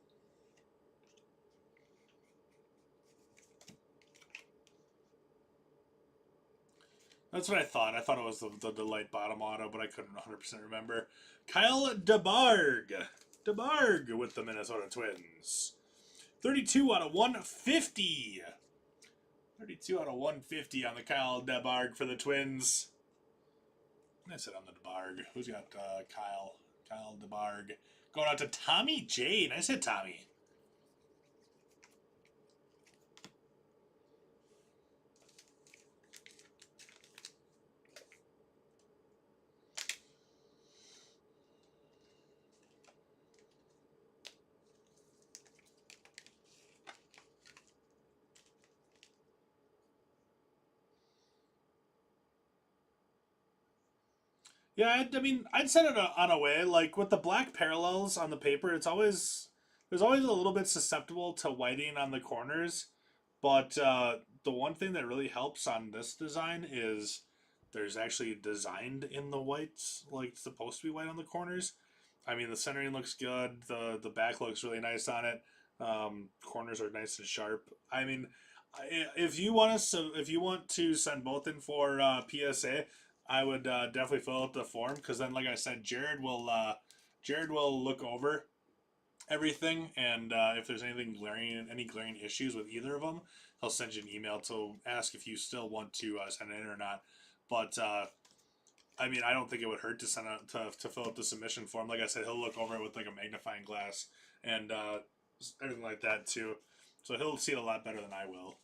That's what I thought. I thought it was the light bottom auto, but I couldn't 100% remember. Kyle DeBarg. DeBarg with the Minnesota Twins. 32 out of 150. 32 out of 150 on the Kyle DeBarg for the Twins. I said on the DeBarg. Who's got Kyle? Kyle DeBarg. Going out to Tommy Jane. I said Tommy. Yeah, I mean, I'd set it on a way. Like, with the black parallels on the paper, there's always a little bit susceptible to whiting on the corners. But the one thing that really helps on this design is there's actually designed in the whites, like it's supposed to be white on the corners. I mean, the centering looks good. The back looks really nice on it. Corners are nice and sharp. I mean, if you want to send both in for PSA, I would definitely fill out the form, because then, like I said, Jared will look over everything, and if there's any glaring issues with either of them, he'll send you an email to ask if you still want to send it in or not. But I mean, I don't think it would hurt to send out to fill out the submission form. Like I said, he'll look over it with like a magnifying glass and everything like that too. So he'll see it a lot better than I will.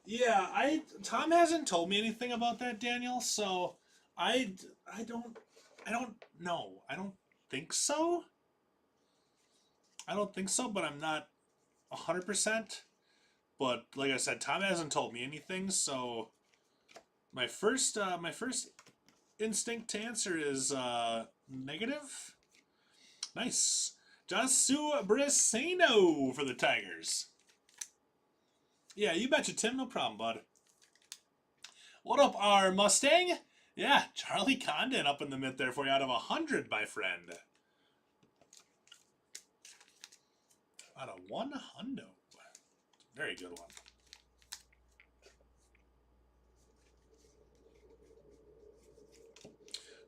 Yeah, Tom hasn't told me anything about that, Daniel. So I don't know. I don't think so. I don't think so, but I'm not 100%. But like I said, Tom hasn't told me anything. So my first instinct to answer is negative. Nice. Jasu Briseno for the Tigers. Yeah, you betcha, Tim. No problem, bud. What up, our Mustang? Yeah, Charlie Condon up in the mid there for you out of 100, my friend. Out of 100. Very good one.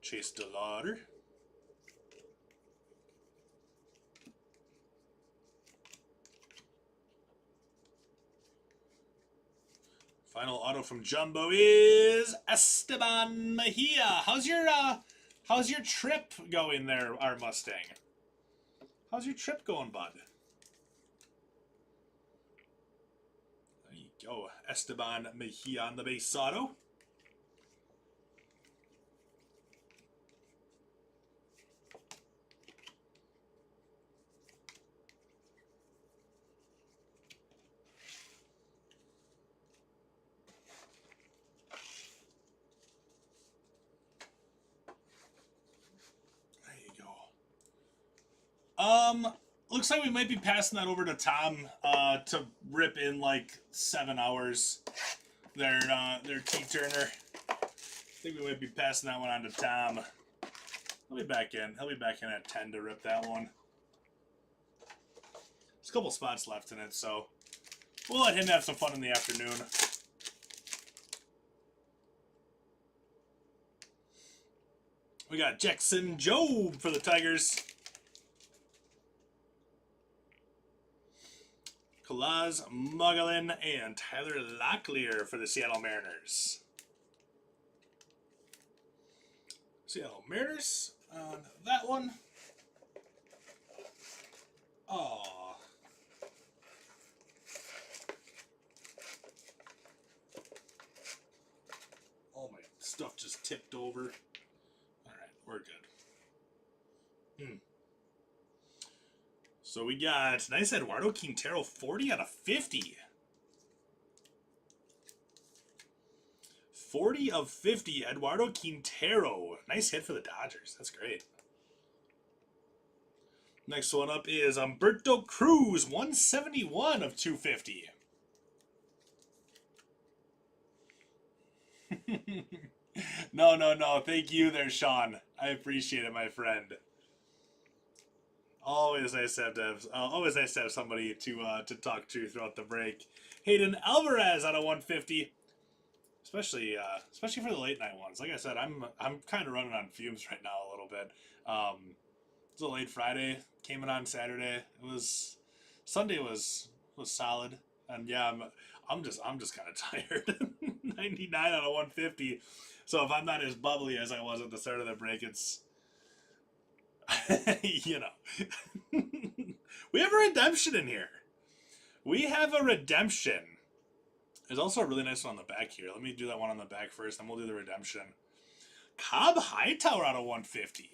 Chase DeLauder. Final auto from Jumbo is Esteban Mejia. How's your trip going there, our Mustang? How's your trip going, bud? There you go, Esteban Mejia on the base auto. Looks like we might be passing that over to Tom to rip in like 7 hours. Their T-turner. I think we might be passing that one on to Tom. He'll be back in. He'll be back in at 10 to rip that one. There's a couple spots left in it, so we'll let him have some fun in the afternoon. We got Jackson Jobe for the Tigers. Kalaz Mogalin and Tyler Locklear for the Seattle Mariners. Seattle Mariners on that one. Oh. All my stuff just tipped over. Alright, we're good. So we got nice Eduardo Quintero, 40 out of 50. 40 of 50, Eduardo Quintero. Nice hit for the Dodgers. That's great. Next one up is Humberto Cruz, 171 of 250. No. Thank you there, Sean. I appreciate it, my friend. Always nice to have somebody to talk to throughout the break. Hayden Alvarez out of 150, especially for the late night ones. Like I said, I'm kind of running on fumes right now a little bit. It was a late Friday, came in on Saturday. Sunday was solid, and yeah, I'm just kind of tired. 99 out of 150. So if I'm not as bubbly as I was at the start of the break, it's you know. We have a redemption in here. We have a redemption. There's also a really nice one on the back here. Let me do that one on the back first, then we'll do the redemption. Cobb Hightower out of 150.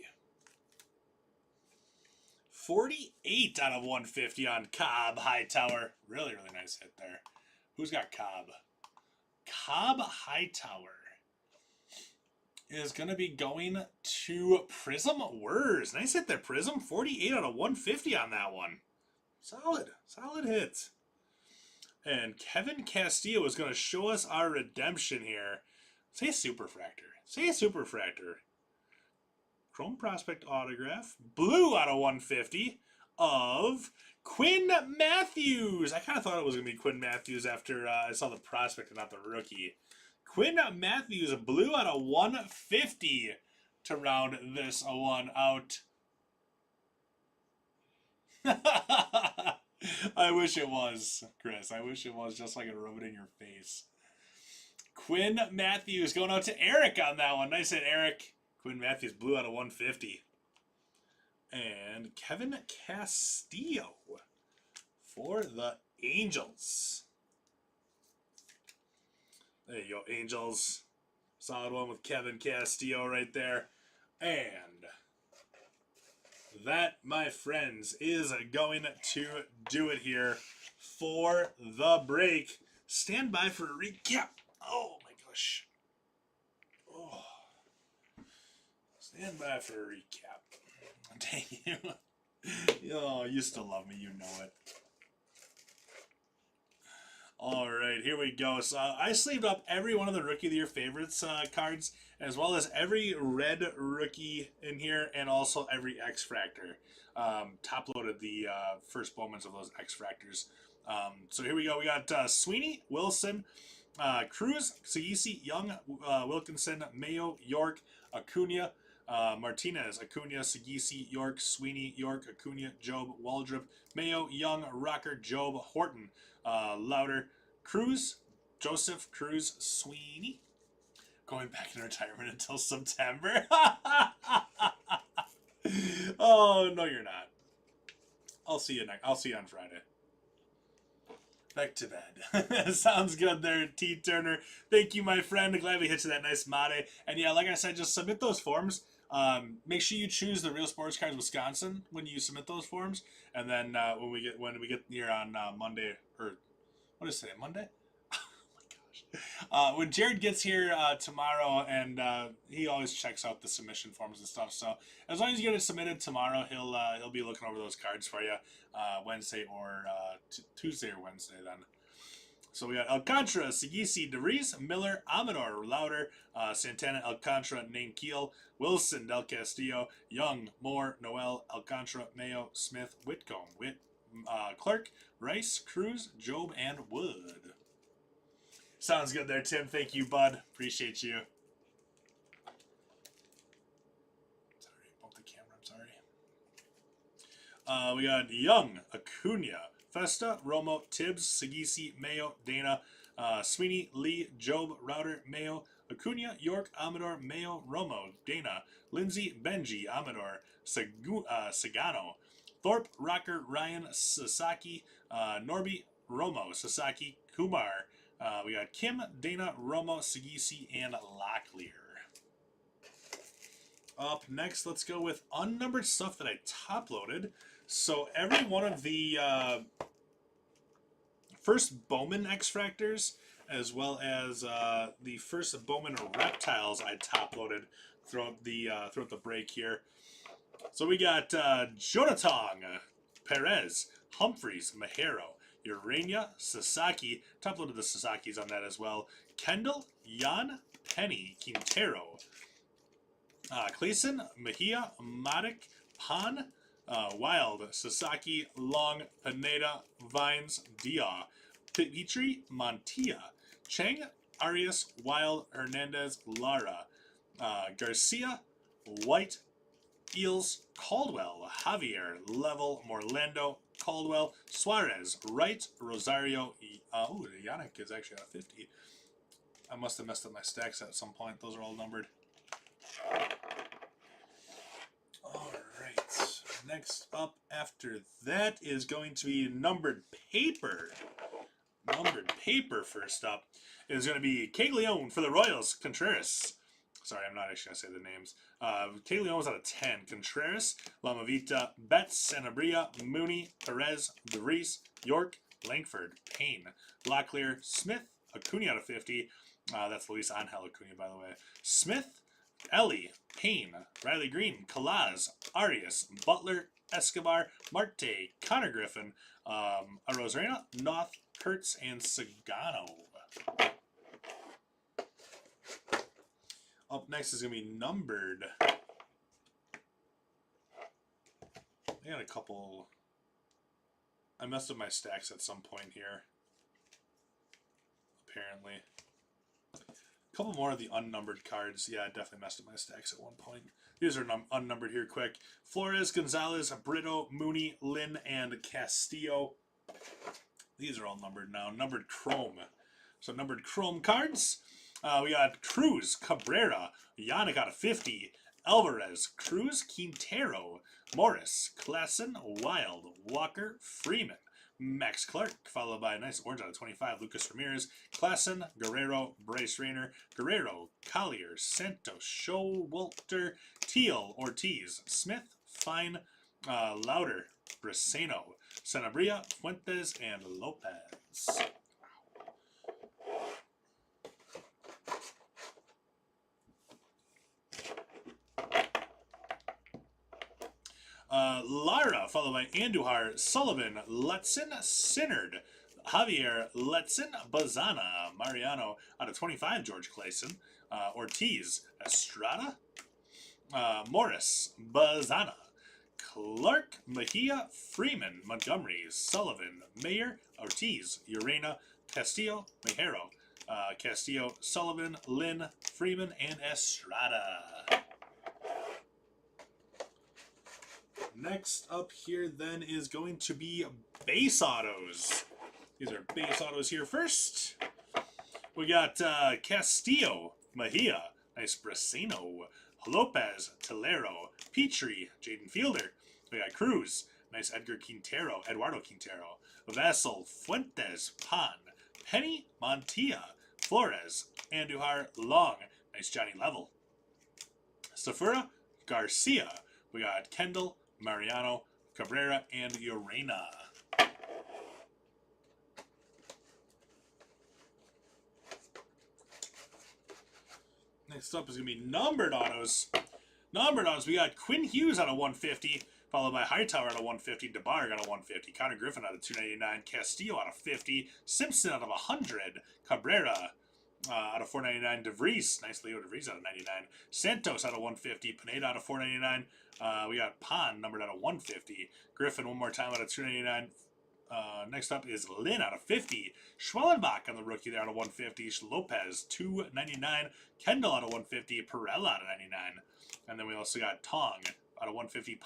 48 out of 150 on Cobb Hightower. Really nice hit there. Who's got Cobb? Cobb Hightower is going to be going to Prism Wurs. Nice hit there, Prism. 48 out of 150 on that one. Solid hit. And Kevin Castillo is going to show us our redemption here. Say Superfractor. Chrome Prospect autograph. Blue out of 150 of Quinn Matthews. I kind of thought it was going to be Quinn Matthews after I saw the prospect and not the rookie. Quinn Matthews, blue out of 150 to round this one out. I wish it was, Chris. I wish it was just so I could rub it in your face. Quinn Matthews going out to Eric on that one. Nice hit, Eric. Quinn Matthews blew out a 150. And Kevin Castillo for the Angels. There you go, Angels. Solid one with Kevin Castillo right there. And that, my friends, is going to do it here for the break. Stand by for a recap. Oh my gosh. Oh. Stand by for a recap. Dang you. Oh, you still love me, you know it. All right, here we go. So I sleeved up every one of the Rookie of the Year favorites cards, as well as every red rookie in here, and also every X-Fractor. Top-loaded the first Bowmans of those X-Fractors. So here we go. We got Sweeney, Wilson, Cruz, Sagisi, Young, Wilkinson, Mayo, York, Acuna, Martinez, Acuna, Sagisi, York, Sweeney, York, Acuna, Job, Waldrop, Mayo, Young, Rocker, Job, Horton, Louder, Cruz, Joseph, Cruz, Sweeney. Going back in retirement until September. Oh, no, you're not. I'll see you on Friday. Back to bed. Sounds good there, T. Turner. Thank you, my friend. Glad we hit you that nice mate. And yeah, like I said, just submit those forms. Make sure you choose the Real Sports Cards Wisconsin when you submit those forms. And then when we get here on Monday, or what is today? Monday? When Jared gets here tomorrow, and he always checks out the submission forms and stuff. So as long as you get it submitted tomorrow, he'll be looking over those cards for you Wednesday or Tuesday or Wednesday then. So we got Alcantara, Sagisi, DeVries, Miller, Amador, Louder, Santana, Alcantara, Name Keel, Wilson, Del Castillo, Young, Moore, Noel, Alcantara, Mayo, Smith, Whitcomb, Clark, Rice, Cruz, Job, and Wood. Sounds good there, Tim. Thank you, bud. Appreciate you. Sorry, bumped the camera. I'm sorry. We got Young, Acuna, Festa, Romo, Tibbs, Sagisi, Mayo, Dana, Sweeney, Lee, Job, Router, Mayo, Acuna, York, Amador, Mayo, Romo, Dana, Lindsay, Benji, Amador, Sagano, Thorpe, Rocker, Ryan, Sasaki, Norby, Romo, Sasaki, Kumar. We got Kim, Dana, Romo, Sagisi, and Locklear. Up next, let's go with unnumbered stuff that I top-loaded. So every one of the first Bowman X-Fractors, as well as the first Bowman Reptiles I top-loaded throughout the break here. So we got Jonathan, Perez, Humphreys, Mahero, Urania, Sasaki, top-loaded the Sasakis on that as well. Kendall, Jan, Penny, Quintero, Clayson, Mejia, Matic, Pan, Wild, Sasaki, Long, Pineda, Vines, Dia, Petrie, Montilla, Cheng, Arias, Wild, Hernandez, Lara, Garcia, White, Eels, Caldwell, Javier, Level, Morlando, Caldwell, Suarez, Wright, Rosario. Oh, Yannick is actually at 50. I must have messed up my stacks at some point. Those are all numbered. All right. Next up after that is going to be numbered paper. Numbered paper first up is going to be Caglione for the Royals, Contreras. Sorry, I'm not actually going to say the names. Caglione was out of 10. Contreras, Lamavita, Betts, Sanabria, Mooney, Perez, DeVries, York, Langford, Payne, Locklear, Smith, Acuna out of 50. That's Luis Angel Acuna, by the way. Smith, Ellie, Payne, Riley Green, Kalaz, Arias, Butler, Escobar, Marte, Connor Griffin, Arozarena, Noth, Kurtz, and Sagano. Up next is going to be numbered. I got a couple. I messed up my stacks at some point here. Apparently. A couple more of the unnumbered cards. Yeah, I definitely messed up my stacks at one point. These are unnumbered here quick. Flores, Gonzalez, Brito, Mooney, Lynn, and Castillo. These are all numbered now. Numbered Chrome. So numbered Chrome cards. We got Cruz, Cabrera, Yannick out of 50, Alvarez, Cruz, Quintero, Morris, Klassen, Wild, Walker, Freeman, Max Clark, followed by a nice orange out of 25, Lucas Ramirez, Klassen, Guerrero, Bryce Rayner, Guerrero, Collier, Santos, Showalter, Teal, Ortiz, Smith, Fine, Lauder, Briseno, Sanabria, Fuentes, and Lopez. Lara, followed by Andujar, Sullivan, Letson, Sinnard, Javier, Letson, Bazana, Mariano out of 25, George Clayson, Ortiz, Estrada, Morris, Bazana, Clark, Mejia, Freeman, Montgomery, Sullivan, Mayer, Ortiz, Urena, Castillo, Mejero, Castillo, Sullivan, Lynn, Freeman, and Estrada. Next up here then is going to be base autos. These are base autos here first. We got Castillo, Mejia, nice Brasino, Lopez, Tolero, Petrie, Jaden Fielder. We got Cruz, nice Eduardo Quintero, Vassal, Fuentes, Pan, Penny, Montilla, Flores, Andujar, Long, nice Johnny Level. Safura, Garcia. We got Kendall, Mariano, Cabrera, and Urena. Next up is going to be numbered autos. Numbered autos, we got Quinn Hughes out of 150, followed by Hightower out of 150, DeBarg out of 150, Connor Griffin out of 299, Castillo out of 50, Simpson out of 100, Cabrera out of 499, DeVries, nice Leo DeVries out of 99, Santos out of 150, Pineda out of 499, we got Pan numbered out of 150, Griffin one more time out of 299. Next up is Lynn out of 50, Schwellenbach on the rookie there out of 150, Lopez 299, Kendall out of 150, Perella out of 99, and then we also got Tong out of 150,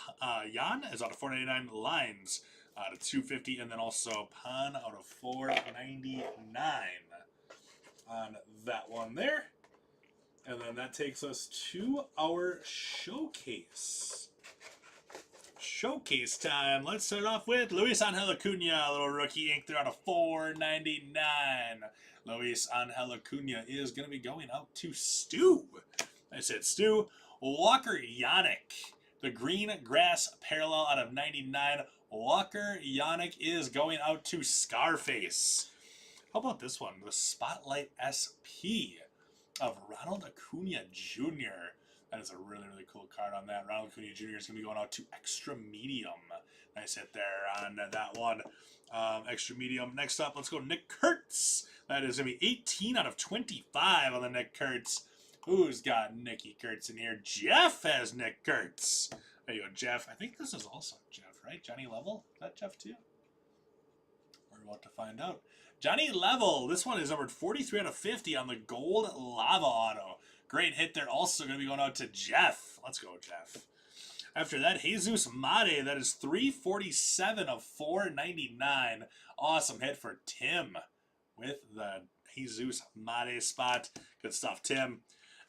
Jan is out of 499, Lines out of 250, and then also Pan out of 499 on that one there. And then that takes us to our showcase. Showcase time. Let's start off with Luis Angel Acuna, little rookie ink there out of 499. Luis Angel Acuna is going to be going out to Stu. I said Stu. Walker Yannick, the green grass parallel out of 99. Walker Yannick is going out to Scarface. How about this one? The Spotlight SP of Ronald Acuna Jr. That is a really, really cool card on that. Ronald Acuna Jr. is going to be going out to Extra Medium. Nice hit there on that one. Extra Medium. Next up, let's go Nick Kurtz. That is going to be 18 out of 25 on the Nick Kurtz. Who's got Nicky Kurtz in here? Jeff has Nick Kurtz. There you go, Jeff. I think this is also Jeff, right? Johnny Level? Is that Jeff too? We're about to find out. Johnny Level. This one is numbered 43 out of 50 on the gold lava auto. Great hit there. Also going to be going out to Jeff. Let's go, Jeff. After that, Jesus Mate. That is 347 of 499. Awesome hit for Tim with the Jesus Mate spot. Good stuff, Tim.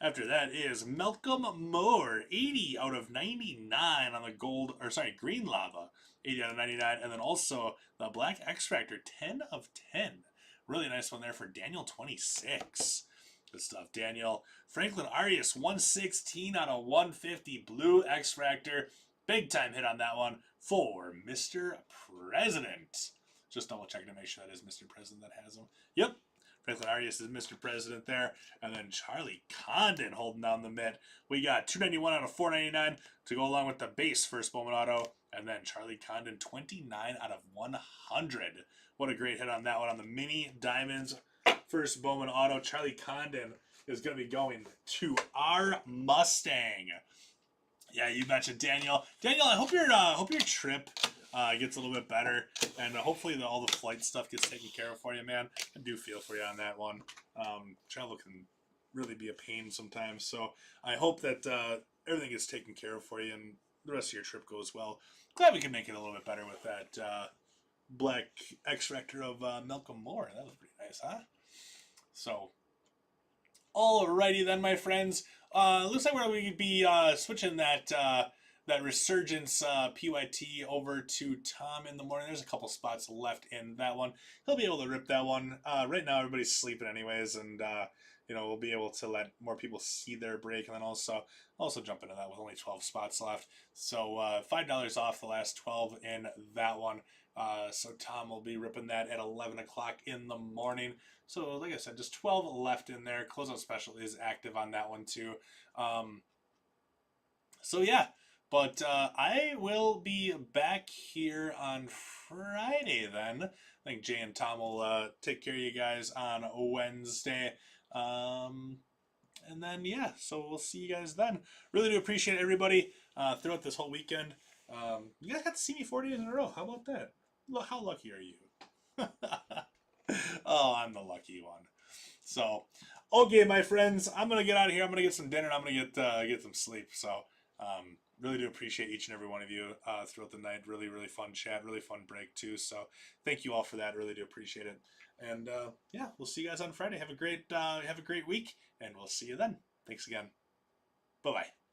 After that is Malcolm Moore. 80 out of 99 on the gold, or sorry, green lava. 80 out of 99. And then also the Black X Factor. 10 of 10. Really nice one there for Daniel 26. Good stuff, Daniel. Franklin Arias, 116 out of 150. Blue X Factor. Big time hit on that one for Mr. President. Just double checking to make sure that is Mr. President that has him. Yep. Franklin Arias is Mr. President there. And then Charlie Condon holding down the mid. We got 291 out of 499 to go along with the base first Bowman auto. And then Charlie Condon, 29 out of 100. What a great hit on that one on the mini diamonds. First Bowman auto. Charlie Condon is going to be going to our Mustang. Yeah, you betcha, Daniel. Daniel, I hope your trip gets a little bit better, and hopefully all the flight stuff gets taken care of for you, man. I do feel for you on that one. Travel can really be a pain sometimes, so I hope that everything gets taken care of for you, and the rest of your trip goes well. Glad we can make it a little bit better with that Black X Factor of Malcolm Moore. That was pretty nice, huh? So, Alrighty then, my friends. Looks like we're going to be switching that that Resurgence PYT over to Tom in the morning. There's a couple spots left in that one. He'll be able to rip that one. Right now, everybody's sleeping anyways, and we'll be able to let more people see their break, and then also jump into that with only 12 spots left. So $5 off the last 12 in that one. So Tom will be ripping that at 11 o'clock in the morning. So like I said, just 12 left in there. Closeout special is active on that one too. So yeah, but I will be back here on Friday then. I think Jay and Tom will take care of you guys on Wednesday. And then, yeah, so we'll see you guys then. Really do appreciate everybody throughout this whole weekend. You guys got to see me 4 days in a row. How about that? How lucky are you? Oh, I'm the lucky one. So, okay, my friends, I'm going to get out of here. I'm going to get some dinner, and I'm going to get some sleep. So, really do appreciate each and every one of you throughout the night. Really, really fun chat. Really fun break, too. So, thank you all for that. Really do appreciate it. And, yeah, we'll see you guys on Friday. Have a great week, and we'll see you then. Thanks again. Bye-bye.